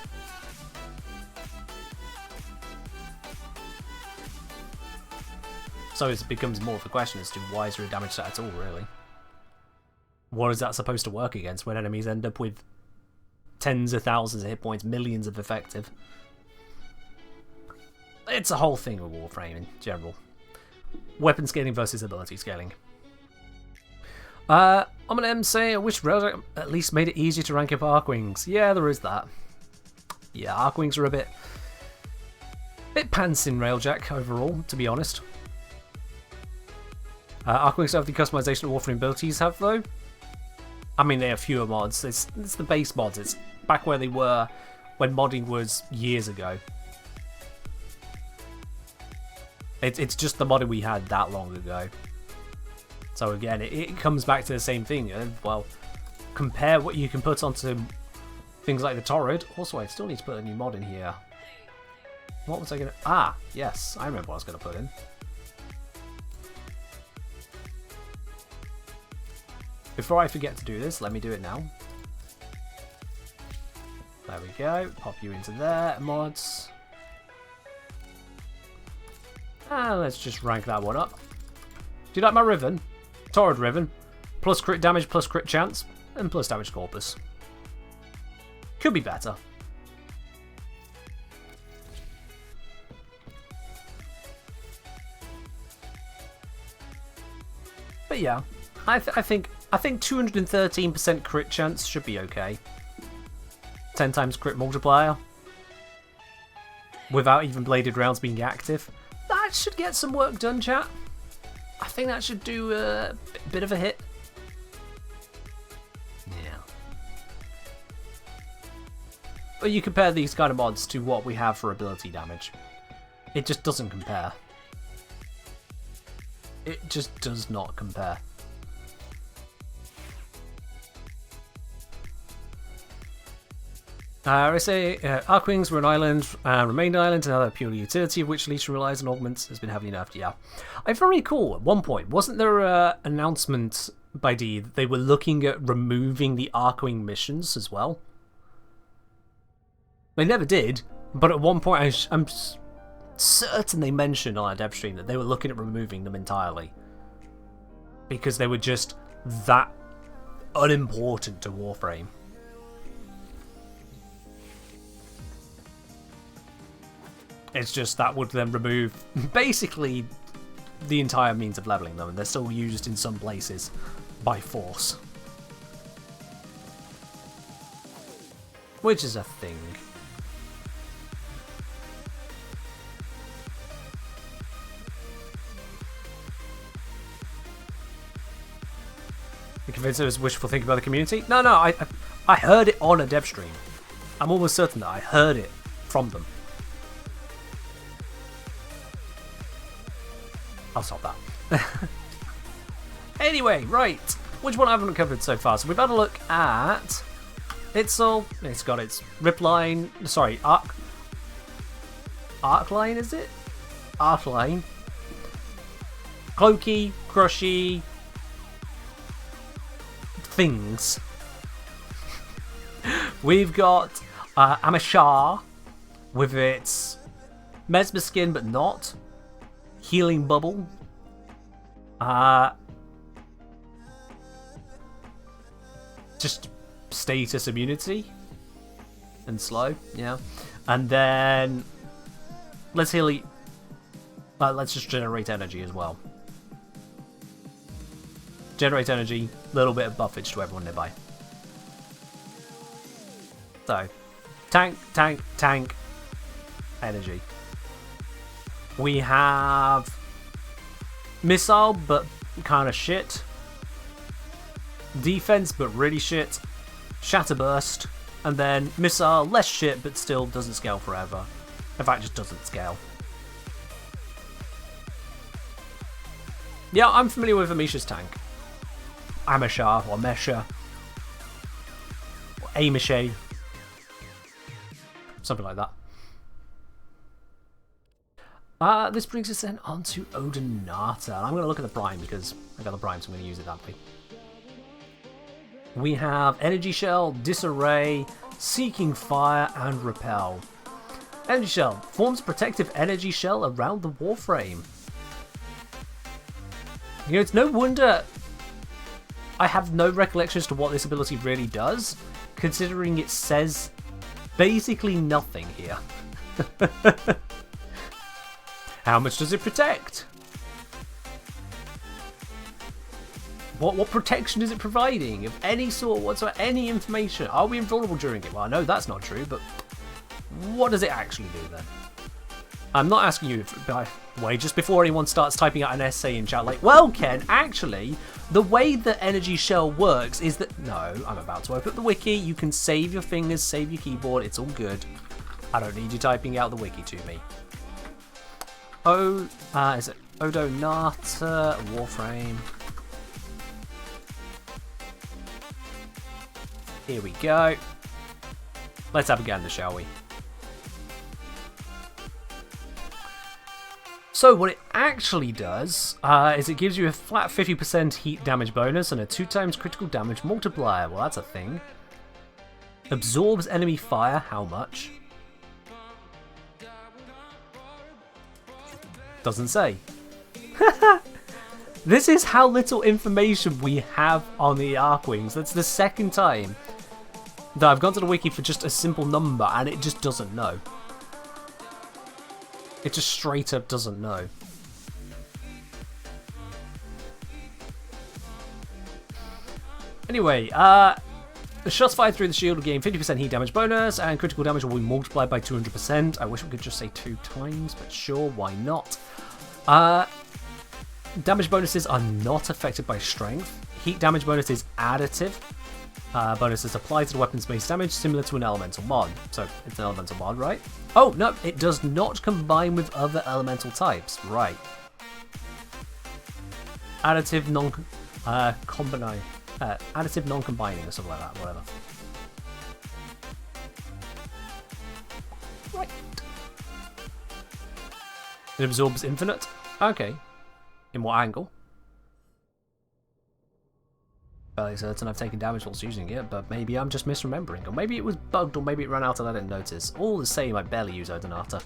So it becomes more of a question as to why is there a damage set at all, really? What is that supposed to work against when enemies end up with tens of thousands of hit points, millions of effective? It's a whole thing with Warframe in general. Weapon scaling versus ability scaling. I'm gonna say I wish Railjack at least made it easier to rank up Archwings. Yeah, there is that. Yeah, Archwings are a bit pants in Railjack overall, to be honest. Archwings have the customization of Warframe abilities have, though. I mean, they have fewer mods. It's the base mods. It's back where they were when modding was years ago. It's just the modding we had that long ago. So again, it comes back to the same thing. Well, compare what you can put onto things like the Torrid. Also, I still need to put a new mod in here. What was I going to... Ah, yes. I remember what I was going to put in. Before I forget to do this, let me do it now. There we go. Pop you into there. Mods. And let's just rank that one up. Do you like my Riven? Torrid Riven. Plus crit damage, plus crit chance, and plus damage corpus. Could be better. But yeah, I think 213% crit chance should be okay. 10 times crit multiplier. Without even bladed rounds being active. That should get some work done, chat. I think that should do a bit of a hit. Yeah. But you compare these kind of mods to what we have for ability damage. It just doesn't compare. It just does not compare. I say Archwings were an island, remained an island, another purely utility of which Legion relies on augments has been heavily nerfed. Yeah, I very recall at one point, wasn't there an announcement by D that they were looking at removing the Archwing missions as well? They never did, but at one point I'm certain they mentioned on our dev stream that they were looking at removing them entirely because they were just that unimportant to Warframe. It's just that would then remove basically the entire means of leveling them, and they're still used in some places by force. Which is a thing. You convinced it was wishful thinking by the community? No, I heard it on a dev stream. I'm almost certain that I heard it from them. I'll stop that. Anyway, right. Which one haven't we covered so far? So we've had a look at Itzel. It's got its Ripline. Sorry, Arcline, is it? Arcline. Cloaky, Crushy. Things. We've got Amashar with its Mesmer skin, but not. Healing Bubble. Just status immunity. And slow, yeah. And then let's just generate energy as well. Generate energy, little bit of buffage to everyone nearby. So, tank, energy. We have missile, but kind of shit. Defense, but really shit. Shatterburst, and then missile, less shit, but still doesn't scale forever. In fact, just doesn't scale. Yeah, I'm familiar with Amisha's tank. Amashar, or Mesha, or Amishay. Something like that. This brings us then on to Odinata. I'm going to look at the Prime because I got the Prime, so I'm going to use it that way. We have Energy Shell, Disarray, Seeking Fire, and Repel. Energy Shell forms a protective energy shell around the Warframe. You know, it's no wonder I have no recollection as to what this ability really does, considering it says basically nothing here. How much does it protect? What protection is it providing? Of any sort whatsoever, any information? Are we invulnerable during it? Well, I know that's not true, but what does it actually do then? I'm not asking you way, just before anyone starts typing out an essay in chat like, well, Ken, actually, the way that Energy Shell works is that... No, I'm about to open up the wiki. You can save your fingers, save your keyboard. It's all good. I don't need you typing out the wiki to me. Oh, is it Odo Nata Warframe? Here we go. Let's have a gander, shall we? So what it actually does is it gives you a flat 50% heat damage bonus and a 2x critical damage multiplier. Well, that's a thing. Absorbs enemy fire. How much? Doesn't say. This is how little information we have on the Archwings. That's the second time that I've gone to the wiki for just a simple number and it just doesn't know. It just straight up doesn't know. Anyway, the shots fired through the shield will gain 50% heat damage bonus, and critical damage will be multiplied by 200%. I wish we could just say 2 times, but sure, why not? Damage bonuses are not affected by strength. Heat damage bonus is additive. Bonuses apply to the weapon's base damage, similar to an elemental mod. So, it's an elemental mod, right? Oh, no, it does not combine with other elemental types. Right. Additive additive non-combining or something like that, whatever. Right. It absorbs infinite. Okay. In what angle? Fairly certain I've taken damage whilst using it, but maybe I'm just misremembering. Or maybe it was bugged, or maybe it ran out and I didn't notice. All the same, I barely use Odonata.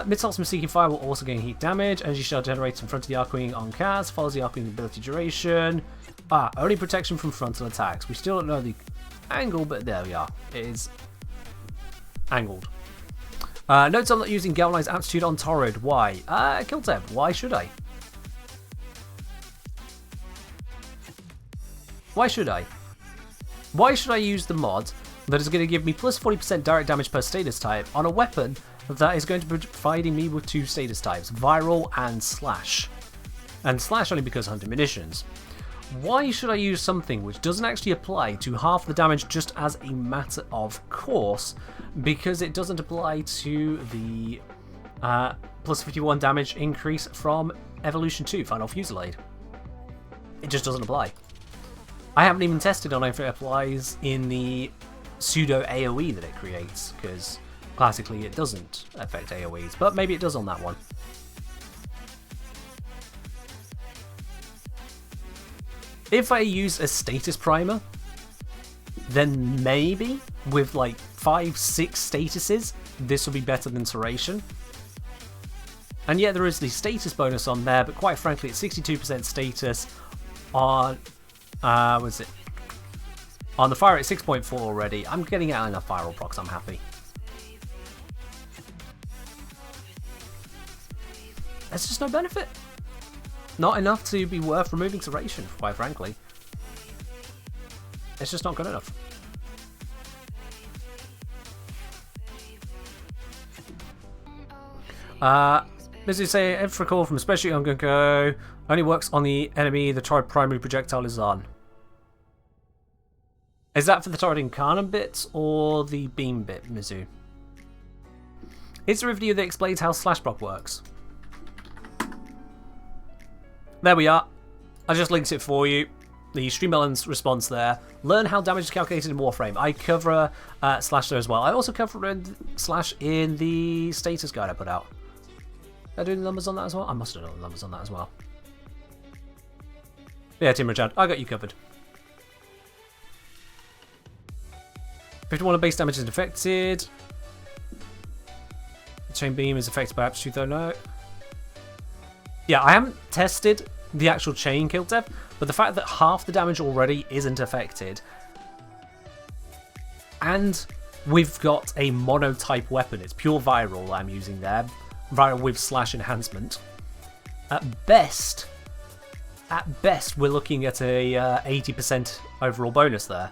Missiles from Seeking Fire will also gain heat damage. Energy Shell generates in front of the Archwing on cast, follows the Archwing ability duration. Only protection from frontal attacks. We still don't know the angle, but there we are. It is angled. Notes on not using Galvanized Aptitude on Torrid. Why? Kilteb, why should I? Why should I? Why should I use the mod that is going to give me plus 40% direct damage per status type on a weapon that is going to be providing me with 2 status types, Viral and Slash? And Slash only because 100 munitions. Why should I use something which doesn't actually apply to half the damage just as a matter of course, because it doesn't apply to the plus 51 damage increase from Evolution 2 Final Fusillade? It just doesn't apply. I haven't even tested on if it applies in the pseudo AoE that it creates, because classically it doesn't affect AoEs, but maybe it does on that one. If I use a status primer, then maybe with like 5-6 statuses, this will be better than Serration. And yeah, there is the status bonus on there, but quite frankly, it's 62% status on was it? On the fire at 6.4 already. I'm getting out enough viral procs, I'm happy. There's just no benefit. Not enough to be worth removing Serration, quite frankly. It's just not good enough. This is a infracall from Especially on Gunko. Only works on the enemy the Torrid primary projectile is on. Is that for the Torrid Incarnate bits or the beam bit, Mizu? It's a review that explains how Slash Block works. There we are. I just linked it for you. The Streamelon's response there. Learn how damage is calculated in Warframe. I cover Slash there as well. I also cover Slash in the status guide I put out. Did I do the numbers on that as well? I must have done the numbers on that as well. Yeah, Tim Richard, I got you covered. 51 of base damage is affected. The chain beam is affected by aptitude though, no. Yeah, I haven't tested the actual chain kill dev, but the fact that half the damage already isn't affected, and we've got a mono-type weapon, it's pure viral I'm using there, viral with slash enhancement. At best, we're looking at a 80% overall bonus there.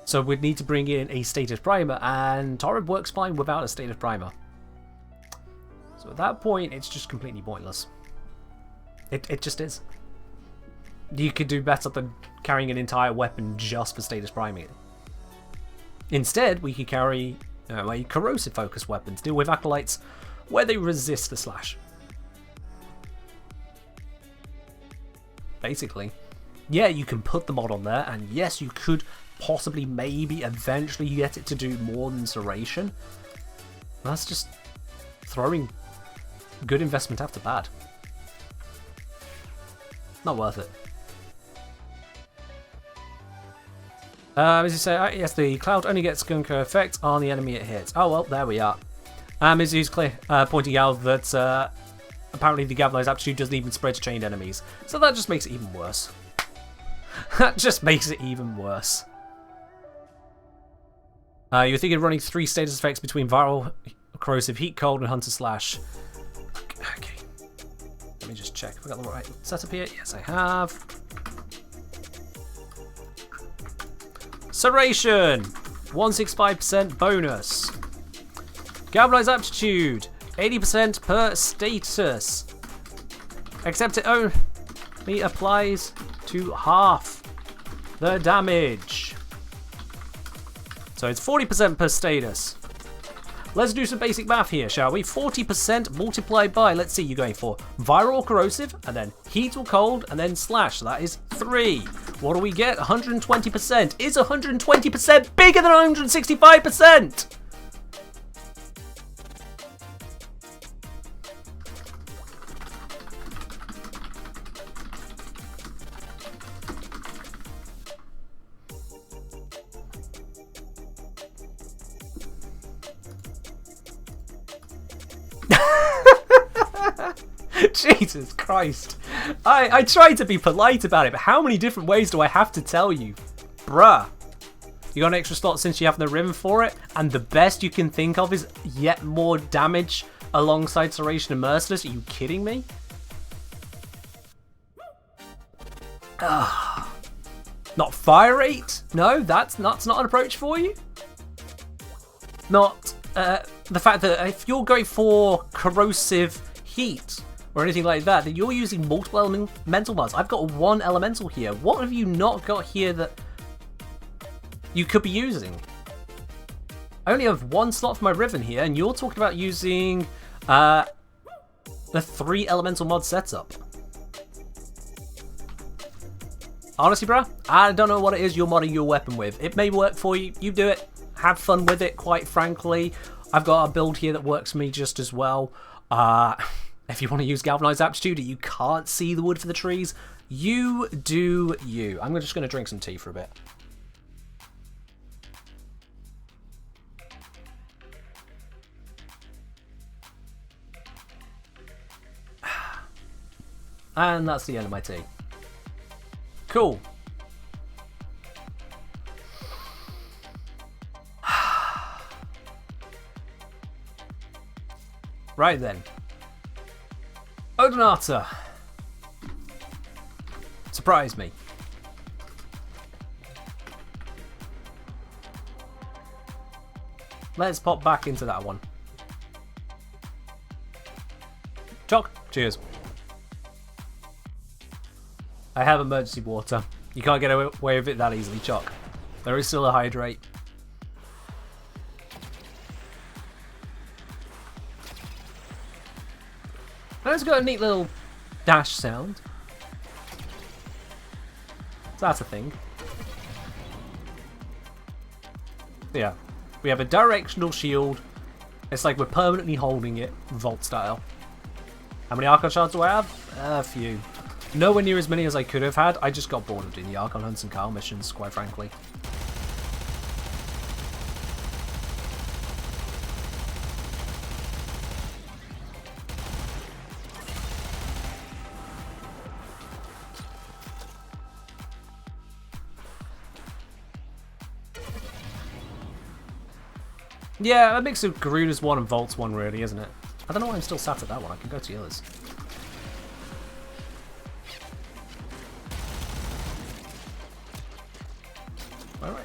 So we'd need to bring in a status primer, and Torrid works fine without a status primer. So So at that point, it's just completely pointless. It just is. You could do better than carrying an entire weapon just for status priming it. Instead, we could carry a corrosive focus weapon to deal with acolytes where they resist the slash. Basically. Yeah, you can put the mod on there, and yes, you could possibly, maybe, eventually get it to do more than Serration. That's just throwing good investment after bad. Not worth it. As you say, yes, the cloud only gets Gunker effect on the enemy it hits. Oh, well, there we are. Mizu's pointing out that apparently the galvanized aptitude doesn't even spread to chained enemies. So that just makes it even worse. That just makes it even worse. You're thinking of running 3 status effects between viral, corrosive, heat, cold, and hunter slash. Okay. Let me just check if I got the right setup here. Yes, I have. Serration! 165% bonus. Galvanized aptitude. 80% per status. Except it only applies to half the damage. So it's 40% per status. Let's do some basic math here, shall we? 40% multiplied by, let's see, you're going for viral or corrosive, and then heat or cold, and then slash. So that is 3. What do we get? 120%. Is 120% bigger than 165%? Jesus Christ. I tried to be polite about it, but how many different ways do I have to tell you? Bruh. You got an extra slot since you have the Riven for it, and the best you can think of is yet more damage alongside Serration and Merciless? Are you kidding me? Not fire rate? No, that's not an approach for you? Not the fact that if you're going for corrosive heat or anything like that, then you're using multiple elemental mods. I've got 1 elemental here. What have you not got here that you could be using? I only have 1 slot for my Riven here, and you're talking about using the 3 elemental mod setup. Honestly, bruh, I don't know what it is you're modding your weapon with. It may work for you. You do it. Have fun with it, quite frankly. I've got a build here that works for me just as well. If you want to use Galvanized Aptitude and you can't see the wood for the trees, you do you. I'm just going to drink some tea for a bit. And that's the end of my tea. Cool. Right then. Odonata. Surprise me. Let's pop back into that one. Choc, cheers. I have emergency water. You can't get away with it that easily, Choc. There is still a hydrate. And it's got a neat little dash sound. So that's a thing. Yeah. We have a directional shield. It's like we're permanently holding it, Vault style. How many Archon shards do I have? A few. Nowhere near as many as I could have had. I just got bored of doing the Archon hunts and Carl missions, quite frankly. Yeah, a mix of Garuda's one and Vault's one, really, isn't it? I don't know why I'm still sat at that one. I can go to the others. Alright.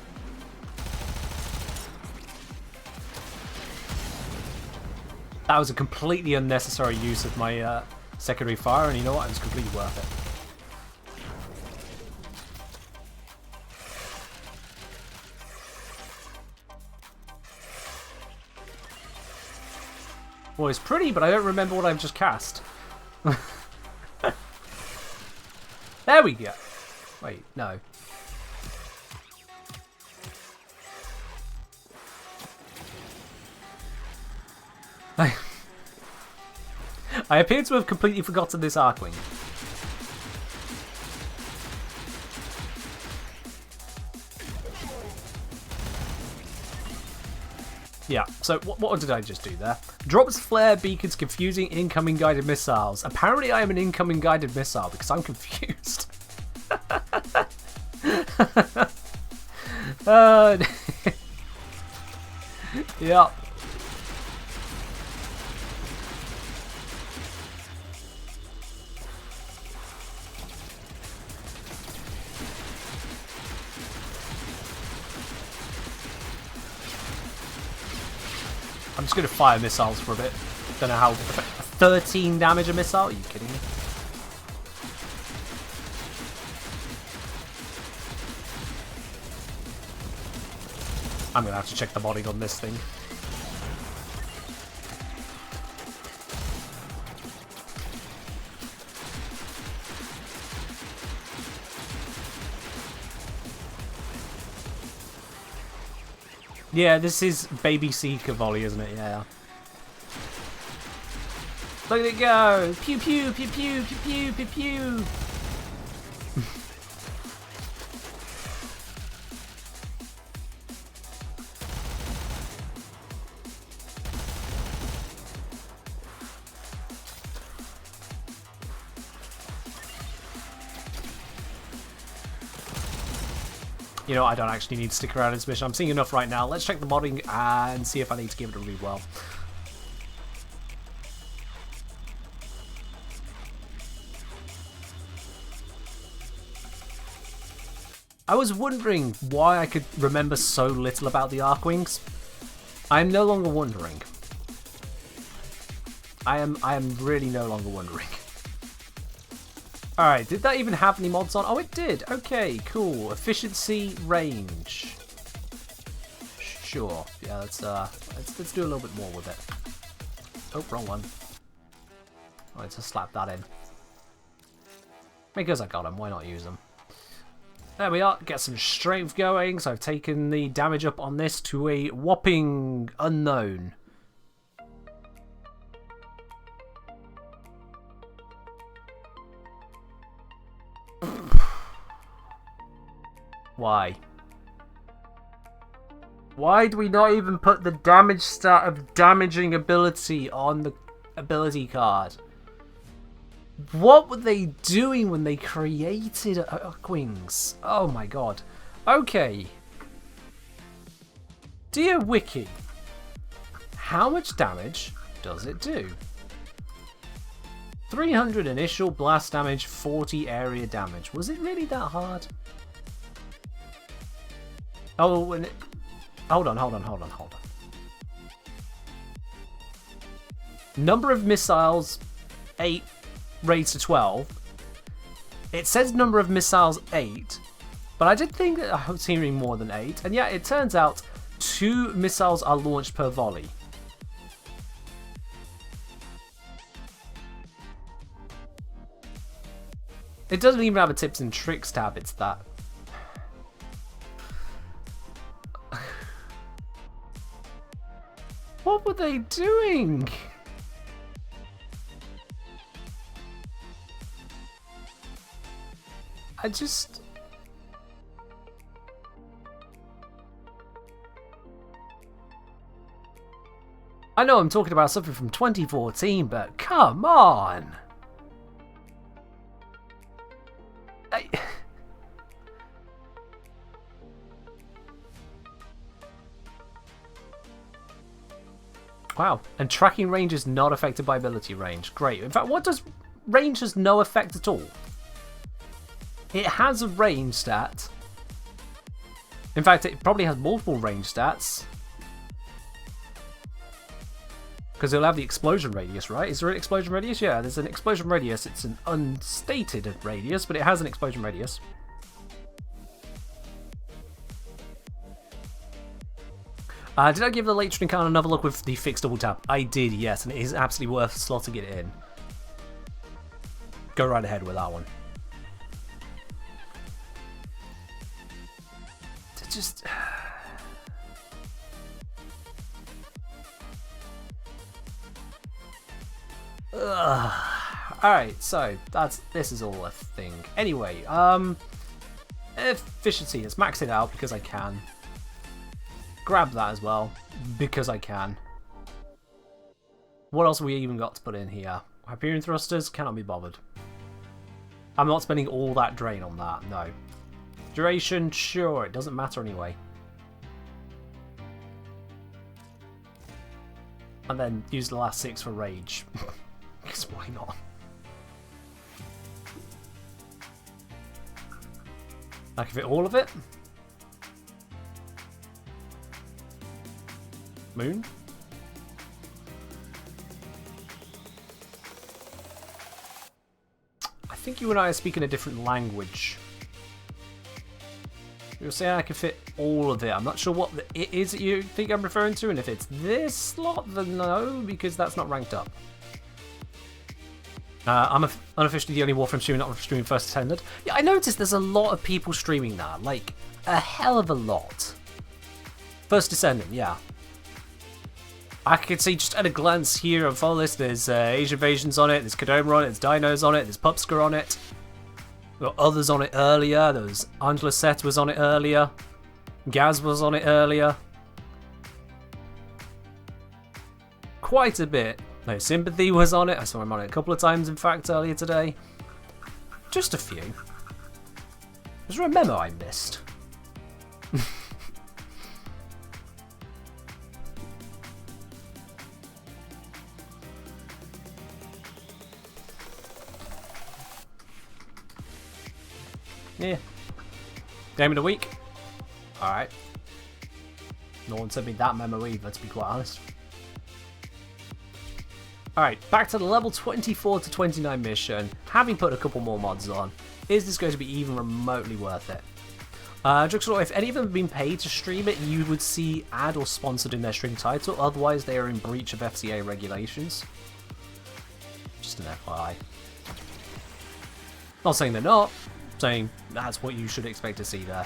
That was a completely unnecessary use of my secondary fire, and you know what? It was completely worth it. Well, it's pretty, but I don't remember what I've just cast. There we go. Wait, no. I appear to have completely forgotten this Archwing. Yeah, so what did I just do there? Drops flare beacons confusing incoming guided missiles. Apparently I am an incoming guided missile because I'm confused. Yeah. I'm just going to fire missiles for a bit. Don't know how. 13 damage a missile? Are you kidding me? I'm going to have to check the modding on this thing. Yeah, this is Baby Seeker volley, isn't it? Yeah. Look at it go! Pew pew pew pew pew pew pew pew. You know, I don't actually need to stick around in this mission. I'm seeing enough right now. Let's check the modding and see if I need to give it a read well. I was wondering why I could remember so little about the Archwings. I am no longer wondering. I am really no longer wondering. Alright, did that even have any mods on? Oh, it did. Okay, cool. Efficiency, range. Sure. Yeah, let's do a little bit more with it. Oh, wrong one. Oh, let's just slap that in. Because I got them, why not use them? There we are. Get some strength going. So I've taken the damage up on this to a whopping unknown. Why? Why do we not even put the damage stat of damaging ability on the ability card? What were they doing when they created Archwings? Oh my god. Okay. Dear Wiki, how much damage does it do? 300 initial blast damage, 40 area damage. Was it really that hard? Oh, and hold on. Number of missiles, 8 raised to 12. It says number of missiles 8, but I did think that I was hearing more than 8. And yeah, it turns out 2 missiles are launched per volley. It doesn't even have a tips and tricks tab, it's that. What were they doing? I know I'm talking about something from 2014, but come on! Wow, and tracking range is not affected by ability range. Great. In fact, what does range has no effect at all? It has a range stat. In fact, it probably has multiple range stats. Because it'll have the explosion radius, right? Is there an explosion radius? Yeah, there's an explosion radius. It's an unstated radius, but it has an explosion radius. Did I give the late stream count another look with the fixed double tap? I did, yes, and it is absolutely worth slotting it in. Go right ahead with that one. To just... Alright, so this is all a thing. Anyway, efficiency, let's max it out because I can. Grab that as well, because I can. What else have we even got to put in here? Hyperion thrusters, cannot be bothered. I'm not spending all that drain on that, no. Duration, sure, it doesn't matter anyway. And then use the last 6 for rage. Because why not? I can fit all of it. Moon? I think you and I are speaking a different language. You're saying I can fit all of it. I'm not sure what it is that you think I'm referring to, and if it's this slot, then no, because that's not ranked up. I'm unofficially the only Warframe streamer not streaming first attended. Yeah, I noticed there's a lot of people streaming that, like a hell of a lot. First Descendant, yeah. I could see just at a glance here and follow this, there's Asian Invasions on it, there's Kodoma on it, there's Dinos on it, there's Pupsker on it. There were others on it earlier, there was Angela Set was on it earlier, Gaz was on it earlier. Quite a bit. No, Sympathy was on it, I saw him on it a couple of times in fact earlier today. Just a few. Was there a memo I missed? Yeah. Game of the week? Alright. No one sent me that memo either, to be quite honest. Alright, back to the level 24 to 29 mission. Having put a couple more mods on, is this going to be even remotely worth it? Drixel, if any of them have been paid to stream it, you would see ad or sponsored in their stream title, otherwise they are in breach of FCA regulations. Just an FYI. Not saying they're not, saying that's what you should expect to see there.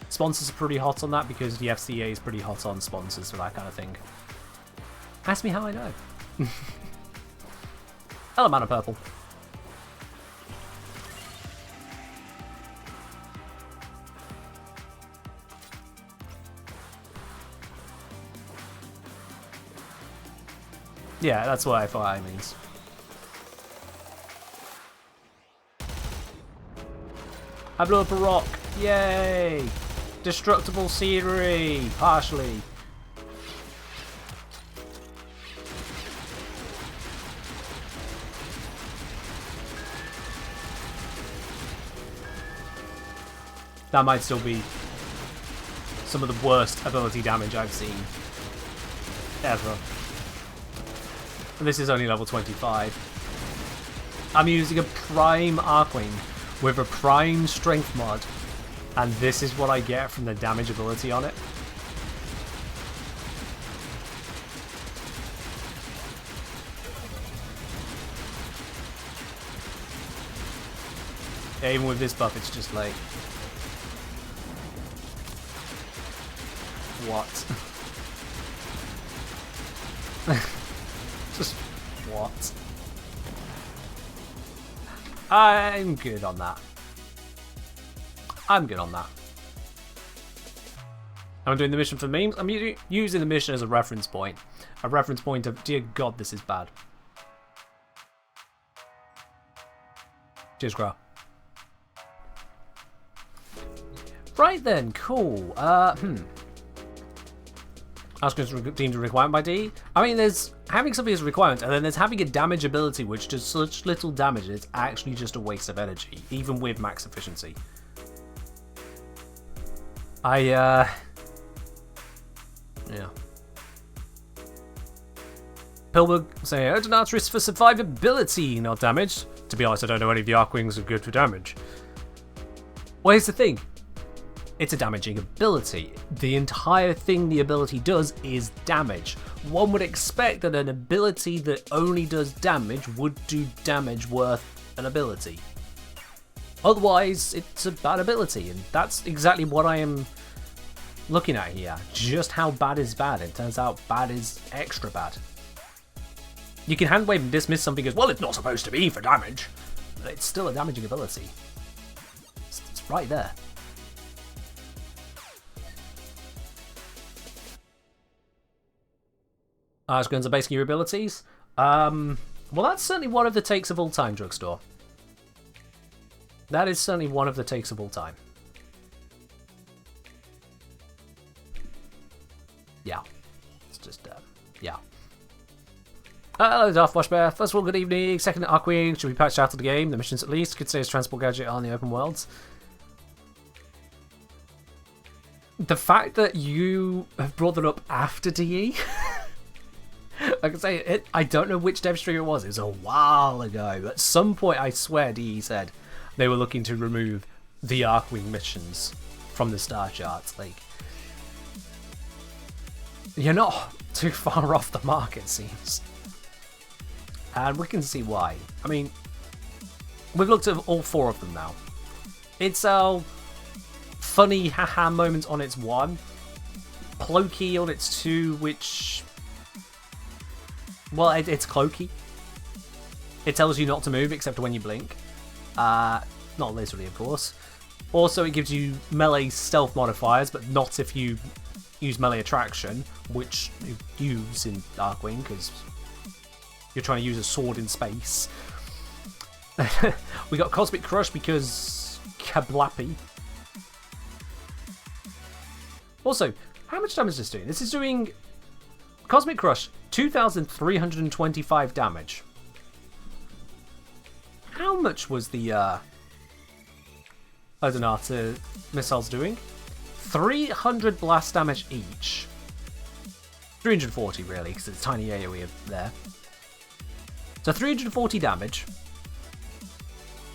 Sponsors are pretty hot on that because the FCA is pretty hot on sponsors for that kind of thing. Ask me how I know. Hello, Man of Purple. Yeah, that's what FYI means. I blew up a rock. Yay! Destructible scenery, partially. That might still be some of the worst ability damage I've seen ever. And this is only level 25. I'm using a Prime Archwing with a Prime Strength mod, and this is what I get from the damage ability on it. Yeah, even with this buff, it's just like... what? Just what? I'm good on that. I'm good on that. I'm doing the mission for memes. I'm using the mission as a reference point. A reference point of, dear God, this is bad. Cheers, Gra. Right then, cool. Asking deemed a requirement by D. I mean, there's having something as a requirement, and then there's having a damage ability which does such little damage it's actually just a waste of energy, even with max efficiency. Yeah. Pilberg saying, Odonata is for survivability, not damage. To be honest, I don't know any of the Archwings are good for damage. Well, here's the thing. It's a damaging ability. The entire thing the ability does is damage. One would expect that an ability that only does damage would do damage worth an ability. Otherwise, it's a bad ability, and that's exactly what I am looking at here. Just how bad is bad. It turns out bad is extra bad. You can hand wave and dismiss something as, well, it's not supposed to be for damage. But it's still a damaging ability. It's right there. Guns are basically your abilities. Well, that's certainly one of the takes of all time, Drugstore. That is certainly one of the takes of all time. Yeah. It's just, yeah. Hello, Darth Washbear. First of all, good evening. Second, Archwing should be patched out of the game. The missions, at least. Could say as transport gadget on the open worlds. The fact that you have brought that up after DE... Like I say, I don't know which dev stream it was. It was a while ago. At some point, I swear DE said they were looking to remove the Archwing missions from the star charts. Like, you're not too far off the mark, it seems. And we can see why. I mean, we've looked at all 4 of them now. It's our funny haha moments on its 1, Cloaky on its 2, which... Well, it's cloaky. It tells you not to move except when you blink. Not literally, of course. Also, it gives you melee stealth modifiers, but not if you use melee attraction, which you use in Archwing, because you're trying to use a sword in space. We got Cosmic Crush because Kablappy. Also, how much damage is this doing? This is doing Cosmic Crush, 2,325 damage. How much was the Odonata missiles doing? 300 blast damage each. 340 really, because it's tiny AoE there. So 340 damage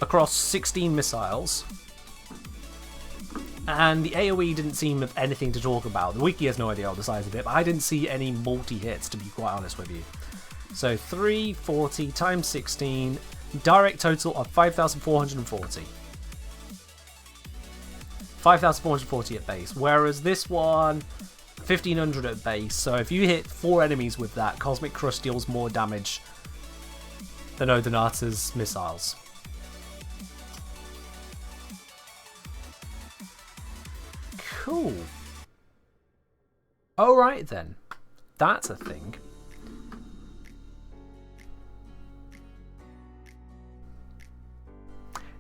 across 16 missiles. And the AoE didn't seem of anything to talk about. The wiki has no idea the size of it, but I didn't see any multi-hits, to be quite honest with you. So 340 times 16, direct total of 5,440. 5,440 at base, whereas this one, 1,500 at base. So if you hit 4 enemies with that, Cosmic Crush deals more damage than Odonata's missiles. Cool. Alright then. That's a thing.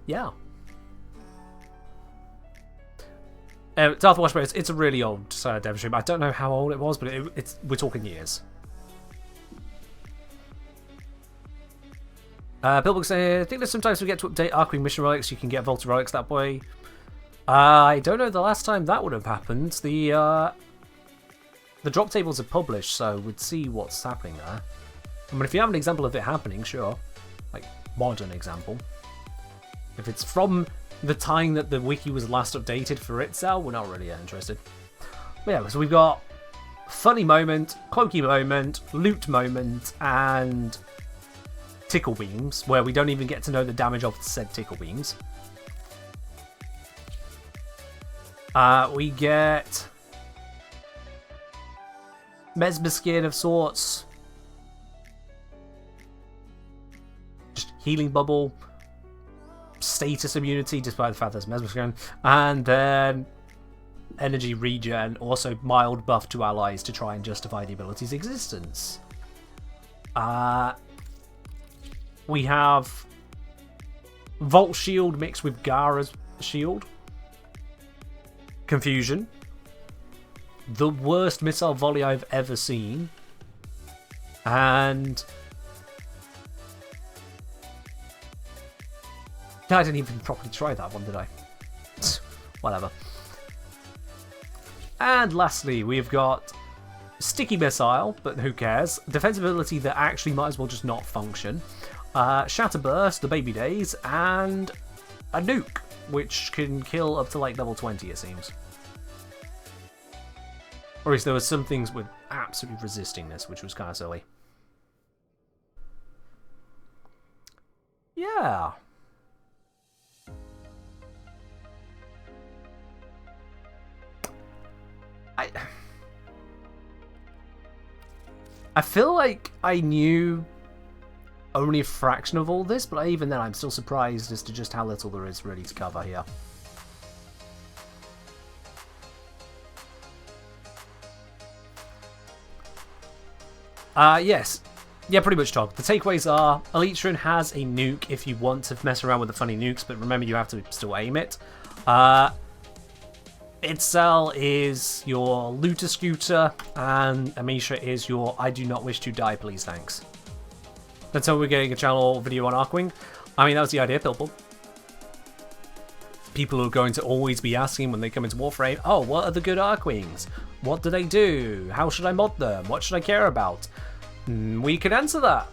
Yeah. Darth Washbear, it's a really old dev stream. I don't know how old it was, but we're talking years. Billbook saying, I think that sometimes we get to update Archwing mission relics. You can get Volta relics that way. I don't know the last time that would have happened. The drop tables are published, so we'd see what's happening there. I mean, if you have an example of it happening, sure. Like, modern example. If it's from the time that the wiki was last updated for itself, we're not really interested. But yeah, so we've got funny moment, cloaky moment, loot moment, and tickle beams, where we don't even get to know the damage of said tickle beams. We get Mesmer Skin of sorts. Just healing bubble. Status immunity, despite the fact there's Mesmer Skin. And then energy regen. Also mild buff to allies to try and justify the ability's existence. We have Volt Shield mixed with Gara's Shield. Confusion. The worst missile volley I've ever seen. And I didn't even properly try that one, did I? Whatever. And lastly, we've got sticky missile, but who cares? Defense ability that actually might as well just not function. Shatter Burst, the baby days, and a nuke, which can kill up to like level 20, it seems. Or at least there were some things with absolutely resisting this, which was kind of silly. Yeah. I feel like I knew only a fraction of all this, but even then I'm still surprised as to just how little there is really to cover here. Yes. Yeah, pretty much, Tog. The takeaways are, Elytron has a nuke if you want to mess around with the funny nukes, but remember you have to still aim it. Itzel is your looter scooter, and Amisha is your I do not wish to die, please, thanks. That's how we're getting a channel video on Archwing. I mean, that was the idea, Pilpul. People are going to always be asking when they come into Warframe, oh, what are the good Archwings? What do they do? How should I mod them? What should I care about? We can answer that.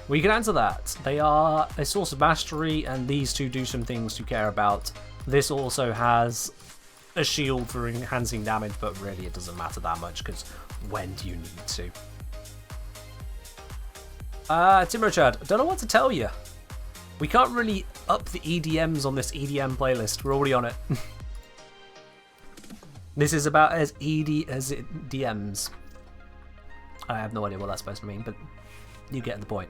We can answer that. They are a source of mastery, and these two do some things to care about. This also has a shield for enhancing damage, but really it doesn't matter that much, because when do you need to? Tim Richard, I don't know what to tell you. We can't really up the EDMs on this EDM playlist. We're already on it. This is about as ED as it DMs. I have no idea what that's supposed to mean, but you get the point.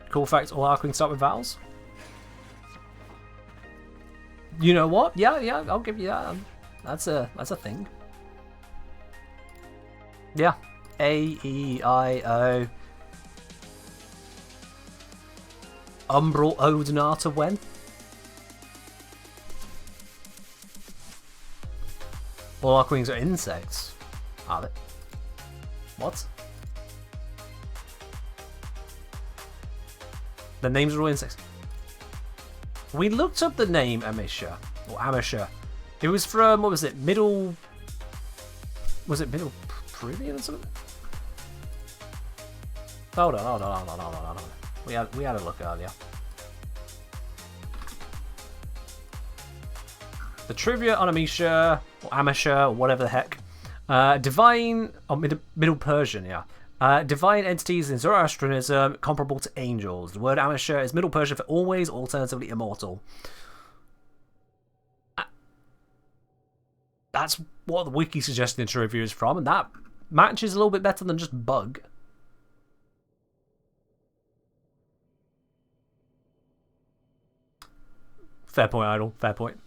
Cool fact, all Archwings start with vowels. You know what? Yeah, I'll give you that. That's a thing. Yeah. A, E, I, O. Umbral Odinata when? All Archwings are insects. Are they? What? The names are all insects. We looked up the name Amisha, or Amisha. It was from, what was it, Middle... Was it Middle Peruvian or something? Hold on. We had a look earlier. The trivia on Amisha, or Amisha, or whatever the heck. Divine, or Middle Persian, yeah. Divine entities in Zoroastrianism comparable to angels. The word Amisha is Middle Persian for always, alternatively immortal. That's what the wiki suggested the trivia is from, and that matches a little bit better than just bug. Fair point, Idol. Fair point.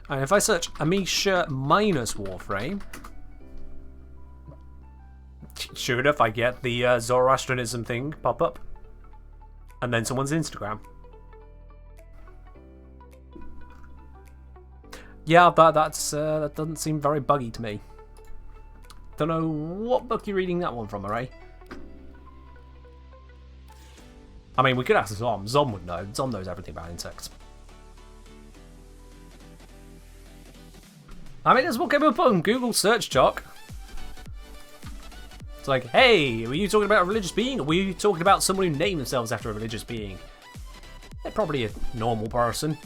And if I search Amisha minus Warframe, sure enough, I get the Zoroastrianism thing pop up. And then someone's Instagram. Yeah, that doesn't seem very buggy to me. Don't know what book you're reading that one from, Array. I mean, we could ask Zom. Zom would know. Zom knows everything about insects. I mean, that's what came up on Google search, Jock. It's like, hey, were you talking about a religious being, or were you talking about someone who named themselves after a religious being? They're probably a normal person.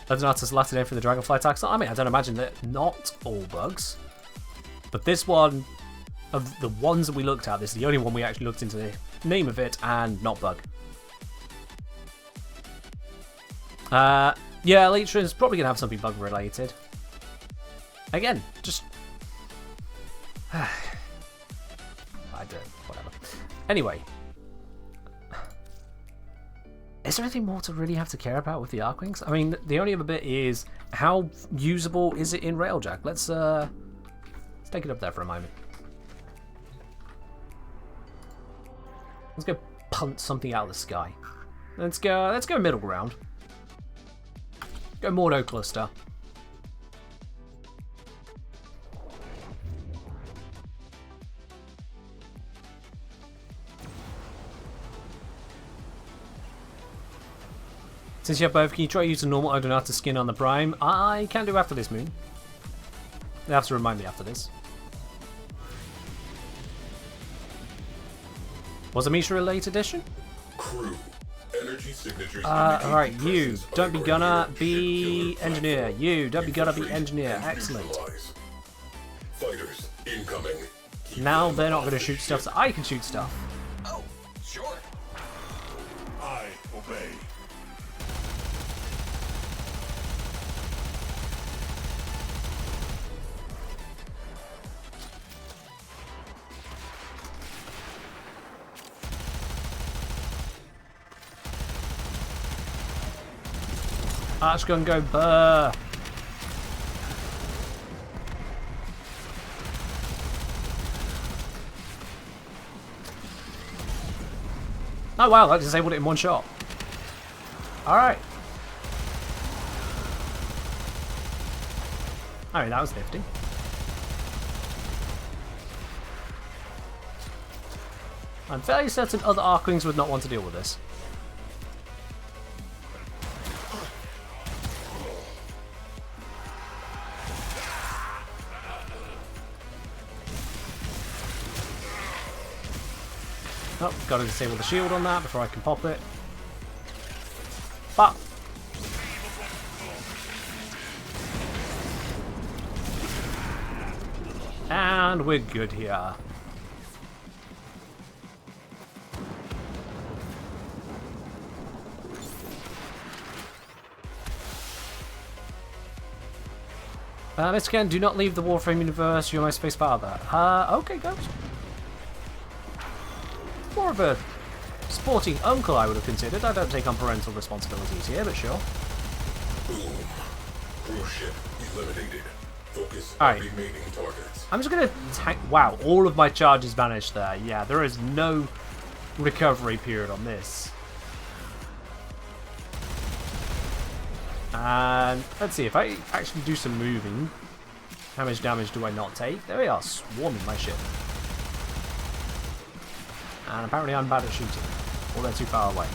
Odinata's Latin name for the dragonfly taxon. I mean, I don't imagine that not all bugs. But this one, of the ones that we looked at, this is the only one we actually looked into the name of it, and not bug. Yeah, Elytron's probably going to have something bug related. Again, just... I don't... whatever. Anyway. Is there anything more to really have to care about with the Archwings? I mean, the only other bit is, how usable is it in Railjack? Let's take it up there for a moment. Let's go punt something out of the sky. Let's go middle ground. Go Mordo cluster. Since you have both, can you try to use the normal Odonata skin on the Prime? I can do after this moon. They have to remind me after this. Was Amisha a late edition? Crew. Energy signatures. Alright, you. Don't be gonna be engineer. You. Don't be gonna be engineer. Excellent. Fighters incoming. Now they're not gonna shoot stuff, so I can shoot stuff. Oh, sure. I obey. Archgun go burr. Oh wow, that disabled it in one shot. Alright. Alright, that was nifty. I'm fairly certain other Archwings would not want to deal with this. Oh, gotta disable the shield on that before I can pop it. But and we're good here. Let's again, do not leave the Warframe universe, you're my space father. Okay, Ghost. More of a sporting uncle, I would have considered. I don't take on parental responsibilities here, but sure. Boom. Cruise ship eliminated. Focus All on right. remaining targets. I'm just gonna tank. Wow, all of my charges vanished there. Yeah, there is no recovery period on this. And let's see if I actually do some moving. How much damage do I not take? There we are, swarming my ship. And apparently I'm bad at shooting. Or they're too far away.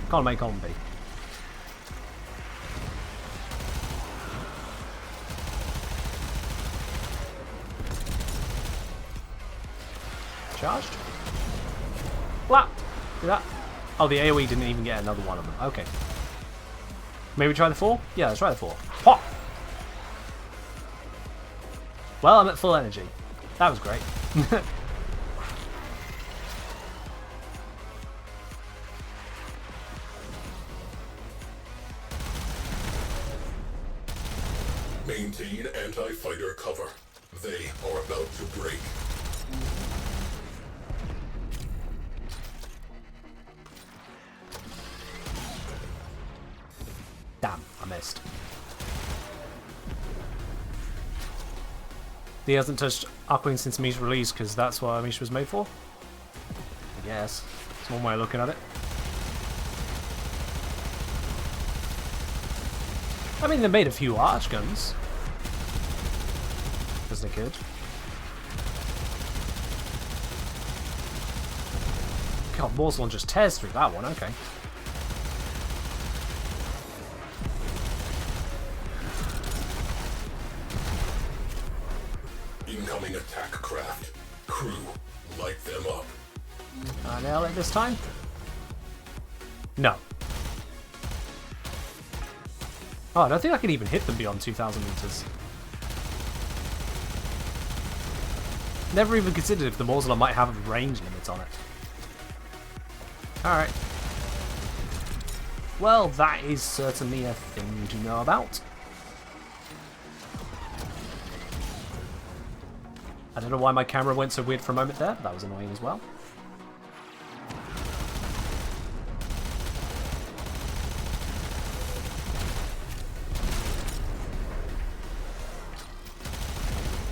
Can't make on be. Charged? What? Do that? Oh, the AoE didn't even get another one of them. Okay. Maybe try the 4? Yeah, let's try the 4. What? Well, I'm at full energy. That was great. Maintain anti-fighter cover. They are about to break. Damn, I missed. He hasn't touched Archwing since Amisha's release because that's what Amisha was made for? I guess. It's one way of looking at it. I mean, they made a few arch guns. Because they could. God, Morslon just tears through that one, okay. Incoming attack craft. Crew, light them up. I nail it this time? No. Oh, I don't think I can even hit them beyond 2,000 meters. Never even considered if the Morslon might have a range limit on it. Alright. Well, that is certainly a thing to know about. I don't know why my camera went so weird for a moment there, but that was annoying as well.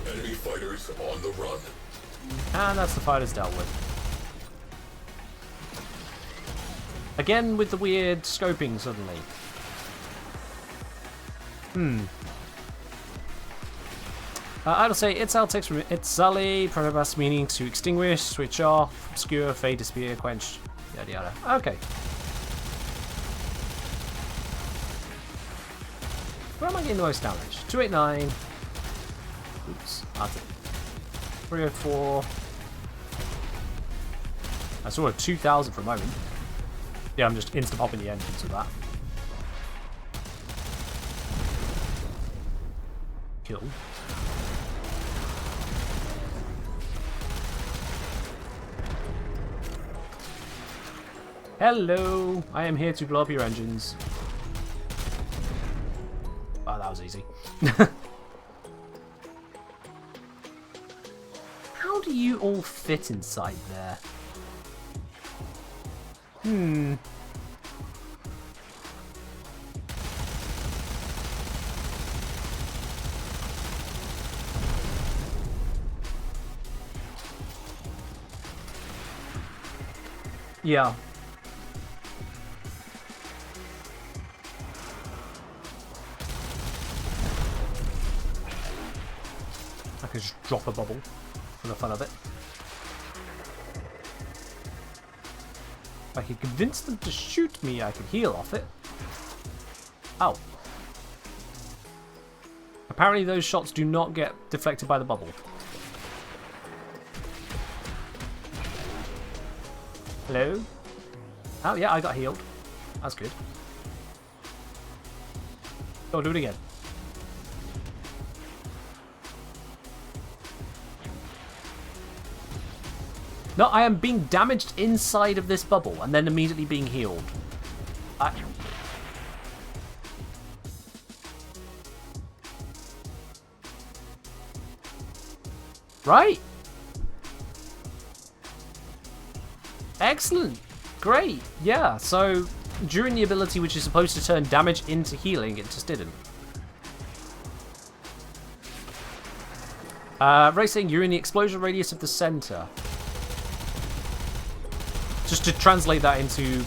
Enemy fighters on the run. And that's the fighters dealt with. Again with the weird scoping suddenly. I'll say Itzal takes from Itzali, Pronobas meaning to extinguish, switch off, obscure, fade, disappear, quench, yada yada. Okay. Where am I getting the most damage? 289. Oops, that's it. 304. I saw a 2000 for a moment. Yeah, I'm just instant popping the engines with that. Kill. Hello! I am here to blow up your engines. Oh, that was easy. How do you all fit inside there? Yeah. I could just drop a bubble for the fun of it. If I could convince them to shoot me, I could heal off it. Ow. Apparently those shots do not get deflected by the bubble. Hello? Oh, yeah, I got healed. That's good. Go do it again. No, I am being damaged inside of this bubble and then immediately being healed. Right? Excellent. Great. Yeah, so during the ability which is supposed to turn damage into healing, it just didn't. Racing, you're in the explosion radius of the center. Just to translate that into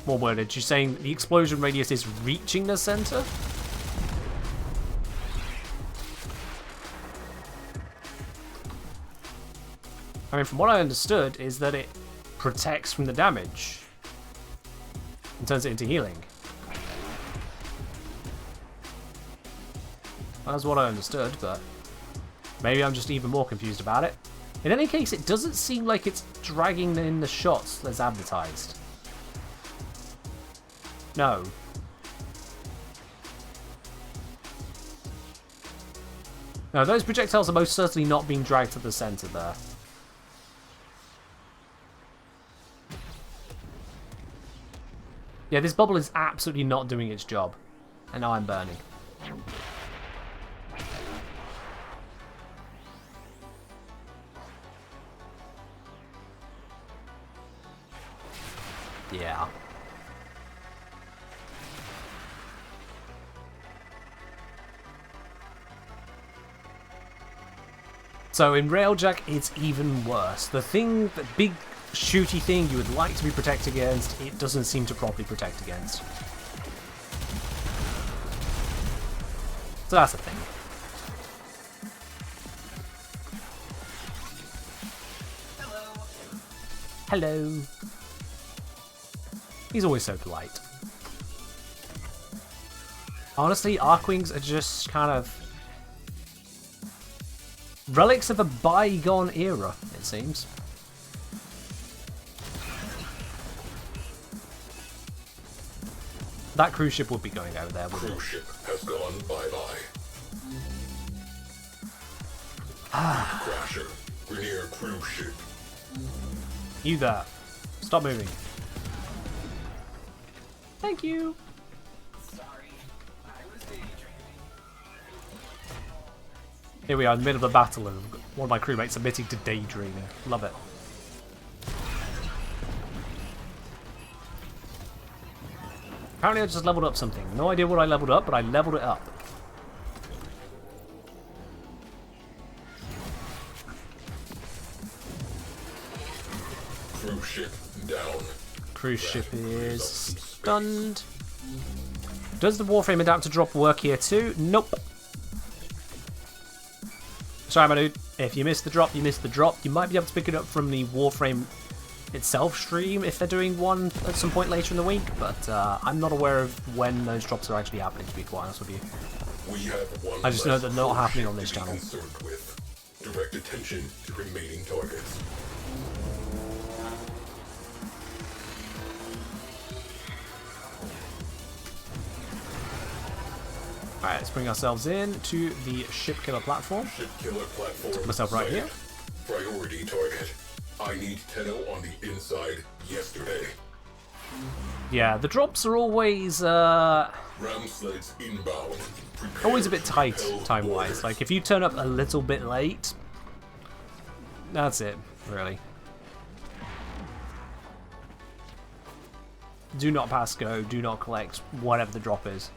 more wordage, you're saying the explosion radius is reaching the center? I mean, from what I understood, is that it protects from the damage and turns it into healing. That's what I understood, but maybe I'm just even more confused about it. In any case, it doesn't seem like it's dragging in the shots as advertised. No. No, those projectiles are most certainly not being dragged to the center there. Yeah, this bubble is absolutely not doing its job. And now I'm burning. Yeah. So in Railjack, it's even worse. The thing, the big shooty thing you would like to be protected against, it doesn't seem to properly protect against. So that's the thing. Hello. He's always so polite. Honestly, Archwings are just kind of relics of a bygone era, it seems. That cruise ship would be going over there, wouldn't it? Cruise ship has gone bye-bye. Crasher, we're near cruise ship. You there. Stop moving. Thank you. Sorry, I was daydreaming. Here we are in the middle of a battle and one of my crewmates admitting to daydreaming. Love it. Apparently I just leveled up something. No idea what I leveled up, but I leveled it up. Cruise ship down. Cruise ship is stunned. Does the Warframe adapter drop work here too? Nope. Sorry, my dude. If you missed the drop, you missed the drop. You might be able to pick it up from the Warframe itself stream if they're doing one at some point later in the week, but I'm not aware of when those drops are actually happening, to be quite honest with you. We have one I just know they're not happening on this to be channel. concerned with. Direct attention to remaining targets. Alright, let's bring ourselves in to the ship killer platform. Ship killer platform. Put myself right sighted. here. Priority target. I need Tenno on the inside yesterday. Yeah, the drops are always Ram sleds inbound. Prepare always a bit to tight repel time-wise. orders. Like, if you turn up a little bit late, that's it, really. Do not pass go, do not collect whatever the drop is.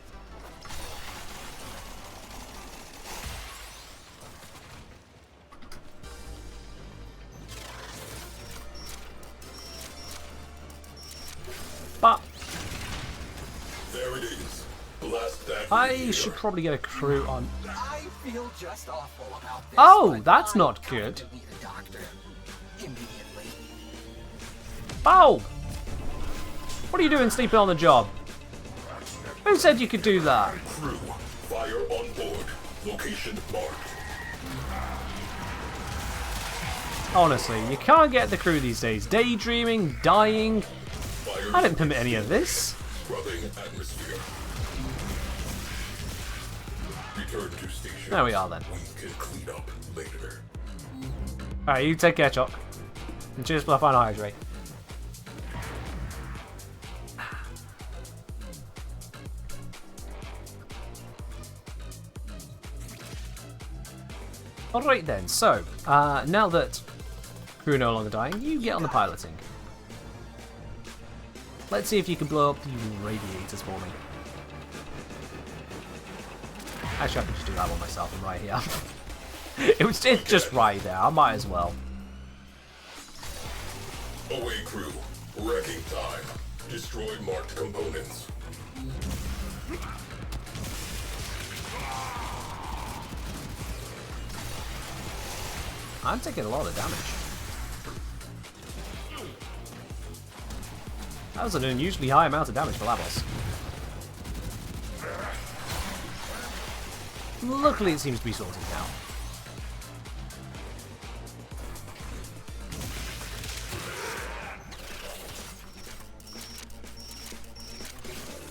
But There it is. Blast that I here. should probably get a crew on. I feel just awful about this. Oh, but that's I not have good. to meet a doctor immediately. Oh! What are you doing sleeping on the job? Who said you could do that? Crew, fire on board. Location marked. Honestly, you can't get the crew these days. Daydreaming, dying. Fire I didn't permit any of this. scrubbing atmosphere. Return to station. There we are then. We can clean up later. Alright, you take care, Chuck. And cheers for the final hydrate. Alright then, so, now that crew are no longer dying, you get on the piloting. Let's see if you can blow up the radiators for me. Actually, I can just do that one myself. I'm right here. It's just right there. I might as well. Away crew. Wrecking time. Destroy marked components. I'm taking a lot of damage. That was an unusually high amount of damage for Lavos. Luckily, it seems to be sorted now.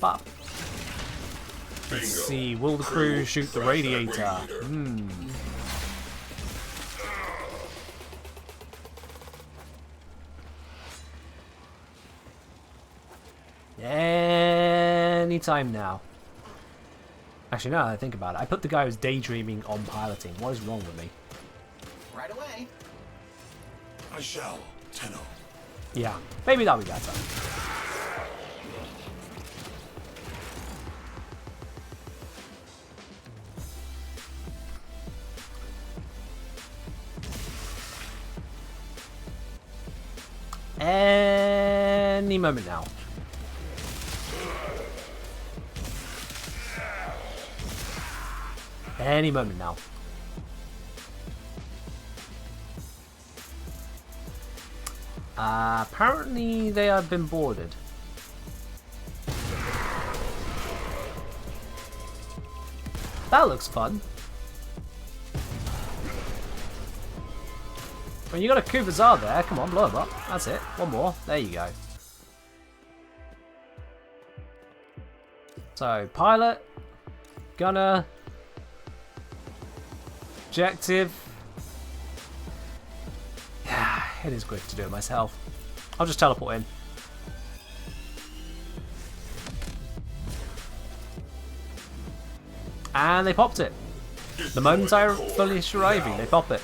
But let's see, will the crew shoot the radiator? Anytime now. Actually, now that I think about it, I put the guy who's daydreaming on piloting. What is wrong with me? Right away. I shall, Tenno. Yeah, maybe that'll be better. Any moment now. Any moment now. Apparently they have been boarded. That looks fun. When you got a Kubazar there, come on, blow him up. That's it. One more. There you go. So, pilot, gunner, objective. Yeah, it is quick to do it myself. I'll just teleport in. And they popped it. The moment I finish arriving, they pop it.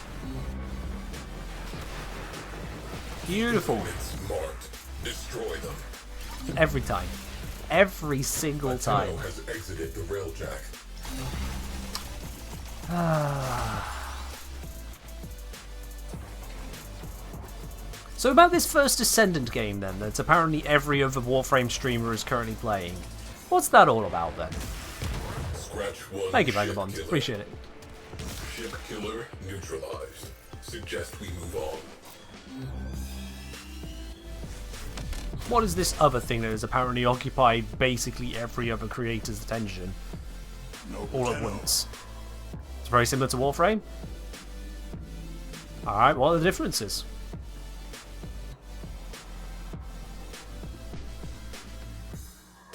Beautiful. Components marked. Destroy them. Every time. Every single time. Tenno has exited the railjack. So about this first Ascendant game then, that apparently every other Warframe streamer is currently playing. What's that all about then? Scratch one. Thank you, ship Vagabond. killer. Appreciate it. Ship killer neutralized. Suggest we move on. What is this other thing that has apparently occupied basically every other creator's attention all at once? It's very similar to Warframe. Alright, what are the differences?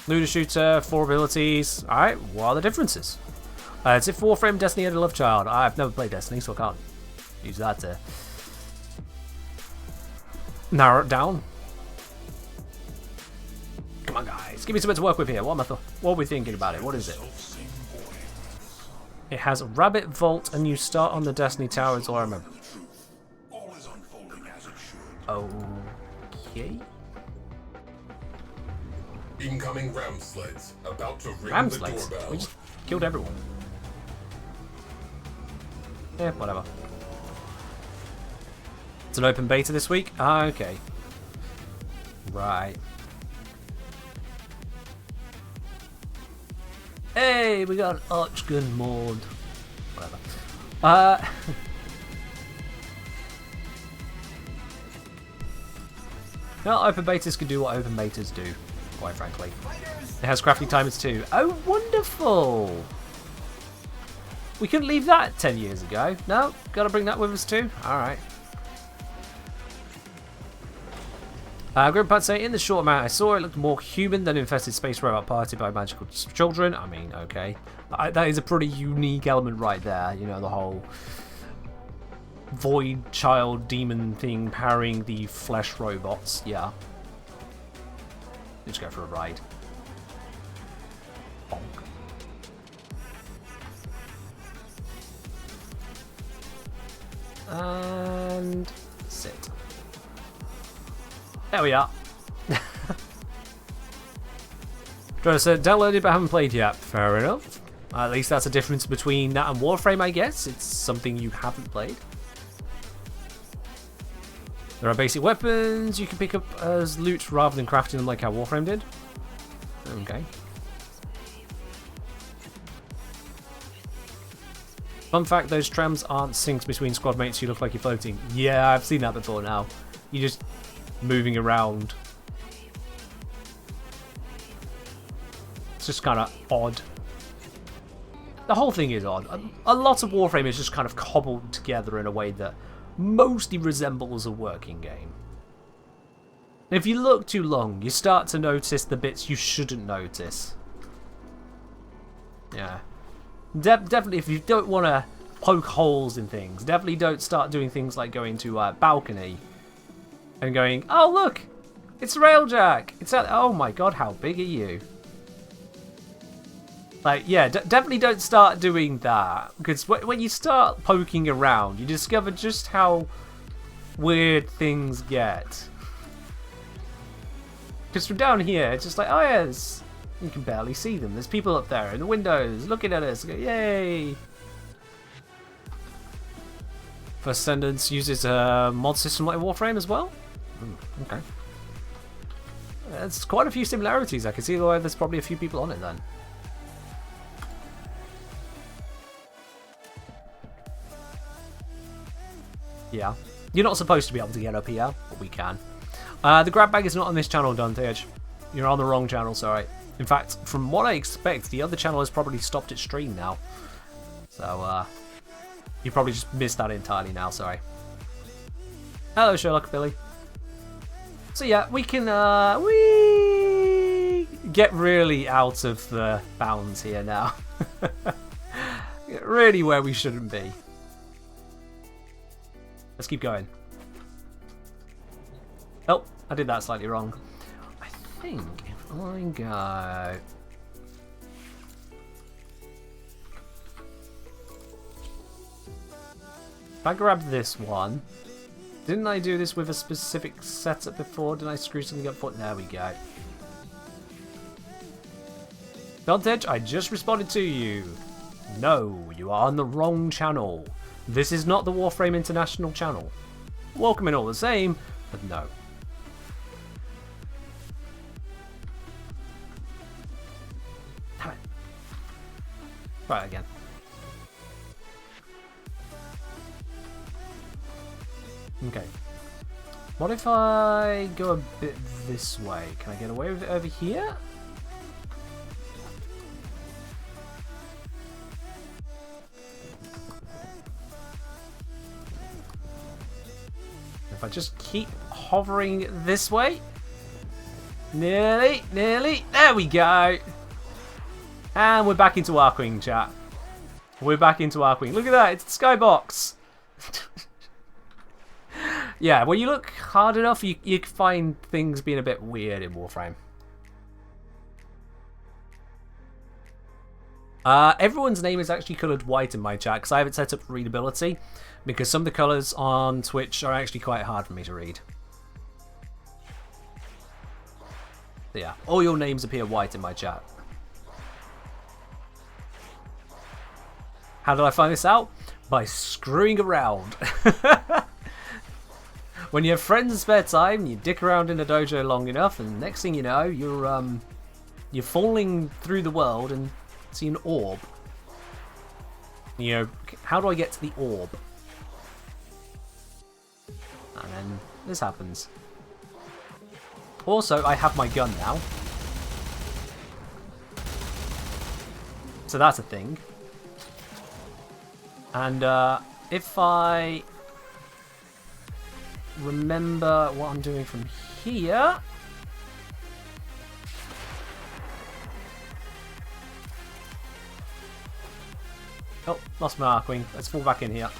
Looter shooter, 4 abilities. Alright, what are the differences? It's if Warframe Destiny had a love child. I've never played Destiny, so I can't use that to narrow it down. Come on, guys. Give me something to work with here. What are we thinking about it? What is it? It has Rabbit Vault, and you start on the Destiny Tower, is all I remember. Okay. Incoming ram sleds about to ring Ram the sleds? doorbell. We just killed everyone. Yeah, whatever. It's an open beta this week? Ah, okay. Right. Hey, we got an Archgun mod. Whatever. No, open betas can do what open betas do, quite frankly. It has crafting timers too. Oh, wonderful! We couldn't leave that 10 years ago. No, gotta bring that with us too. Alright. Grandpa say, in the short amount I saw, it looked more human than infested space robot party by magical children. I mean, okay. That is a pretty unique element right there. You know, the whole void child demon thing powering the flesh robots. Yeah. Let's go for a ride. Bonk. And sit. There we are. Joe said, downloaded but haven't played yet. Fair enough. At least that's a difference between that and Warframe, I guess. It's something you haven't played. There are basic weapons you can pick up as loot rather than crafting them like how Warframe did. Okay. Fun fact, those trams aren't synced between squad mates, you look like you're floating. Yeah, I've seen that before now. You're just moving around. It's just kind of odd. The whole thing is odd. A lot of Warframe is just kind of cobbled together in a way that mostly resembles a working game. If you look too long, you start to notice the bits you shouldn't notice. Yeah. Definitely, if you don't want to poke holes in things, definitely don't start doing things like going to a balcony and going, oh look, it's Railjack. It's oh my god, how big are you? Like, yeah, definitely don't start doing that, because when you start poking around, you discover just how weird things get. Because from down here, it's just like, oh yes, you can barely see them. There's people up there in the windows looking at us. Yay! First Ascendance uses a mod system like Warframe as well. Okay. There's quite a few similarities. I can see why there's probably a few people on it then. Yeah. You're not supposed to be able to get up here, but we can. The grab bag is not on this channel, Dante. You're on the wrong channel, sorry. In fact, from what I expect, the other channel has probably stopped its stream now. So, you probably just missed that entirely now, sorry. Hello, Sherlock Billy. So yeah, we can, we get really out of the bounds here now. Really where we shouldn't be. Let's keep going. Oh, I did that slightly wrong. I think if I go... If I grab this one... Didn't I do this with a specific setup before? Did I screw something up for... There we go. Dodge, I just responded to you. No, you are on the wrong channel. This is not the Warframe International channel. Welcome in all the same, but no. Damn it. Try it again. Okay. What if I go a bit this way? Can I get away with it over here? If I just keep hovering this way. Nearly, nearly. There we go. And we're back into Archwing, chat. We're back into Archwing. Look at that. It's the skybox. Yeah, when you look hard enough, you find things being a bit weird in Warframe. Everyone's name is actually coloured white in my chat because I haven't set up readability, because some of the colours on Twitch are actually quite hard for me to read. So yeah, all your names appear white in my chat. How did I find this out? By screwing around. When you have friends in spare time, you dick around in a dojo long enough, and next thing you know, you're falling through the world and see an orb. You know, how do I get to the orb? And then this happens. Also, I have my gun now. So that's a thing. And if I remember what I'm doing from here. Oh, lost my Archwing. Let's fall back in here.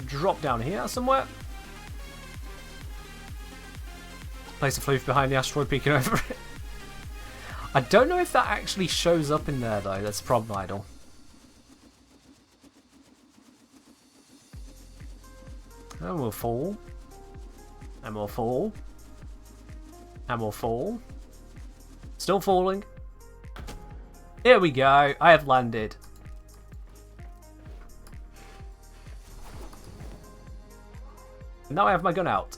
Drop down here somewhere. Place a floof behind the asteroid peeking over it. I don't know if that actually shows up in there though. That's the problem, Idol. And we'll fall. And we'll fall. And we'll fall. Still falling. Here we go. I have landed. Now I have my gun out.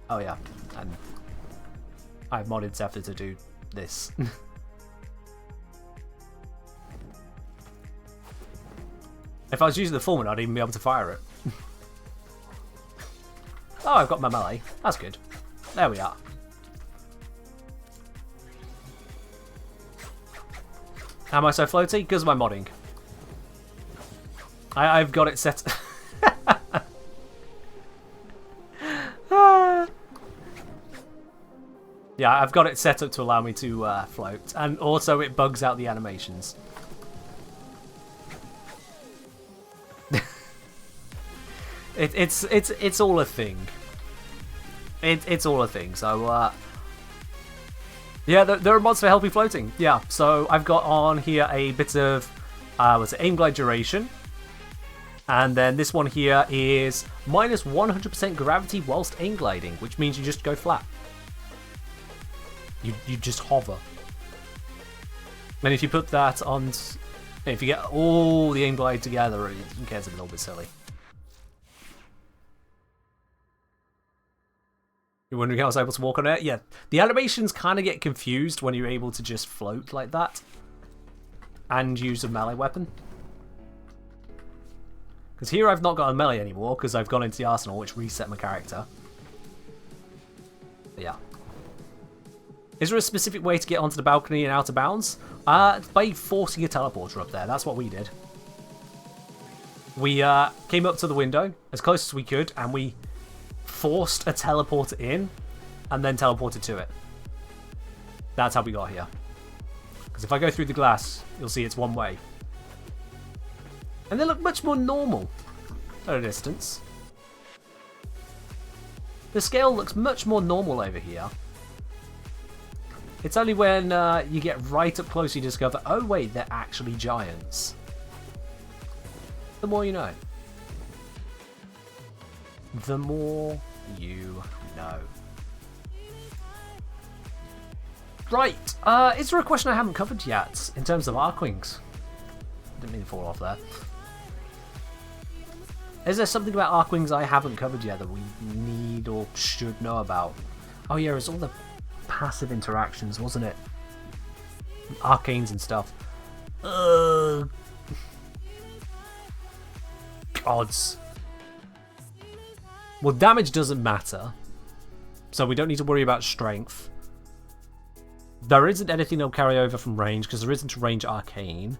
Oh yeah. And I've modded Zephyr to do this. If I was using the Fullman, I'd even be able to fire it. Oh, I've got my melee. That's good. There we are. Am I so floaty? Because of my modding. I've got it set... Yeah, I've got it set up to allow me to float. And also it bugs out the animations. It's all a thing. It's all a thing. So yeah, there are mods for helping floating. Yeah, so I've got on here a bit of what's it, aim glide duration, and then this one here is minus 100% gravity whilst aim gliding, which means you just go flat. You just hover. And if you put that on, if you get all the aim glide together, it gets a little bit silly. You're wondering how I was able to walk on air? Yeah, the animations kind of get confused when you're able to just float like that and use a melee weapon. Because here I've not got a melee anymore because I've gone into the arsenal, which reset my character. But yeah. Is there a specific way to get onto the balcony and out of bounds? By forcing a teleporter up there. That's what we did. We came up to the window as close as we could, and we forced a teleporter in, and then teleported to it. That's how we got here. Because if I go through the glass, you'll see it's one way. And they look much more normal at a distance. The scale looks much more normal over here. It's only when you get right up close you discover, oh wait, they're actually giants. The more you know. The more you know. Right, is there a question I haven't covered yet in terms of Archwings? Didn't mean to fall off there. Is there something about Archwings I haven't covered yet that we need or should know about? Oh yeah, it's all the passive interactions, wasn't it? Arcanes and stuff. odds. Well, damage doesn't matter, so we don't need to worry about strength. There isn't anything that'll carry over from range, because there isn't a range arcane.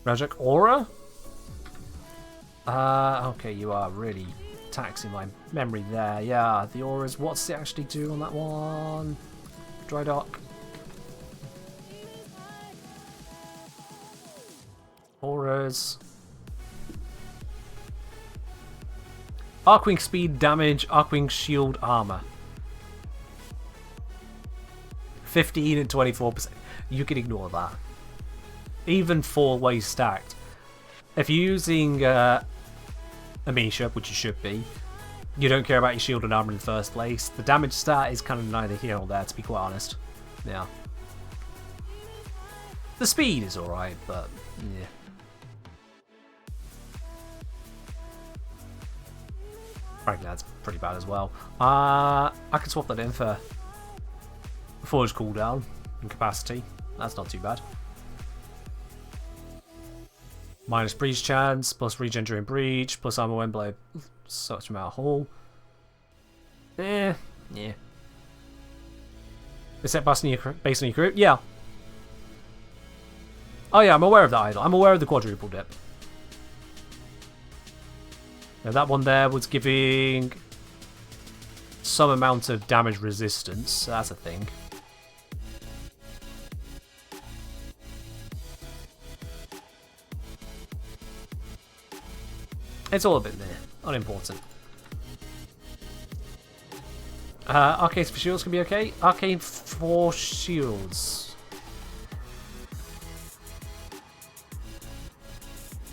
Magic Aura? Okay, you are really taxing my memory there. Yeah, the auras. What's it actually do on that one? Dry dock. Auras. Archwing speed, damage, Archwing shield, armor. 15 and 24%. You can ignore that. Even 4-way stacked. If you're using Amisha, which you should be, you don't care about your shield and armor in the first place. The damage stat is kind of neither here nor there, to be quite honest. Yeah. The speed is alright, but yeah. Frankly, that's pretty bad as well. I can swap that in for Forge cooldown and capacity. That's not too bad. Minus breach chance, plus regen during breach, plus armor when below such amount of hull. Yeah. Is that based on your crew? Yeah. Oh yeah, I'm aware of that idol. I'm aware of the quadruple dip. Now that one there was giving some amount of damage resistance. That's a thing. It's all a bit there. Unimportant. Arcane for shields can be okay. Arcane for shields.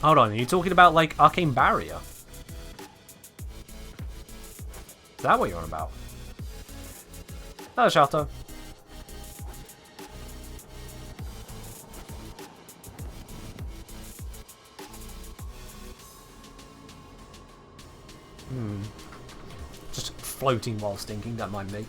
Hold on, are you talking about like Arcane Barrier? Is that what you're on about? Hello, Shelter. Just floating while stinking, don't mind me.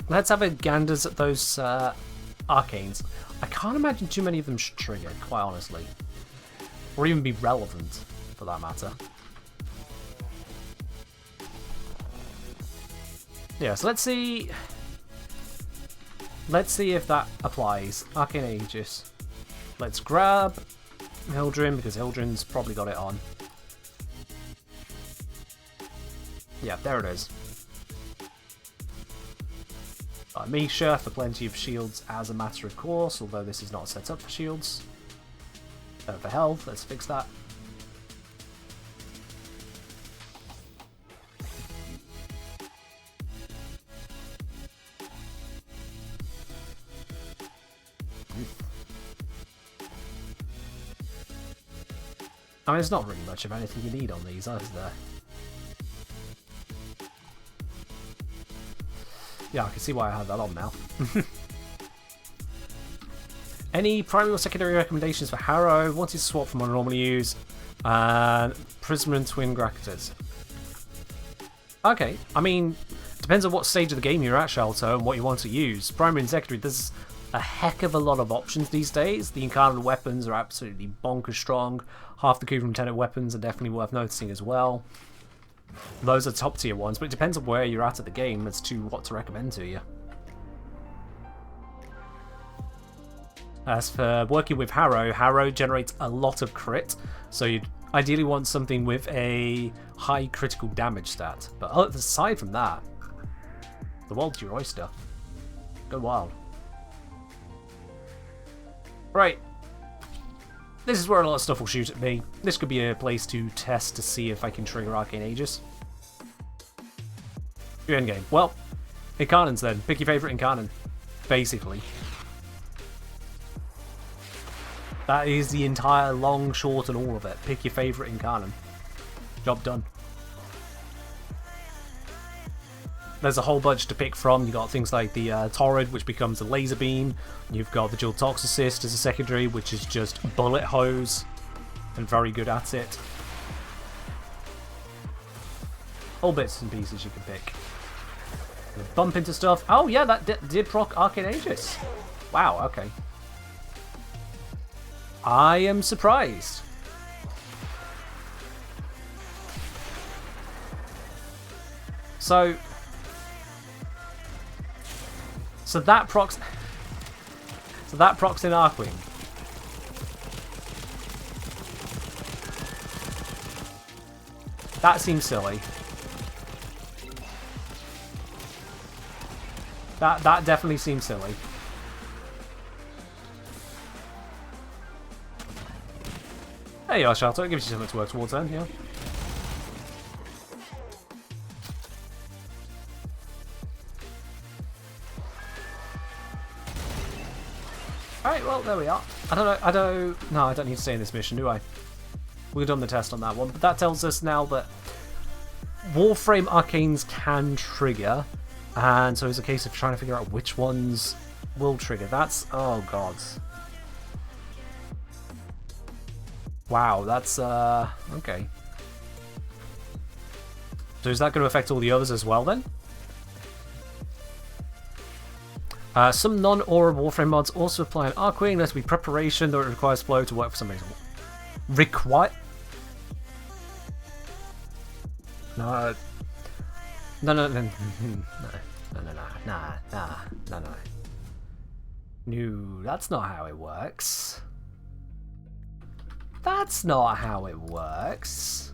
Let's have a ganders at those arcanes. I can't imagine too many of them should trigger, quite honestly. Or even be relevant, for that matter. Yeah, so let's see... Let's see if that applies. Arcane Aegis. Let's grab Hildrin, because Hildrin's probably got it on. Yeah, there it is. Misha for plenty of shields as a matter of course, although this is not set up for shields. For health, let's fix that. I mean, there's not really much of anything you need on these, is there? Yeah, I can see why I have that on now. Any primary or secondary recommendations for Harrow? Wanted to swap from what I normally use. Prism and Twin Gractors. Okay, I mean, depends on what stage of the game you're at, Shelter, and what you want to use. Primary and secondary, there's a heck of a lot of options these days. The Incarnate weapons are absolutely bonkers strong. Half the Kuvum Tenet weapons are definitely worth noticing as well. Those are top tier ones, but it depends on where you're at the game as to what to recommend to you. As for working with Harrow, Harrow generates a lot of crit, so you'd ideally want something with a high critical damage stat. But aside from that, the world's your oyster. Go wild. Right. This is where a lot of stuff will shoot at me. This could be a place to test to see if I can trigger Arcane Aegis. Your endgame. Well, Incarnons then. Pick your favourite Incarnon. Basically. That is the entire long, short, and all of it. Pick your favourite Incarnon. Job done. There's a whole bunch to pick from. You've got things like the Torrid, which becomes a laser beam. You've got the Dual Toxicist as a secondary, which is just bullet hose and very good at it. all bits and pieces you can pick. You bump into stuff. Oh yeah, that did proc Arcane Aegis. Wow, okay. I am surprised. So that procs in Archwing. That seems silly. That definitely seems silly. There you are, Shelter. It gives you something to work towards then, yeah. Alright, well, there we are. I don't need to stay in this mission, do I? We've done the test on that one, but that tells us now that Warframe Arcanes can trigger, and so it's a case of trying to figure out which ones will trigger. That's... oh god. Wow, that's, okay. So is that going to affect all the others as well, then? Some non-aura Warframe mods also apply an Archwing. There has to be preparation, though it requires flow to work for some reason. Require... No. No, that's not how it works. That's not how it works.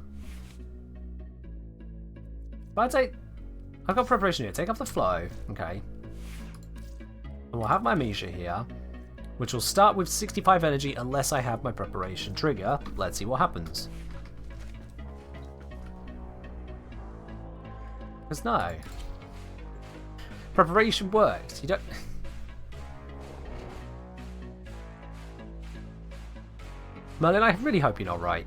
But I've got preparation here. Take off the flow. Okay. And we'll have my Misha here, which will start with 65 energy unless I have my preparation trigger. Let's see what happens. Because no. Preparation works. You don't... Merlin, I really hope you're not right.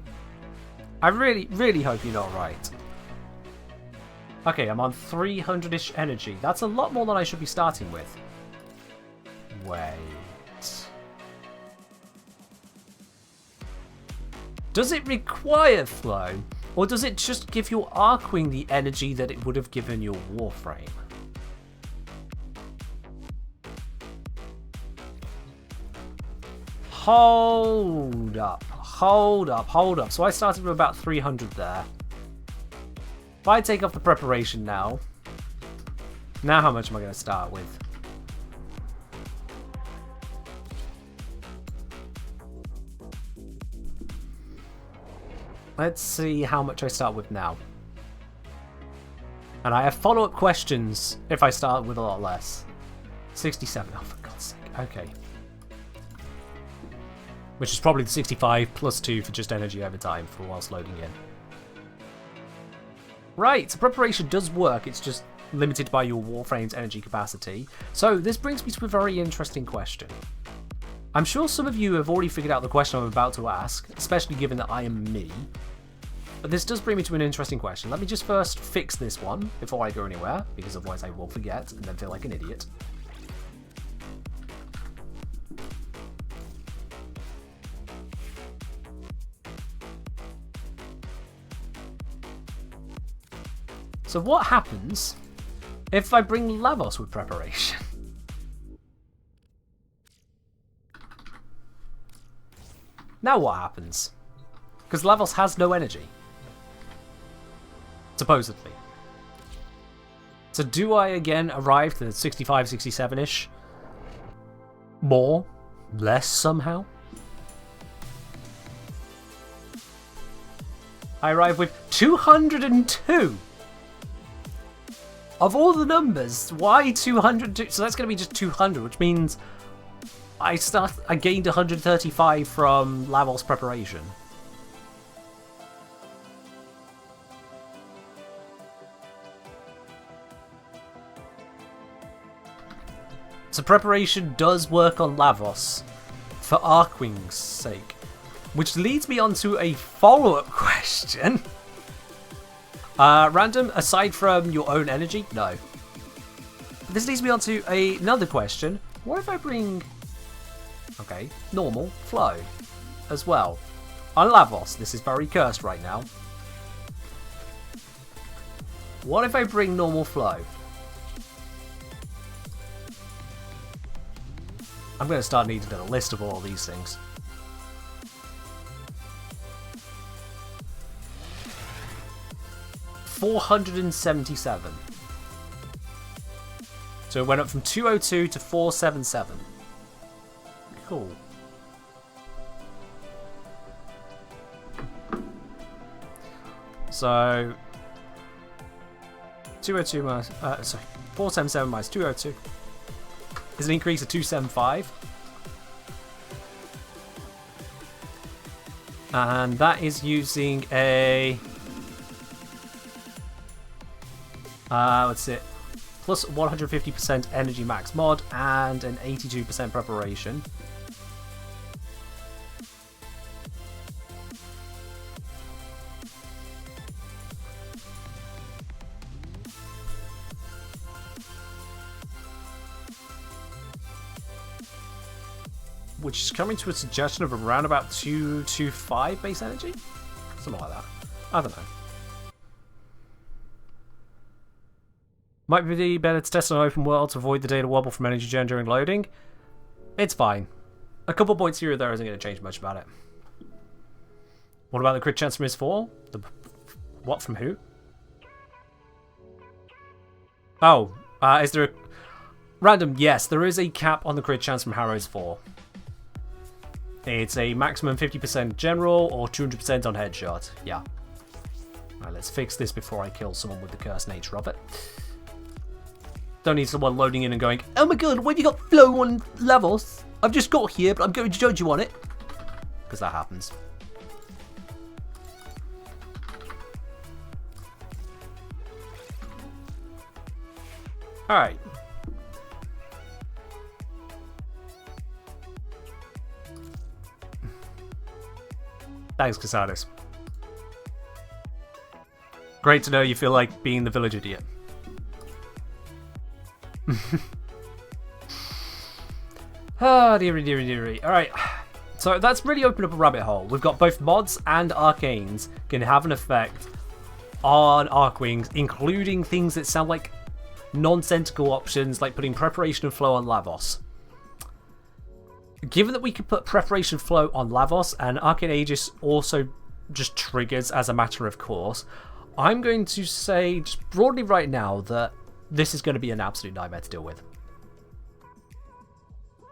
I really, really hope you're not right. Okay, I'm on 300-ish energy. That's a lot more than I should be starting with. Wait. Does it require flow? Or does it just give your Archwing the energy that it would have given your Warframe? Hold up. So I started with about 300 there. If I take off the preparation now how much am I going to start with? Let's see how much I start with now. And I have follow-up questions if I start with a lot less. 67. Oh, for God's sake. Okay. Which is probably the 65 plus 2 for just energy over time for whilst loading in. Right, so preparation does work. It's just limited by your Warframe's energy capacity. So this brings me to a very interesting question. I'm sure some of you have already figured out the question I'm about to ask, especially given that I am me. But this does bring me to an interesting question. Let me just first fix this one before I go anywhere, because otherwise I will forget and then feel like an idiot. So what happens if I bring Lavos with preparation? Now what happens? Because Lavos has no energy. Supposedly. So do I again arrive to 65, 67-ish? More? Less somehow? I arrive with 202! Of all the numbers, why 202? So that's going to be just 200, which means I gained 135 from Lavos preparation. So preparation does work on Lavos for Archwing's sake, which leads me on to a follow-up question. Random, aside from your own energy? No. This leads me on to another question. What if I bring... okay, normal, flow, as well. On Lavos, this is very cursed right now. What if I bring normal flow? I'm going to start needing a list of all these things. $477. So it went up from 202 to 477. Cool. So 202 minus, sorry, 477 minus 202 is an increase of 275. And that is using a let's see, plus 150% energy max mod and an 82% preparation. Which is coming to a suggestion of around about 225 base energy? Something like that. I don't know. Might be better to test on open world to avoid the data wobble from energy gen during loading. It's fine. A couple points here or there isn't going to change much about it. What about the crit chance from his 4? The what from who? Oh, is there a random? Yes, there is a cap on the crit chance from Harrow's 4. It's a maximum 50% general or 200% on headshot. Yeah. Alright, let's fix this before I kill someone with the cursed nature of it. Don't need someone loading in and going, oh my god, when you got flow on levels? I've just got here, but I'm going to judge you on it. Because that happens. Alright. Thanks, Casadis. Great to know you feel like being the village idiot. Ah, dearie, dearie, dearie. Alright, so that's really opened up a rabbit hole. We've got both mods and arcanes can have an effect on Archwings, including things that sound like nonsensical options, like putting preparation and flow on Lavos. Given that we could put preparation flow on Lavos and Arcane Aegis also just triggers as a matter of course, I'm going to say just broadly right now that this is going to be an absolute nightmare to deal with.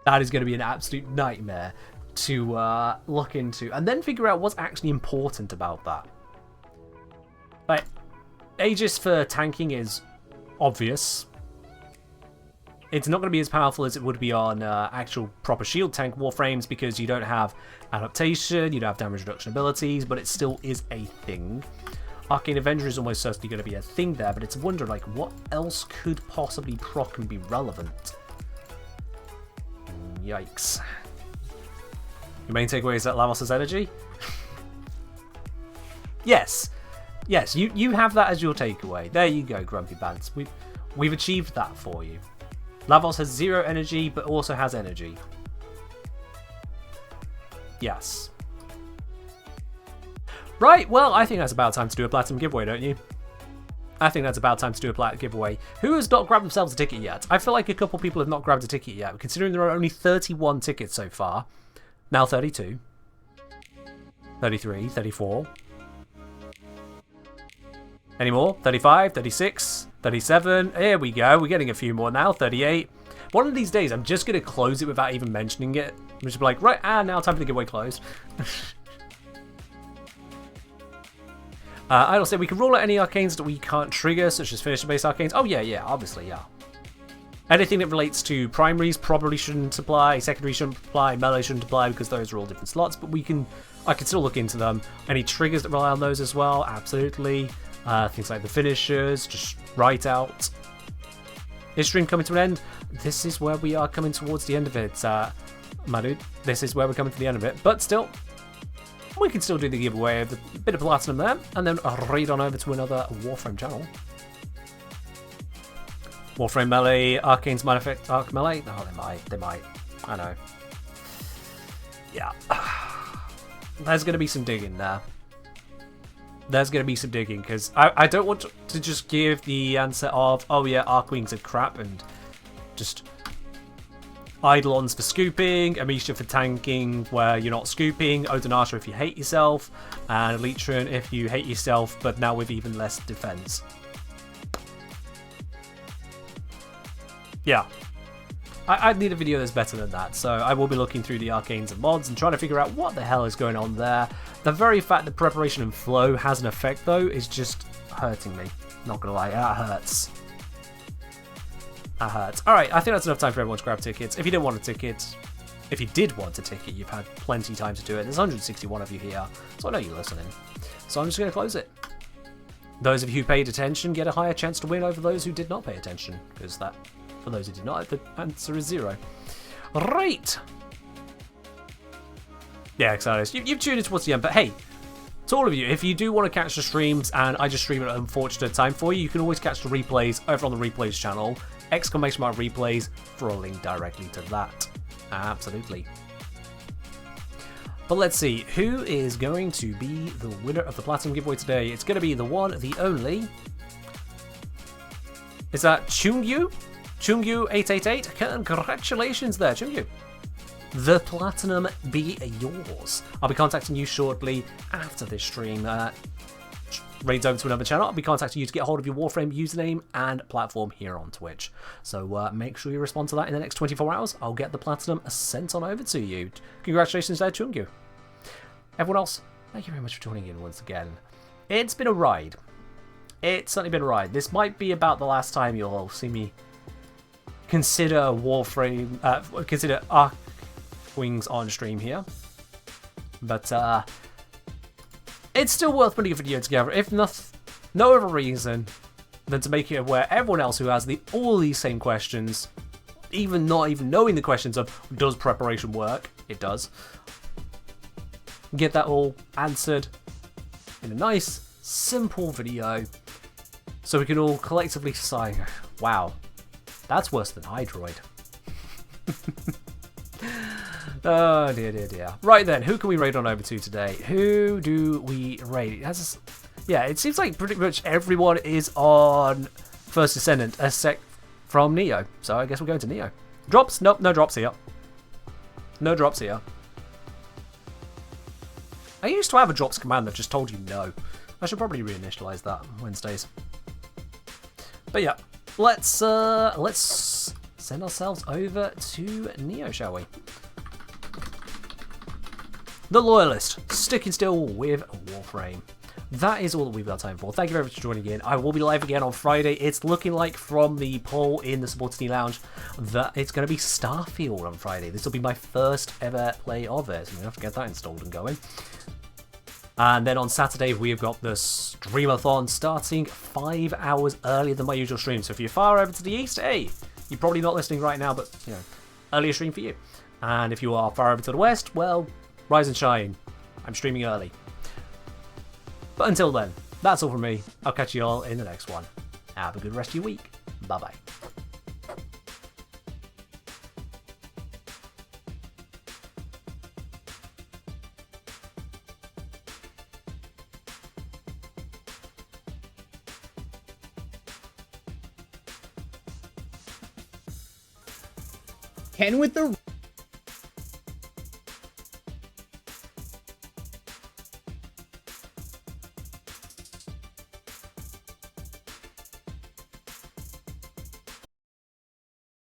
That is going to be an absolute nightmare to look into and then figure out what's actually important about that. Like, Aegis for tanking is obvious. It's not going to be as powerful as it would be on actual proper shield tank Warframes because you don't have adaptation, you don't have damage reduction abilities, but it still is a thing. Arcane Avenger is almost certainly going to be a thing there, but it's a wonder, like, what else could possibly proc and be relevant? Yikes. Your main takeaway is that Lavos' energy? Yes. Yes, you have that as your takeaway. There you go, Grumpy Pants. We've achieved that for you. Lavos has 0 energy, but also has energy. Yes. Right, well, I think that's about time to do a Platinum giveaway, don't you? I think that's about time to do a Platinum giveaway. Who has not grabbed themselves a ticket yet? I feel like a couple people have not grabbed a ticket yet, considering there are only 31 tickets so far. Now 32. 33, 34. Any more? 35, 36, 37. Here we go. We're getting a few more now. 38. One of these days, I'm just going to close it without even mentioning it. I'm just like, right, now time for the giveaway closed. I will say we can rule out any arcanes that we can't trigger, such as finisher-based arcanes. Oh, yeah, obviously, yeah. Anything that relates to primaries probably shouldn't apply, secondary shouldn't apply, melee shouldn't apply because those are all different slots, but I can still look into them. Any triggers that rely on those as well, absolutely. Things like the finishers, just right out. Is stream coming to an end? This is where we are coming towards the end of it, my dude. This is where we're coming to the end of it. But still, we can still do the giveaway of a bit of platinum there, and then raid on over to another Warframe channel. Warframe melee, arcanes might affect arc melee. Oh, they might. I know. Yeah. There's going to be some digging there. there's going to be some digging, because I don't want to just give the answer of, oh yeah, Archwings are crap and just Eidolons for scooping, Amisha for tanking where you're not scooping, Odinata if you hate yourself, and Leechron if you hate yourself but now with even less defense. Yeah. I'd need a video that's better than that, so I will be looking through the arcanes and mods and trying to figure out what the hell is going on there. The very fact that preparation and flow has an effect, though, is just hurting me. Not gonna lie, that hurts. That hurts. Alright, I think that's enough time for everyone to grab tickets. If you didn't want a ticket, if you did want a ticket, you've had plenty of time to do it. There's 161 of you here, so I know you're listening. So I'm just going to close it. Those of you who paid attention get a higher chance to win over those who did not pay attention, because that, for those who did not, the answer is 0. Right! Yeah, excited. You've tuned in towards the end, but hey, to all of you, if you do want to catch the streams, and I just stream at an unfortunate time for you, you can always catch the replays over on the replays channel. ! Replays for a link directly to that. Absolutely. But let's see, who is going to be the winner of the Platinum giveaway today? It's going to be the one, the only. Is that Chungyu? Chungyu888? Congratulations there, Chungyu. The Platinum be yours. I'll be contacting you shortly after this stream. Raids over to another channel. I'll be contacting you to get a hold of your Warframe username and platform here on Twitch. So make sure you respond to that in the next 24 hours. I'll get the Platinum sent on over to you. Congratulations there, Chungyu. Everyone else, thank you very much for joining in once again. It's been a ride. It's certainly been a ride. This might be about the last time you'll see me consider Warframe, consider Archwings on stream here. But, it's still worth putting a video together, if no other reason than to make it aware everyone else who has all these same questions, even not even knowing the questions of, does preparation work? It does. Get that all answered in a nice, simple video, so we can all collectively sigh, wow, that's worse than Hydroid. Oh dear, dear, dear. Right then, who can we raid on over to today? Who do we raid? Yeah, it seems like pretty much everyone is on First Descendant, except from Neo. So I guess we're going to Neo. Drops? Nope, no drops here. No drops here. I used to have a drops command that just told you no. I should probably reinitialize that on Wednesdays. But yeah, let's send ourselves over to Neo, shall we? The Loyalist, sticking still with Warframe. That is all that we've got time for. Thank you very much for joining in. I will be live again on Friday. It's looking like from the poll in the Supporters Lounge that it's going to be Starfield on Friday. This will be my first ever play of it, so I'm going to have to get that installed and going. And then on Saturday, we've got the Streamathon starting 5 hours earlier than my usual stream. So if you're far over to the east, hey, you're probably not listening right now, but, you know, earlier stream for you. And if you are far over to the west, well, rise and shine. I'm streaming early. But until then, that's all from me. I'll catch you all in the next one. Have a good rest of your week. Bye-bye. Ken with the